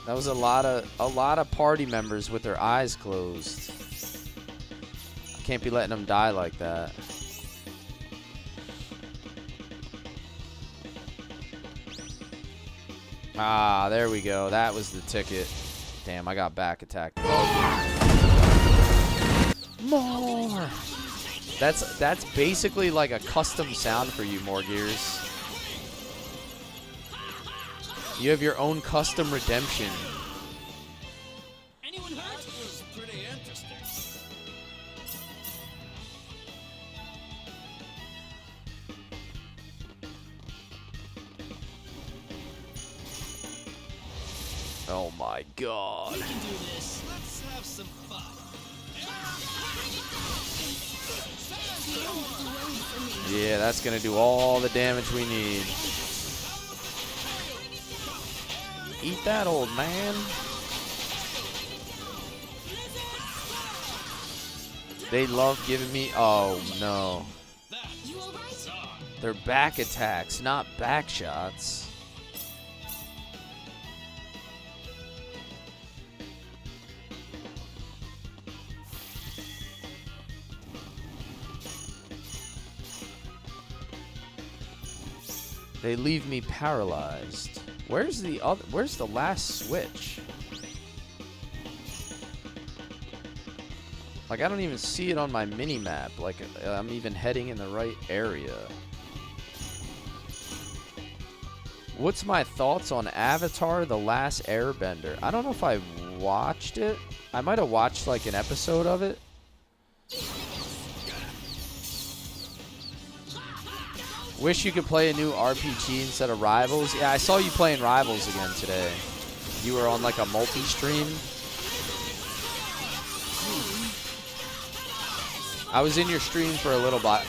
That was a lot of party members with their eyes closed. I can't be letting them die like that. Ah, there we go. That was the ticket. Damn, I got back attacked. More. That's basically like a custom sound for you, Morgears. You have your own custom redemption. Anyone hurt? That was pretty interesting. Oh my God. We can do this. Let's have some fun. Yeah, that's gonna do all the damage we need. Eat that, old man. They love giving me... Oh, no. They're back attacks, not back shots. They leave me paralyzed. Where's the other? Where's the last switch? Like, I don't even see it on my mini map. Like, I'm even heading in the right area. What's my thoughts on Avatar: The Last Airbender? I don't know if I watched it. I might have watched like an episode of it. Wish you could play a new RPG instead of Rivals. Yeah, I saw you playing Rivals again today. You were on like a multi-stream. I was in your stream for a little bit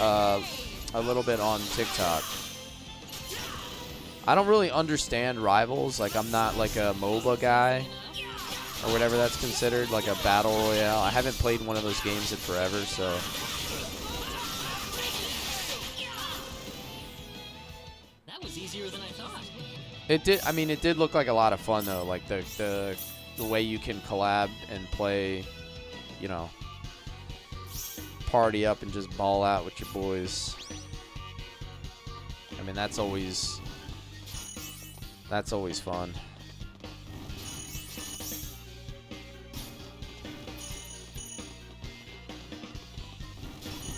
on TikTok. I don't really understand Rivals. Like, I'm not like a MOBA guy or whatever that's considered, like a battle royale. I haven't played one of those games in forever, so. Was easier than I thought. It did. I mean, it did look like a lot of fun though. Like the way you can collab and play, you know, party up and just ball out with your boys. I mean, that's always fun.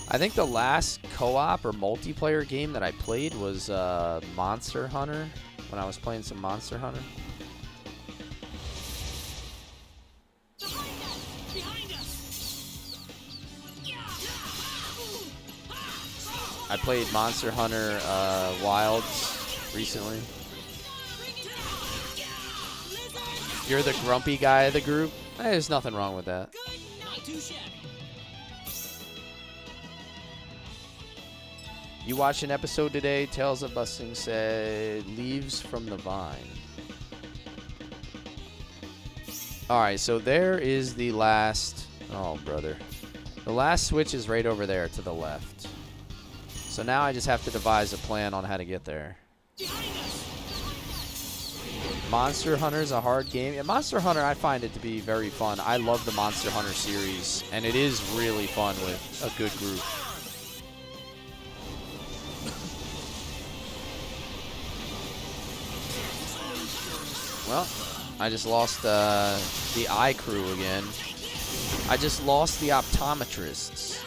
I think the last co-op or multiplayer game that I played was Monster Hunter, when I was playing some Monster Hunter. I played Monster Hunter Wilds recently. You're the grumpy guy of the group? Hey, there's nothing wrong with that. Not too shabby. You watched an episode today, Tales of Busting said, Leaves from the Vine. Alright, so there is the last... Oh, brother. The last switch is right over there to the left. So now I just have to devise a plan on how to get there. Monster Hunter is a hard game. Yeah, Monster Hunter, I find it to be very fun. I love the Monster Hunter series, and it is really fun with a good group. Well, I just lost the eye crew again. I just lost the optometrists.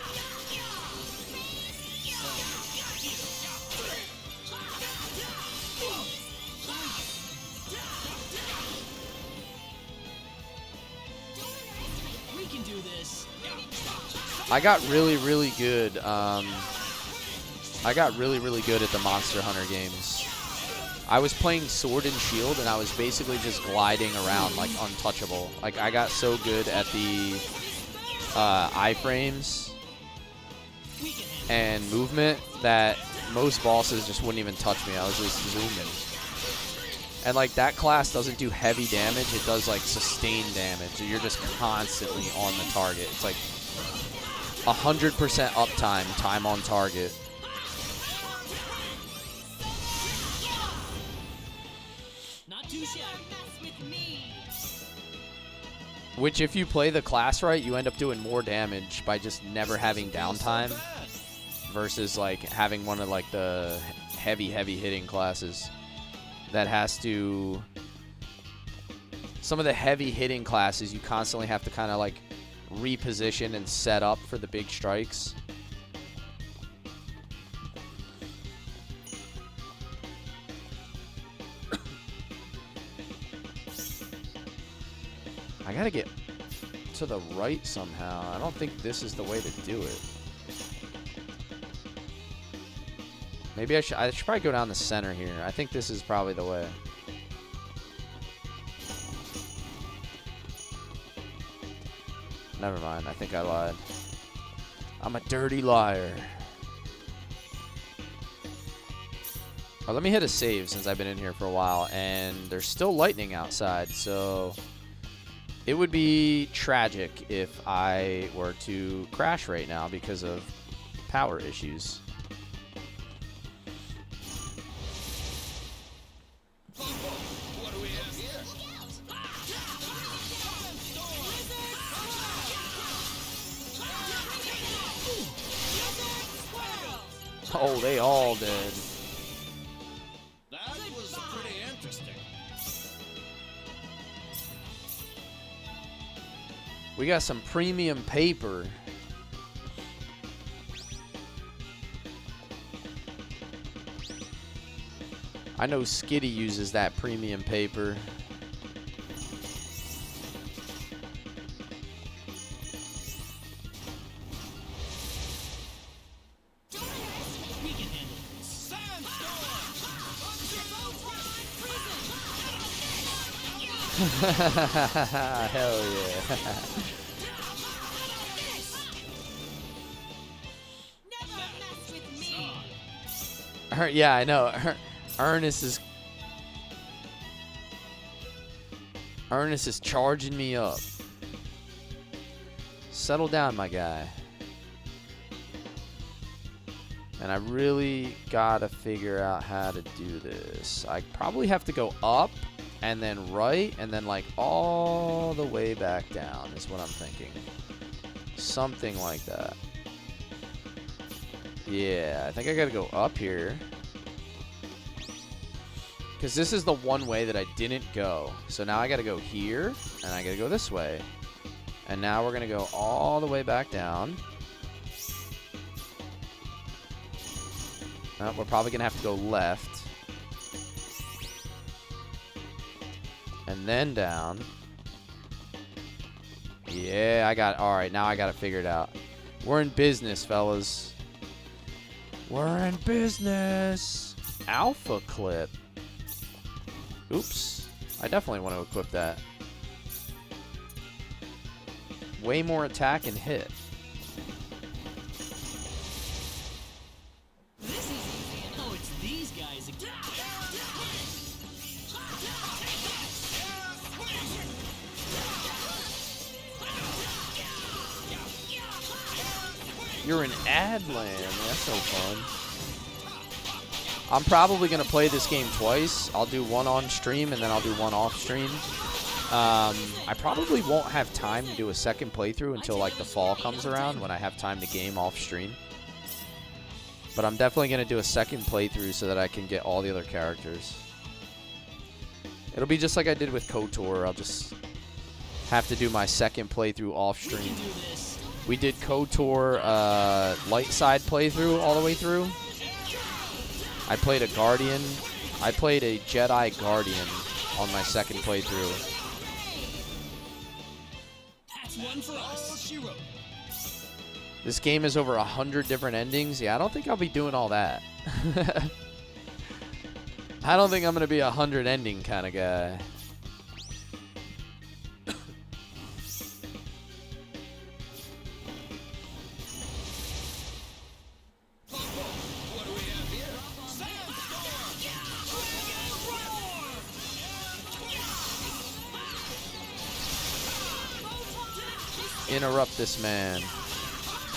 We can do this. I got really, really good. I got really, really good at the Monster Hunter games. I was playing Sword and Shield, and I was basically just gliding around like untouchable. Like, I got so good at the iframes and movement that most bosses just wouldn't even touch me. I was just zooming. And like, that class doesn't do heavy damage. It does like sustained damage. So you're just constantly on the target. It's like 100% uptime, time on target. Which, if you play the class right, you end up doing more damage by just never having downtime versus like having one of like the heavy hitting classes that has to. Some of the heavy hitting classes you constantly have to kind of like reposition and set up for the big strikes. I gotta get to the right somehow. I don't think this is the way to do it. Maybe I should probably go down the center here. I think this is probably the way. Never mind. I think I lied. I'm a dirty liar. Oh, let me hit a save since I've been in here for a while. And there's still lightning outside, so it would be tragic if I were to crash right now because of power issues. What do we have here? Oh, they all did. That was pretty interesting. We got some premium paper. I know Skitty uses that premium paper. Hell yeah. Yeah, I know. Ernest is charging me up. Settle down, my guy. And I really gotta figure out how to do this. I probably have to go up and then right and then like all the way back down is what I'm thinking. Something like that. Yeah, I think I gotta go up here. Because this is the one way that I didn't go. So now I gotta go here, and I gotta go this way. And now we're gonna go all the way back down. We're probably gonna have to go left. And then down. Yeah, alright, now I got it figured out. We're in business, fellas. We're in business. Alpha clip. Oops. I definitely want to equip that. Way more attack and hit. This is easy. Oh, it's these guys again. You're in Adland. That's so fun. I'm probably going to play this game twice. I'll do one on stream and then I'll do one off stream. I probably won't have time to do a second playthrough until like the fall comes around when I have time to game off stream. But I'm definitely going to do a second playthrough so that I can get all the other characters. It'll be just like I did with KOTOR. I'll just have to do my second playthrough off stream. We did KOTOR light side playthrough all the way through. I played a Guardian. I played a Jedi Guardian on my second playthrough. That's one for us. This game is over 100 different endings. Yeah, I don't think I'll be doing all that. I don't think I'm going to be a 100 ending kind of guy. Interrupt this man.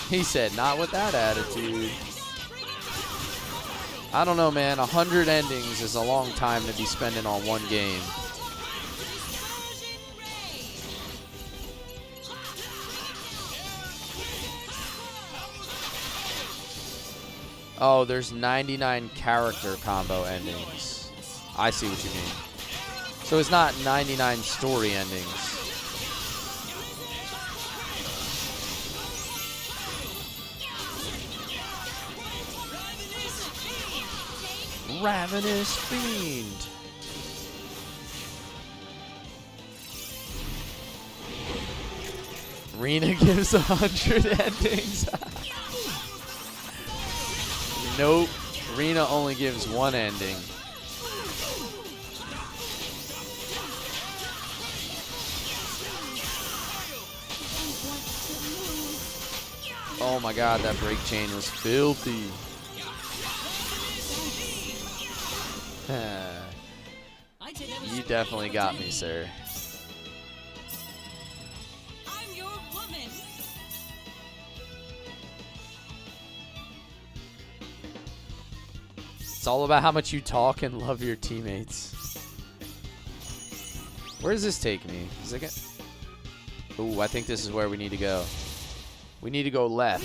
He said, not with that attitude. I don't know, man. 100 endings is a long time to be spending on one game. Oh, there's 99 character combo endings. I see what you mean. So it's not 99 story endings. Ravenous Fiend. Rena gives 100 endings. Nope. Rena only gives one ending. Oh my god, that break chain was filthy. You definitely got me, sir. I'm your woman. It's all about how much you talk and love your teammates. Where does this take me? Is it get... Ooh, I think this is where we need to go. We need to go left.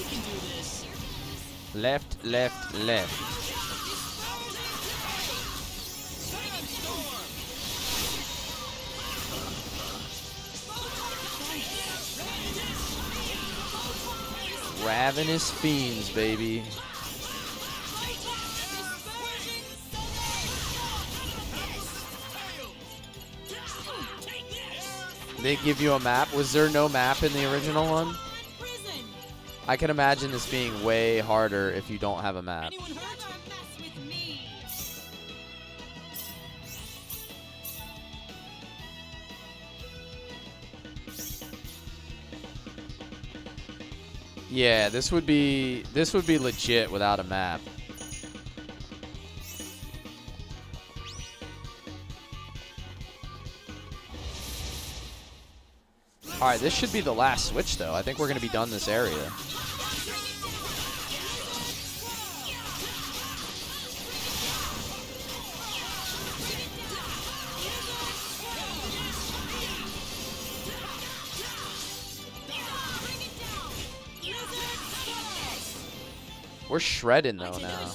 Left, left, left. Ravenous Fiends, baby. They give you a map? Was there no map in the original one? I can imagine this being way harder if you don't have a map. Yeah, this would be legit without a map. All right, this should be the last switch though. I think we're going to be done this area. We're shredding though now.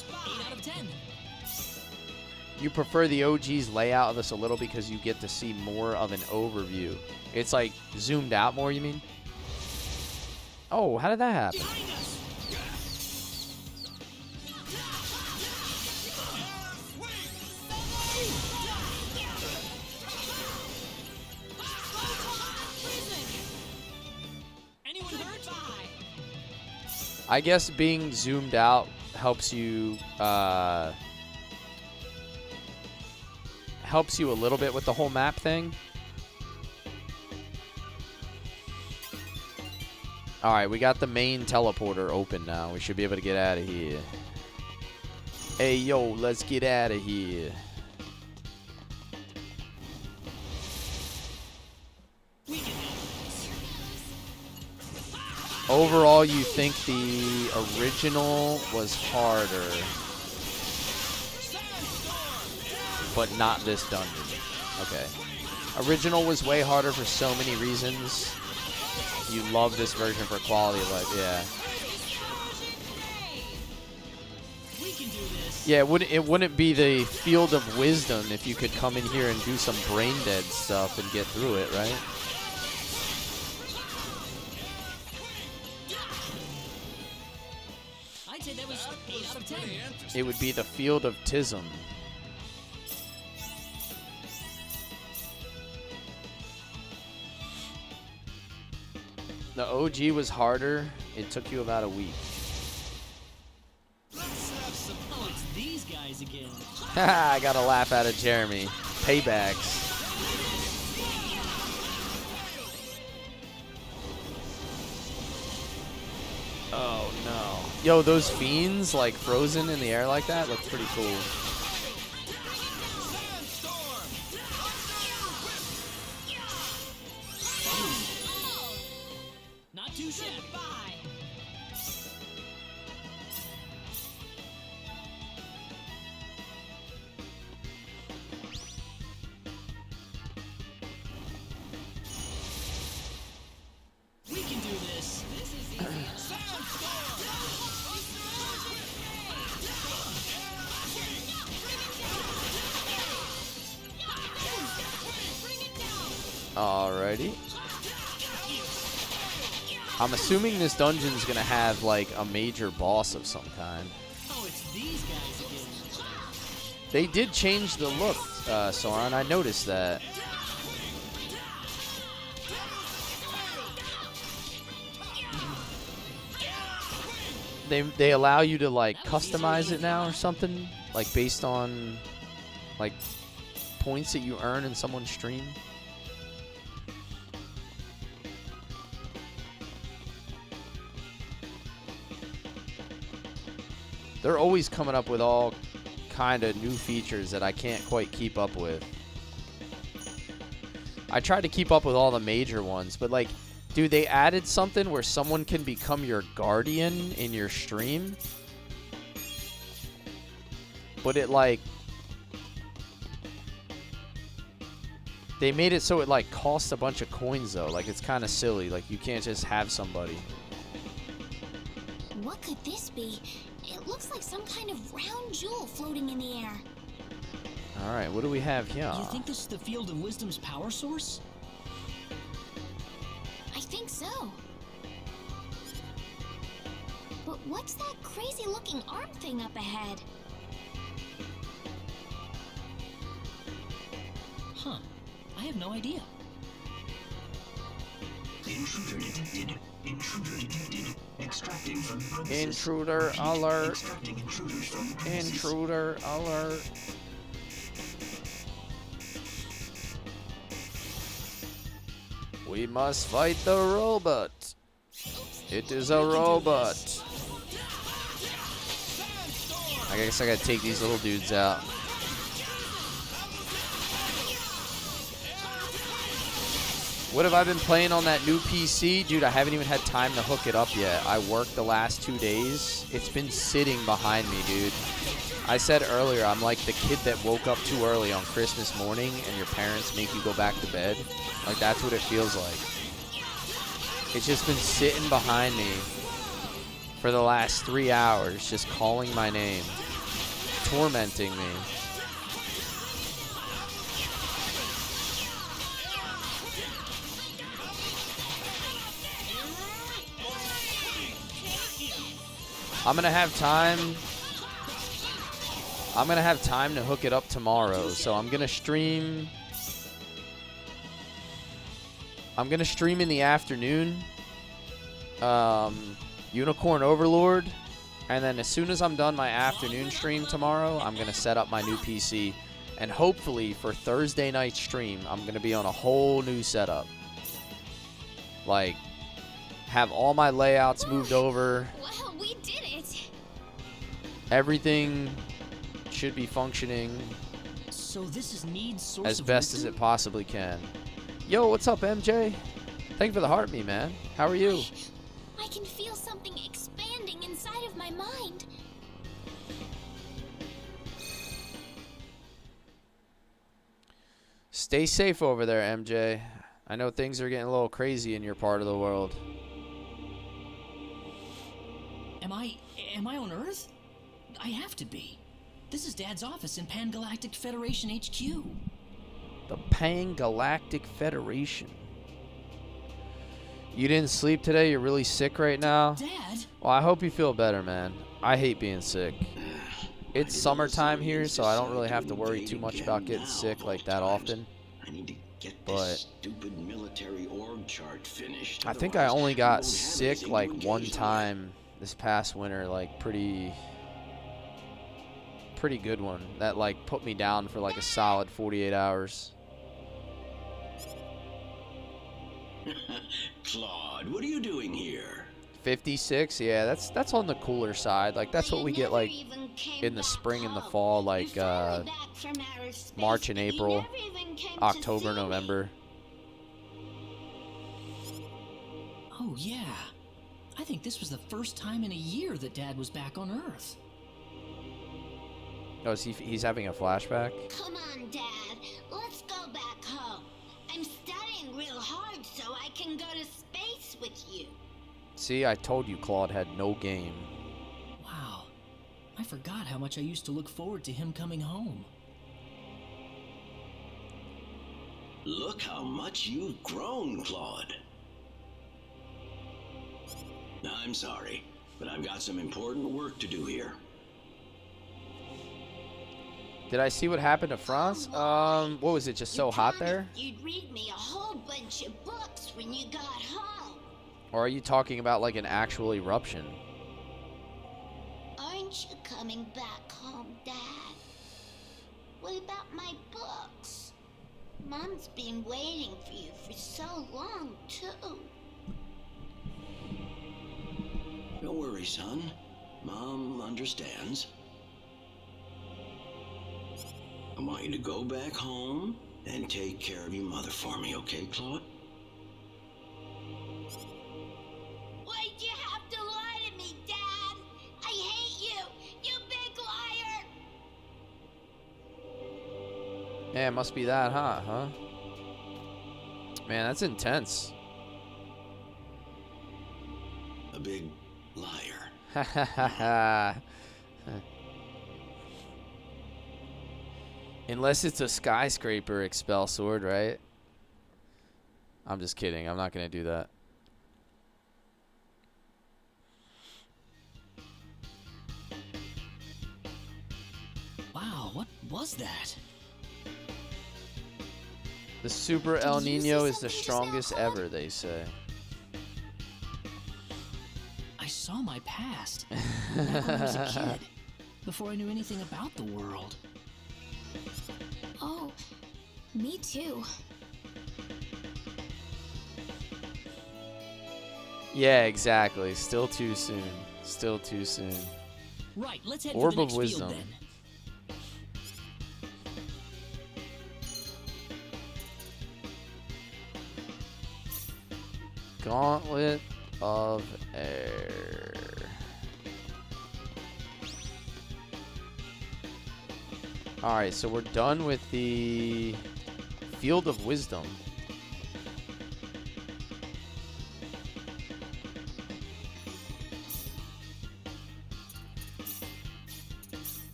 You prefer the OG's layout of this a little because you get to see more of an overview. It's like zoomed out more, you mean? Oh, how did that happen? I guess being zoomed out helps you a little bit with the whole map thing. All right, we got the main teleporter open now. We should be able to get out of here. Hey, yo, let's get out of here. Overall, you think the original was harder. but not this dungeon. Okay. Original was way harder for so many reasons. You love this version for quality of life, yeah. Yeah, it wouldn't be the Field of Wisdom if you could come in here and do some brain dead stuff and get through it, right? I'd say that was 8 out of 10. It would be the Field of Tism. The OG was harder. It took you about a week. Oh, it's these guys again. I got a laugh out of Jeremy. Paybacks. Oh no. Yo, those fiends like frozen in the air like that look pretty cool. Not too shabby. We can do this. This is easy. Alrighty. I'm assuming this dungeon's gonna have like a major boss of some kind. Oh, it's these guys again. They did change the look, Soren. I noticed that. They allow you to like customize it now or something, like based on like points that you earn in someone's stream. They're always coming up with all kind of new features that I can't quite keep up with. I tried to keep up with all the major ones, but like, dude, they added something where someone can become your guardian in your stream. But it like, they made it so it like costs a bunch of coins though. Like it's kind of silly. Like you can't just have somebody. What could this be? It looks like some kind of round jewel floating in the air. All right, what do we have here? You think this is the Field of Wisdom's power source? I think so. But what's that crazy looking arm thing up ahead? Huh. I have no idea. Intruder detected. Intruder detected. Extracting from premises. Intruder alert. Extracting intruders from premises. Intruder alert. We must fight the robot. It is a robot. I guess I gotta take these little dudes out. What have I been playing on that new PC? Dude, I haven't even had time to hook it up yet. I worked the last 2 days. It's been sitting behind me, dude. I said earlier, I'm like the kid that woke up too early on Christmas morning and your parents make you go back to bed. Like, that's what it feels like. It's just been sitting behind me for the last 3 hours, just calling my name, tormenting me. I'm gonna have time to hook it up tomorrow, so I'm gonna stream in the afternoon, Unicorn Overlord, and then as soon as I'm done my afternoon stream tomorrow, I'm gonna set up my new PC, and hopefully for Thursday night stream, I'm gonna be on a whole new setup. Like, have all my layouts moved over. Wow, we did it! Everything should be functioning So this is Need's source as of best as wisdom? it possibly can. Yo, what's up, MJ? Thank you for the heart, me man. How are you? I can feel something expanding inside of my mind. Stay safe over there, MJ. I know things are getting a little crazy in your part of the world. Am I on Earth? I have to be. This is Dad's office in Pan Galactic Federation HQ. The Pan Galactic Federation. You didn't sleep today? You're really sick right now? Dad? Well, I hope you feel better, man. I hate being sick. It's summertime here, so I don't really have to worry too much about getting sick like that often. I need to get But this stupid military org chart finished. I think I only got Otherwise, we won't have sick anything like to one engage time this past winter, like pretty good one. That like put me down for like a solid 48 hours. Claude, what are you doing here? 56, yeah, that's on the cooler side. Like that's what we get like in the spring and the fall, like March and April, October, November. Oh, yeah. I think this was the first time in a year that Dad was back on Earth. Oh, is he's having a flashback? Come on, Dad. Let's go back home. I'm studying real hard so I can go to space with you. See, I told you Claude had no game. Wow. I forgot how much I used to look forward to him coming home. Look how much you've grown, Claude. I'm sorry, but I've got some important work to do here. Did I see what happened to France? What was it, just so hot there? You'd read me a whole bunch of books when you got home. Or are you talking about like an actual eruption? Aren't you coming back home, Dad? What about my books? Mom's been waiting for you for so long, too. Don't worry, son. Mom understands. I want you to go back home and take care of your mother for me, okay, Claude? Why'd you have to lie to me, Dad? I hate you, you big liar! Yeah, it must be that hot, huh? Man, that's intense. A big liar. Ha ha ha ha. Unless it's a skyscraper expel sword, right? I'm just kidding. I'm not going to do that. Wow, what was that? The Super El Nino is the strongest ever, they say. I saw my past. Back when I was a kid. Before I knew anything about the world. Oh, me too. Yeah, exactly. Still too soon. Still too soon. Right, let's head Orb for the of next Wisdom. field then. Gauntlet of Air. Alright, so we're done with the Field of Wisdom.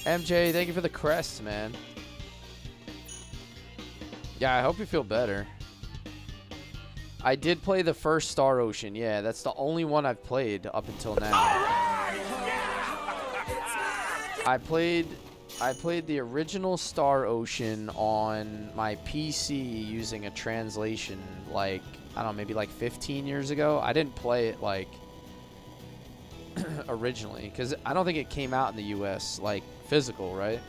MJ, thank you for the crest, man. Yeah, I hope you feel better. I did play the first Star Ocean. Yeah, that's the only one I've played up until now. I played the original Star Ocean on my PC using a translation, like, I don't know, maybe like 15 years ago. I didn't play it like originally because I don't think it came out in the US like physical, right?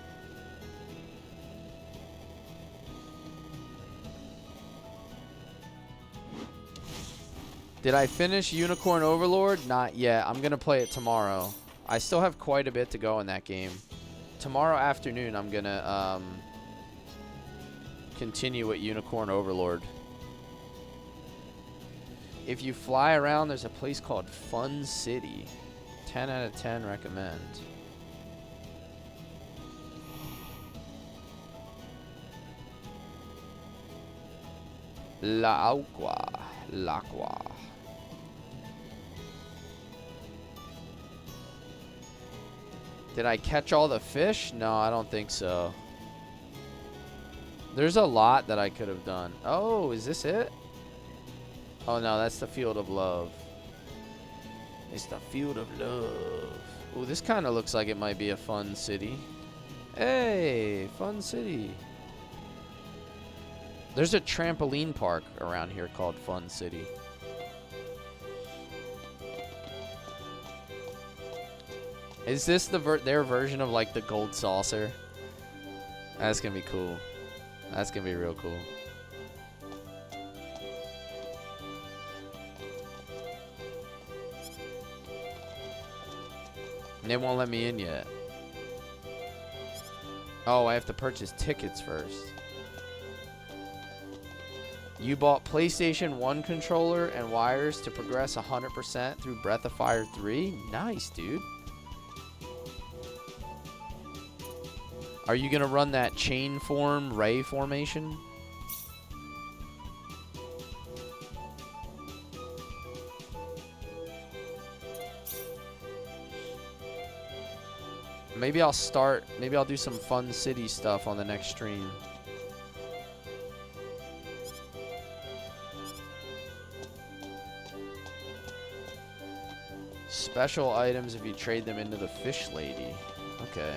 Did I finish Unicorn Overlord? Not yet. I'm going to play it tomorrow. I still have quite a bit to go in that game. Tomorrow afternoon, I'm going to continue with Unicorn Overlord. If you fly around, there's a place called Fun City. 10 out of 10 recommend. L'Aqua. Did I catch all the fish? No, I don't think so. There's a lot that I could have done. Oh, is this it? Oh no, that's the Field of Love. It's the Field of Love. Ooh, this kind of looks like it might be a fun city. Hey, fun city. There's a trampoline park around here called Fun City. Is this their version of like the gold saucer? That's gonna be cool. That's gonna be real cool. They won't let me in yet. Oh, I have to purchase tickets first. You bought PlayStation 1 controller and wires to progress 100% through Breath of Fire 3? Nice, dude. Are you going to run that chain form ray formation? Maybe I'll do some Fun City stuff on the next stream. Special items if you trade them into the Fish Lady. Okay.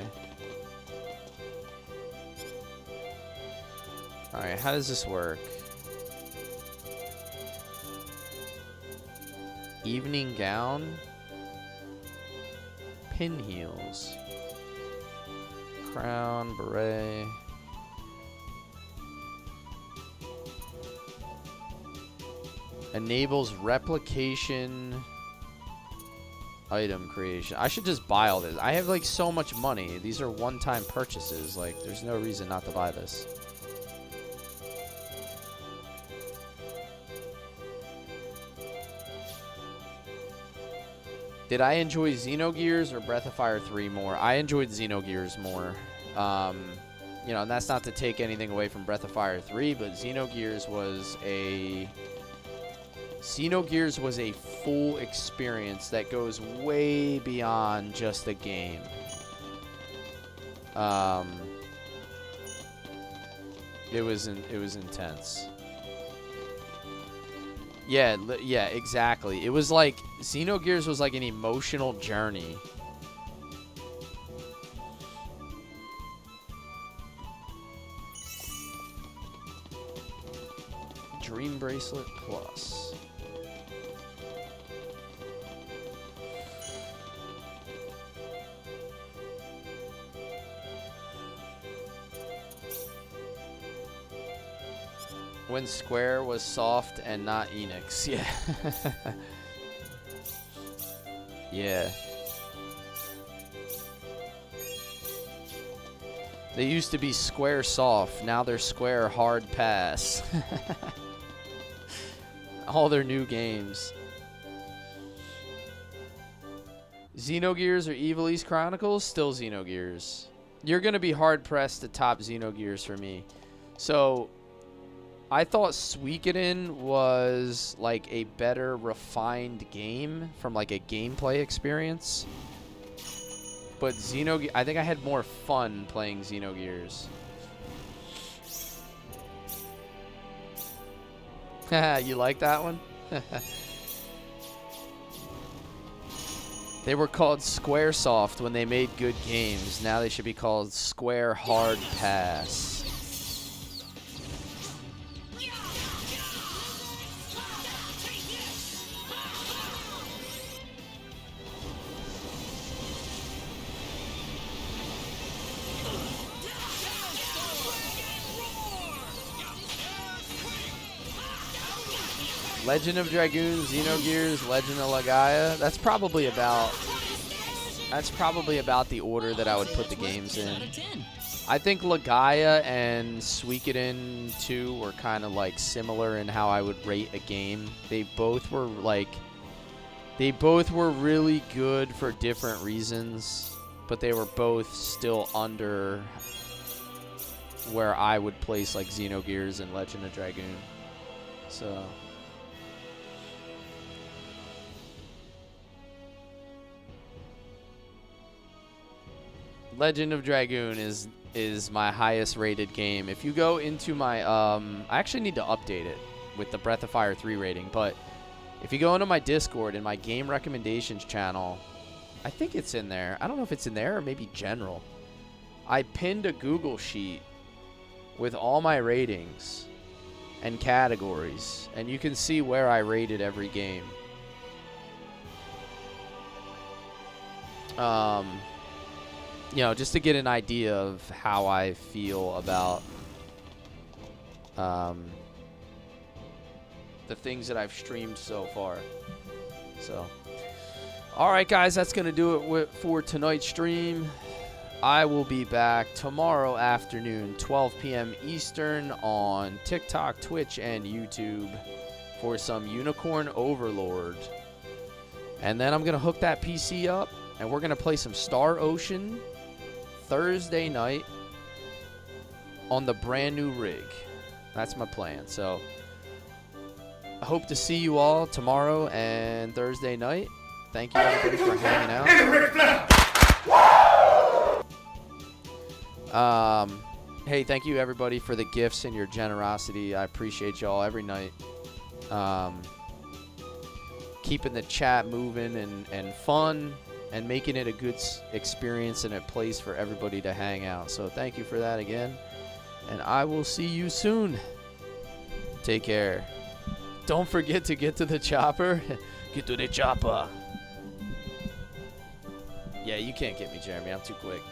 Alright, how does this work? Evening gown. Pin heels. Crown, beret. Enables replication item creation. I should just buy all this. I have like so much money. These are one-time purchases. Like, there's no reason not to buy this. Did I enjoy Xenogears or Breath of Fire 3 more? I enjoyed Xenogears more. You know, and that's not to take anything away from Breath of Fire 3, but Xenogears was a full experience that goes way beyond just a game. It was intense. Yeah, exactly. It was like Xenogears was like an emotional journey. Dream Bracelet Plus. When Square was soft and not Enix. Yeah. Yeah. They used to be Square soft. Now they're Square hard pass. All their new games. Xenogears or Evil East Chronicles? Still Xenogears. You're going to be hard-pressed to top Xenogears for me. So, I thought Suikoden was like a better refined game from like a gameplay experience. But I think I had more fun playing Xenogears. You like that one? They were called Squaresoft when they made good games. Now they should be called Square Hard Pass. Legend of Dragoon, Xenogears, Legend of Legaia. That's probably about the order that I would put the games in. I think Legaia and Suikoden 2 were kind of like similar in how I would rate a game. They both were really good for different reasons, but they were both still under where I would place like Xenogears and Legend of Dragoon. So Legend of Dragoon is my highest rated game. If you go into my I actually need to update it with the Breath of Fire 3 rating, but if you go into my Discord and my game recommendations channel, I think it's in there. I don't know if it's in there or maybe general. I pinned a Google sheet with all my ratings and categories, and you can see where I rated every game. You know, just to get an idea of how I feel about the things that I've streamed so far. So, all right, guys, that's going to do it for tonight's stream. I will be back tomorrow afternoon, 12 p.m. Eastern on TikTok, Twitch, and YouTube for some Unicorn Overlord. And then I'm going to hook that PC up, and we're going to play some Star Ocean Thursday night on the brand new rig. That's my plan. So I hope to see you all tomorrow and Thursday night. Thank you everybody for hanging out. Hey, thank you everybody for the gifts and your generosity. I appreciate y'all every night. Keeping the chat moving and fun and making it a good experience and a place for everybody to hang out. So thank you for that again. And I will see you soon. Take care. Don't forget to get to the chopper. Get to the chopper. Yeah, you can't get me, Jeremy. I'm too quick.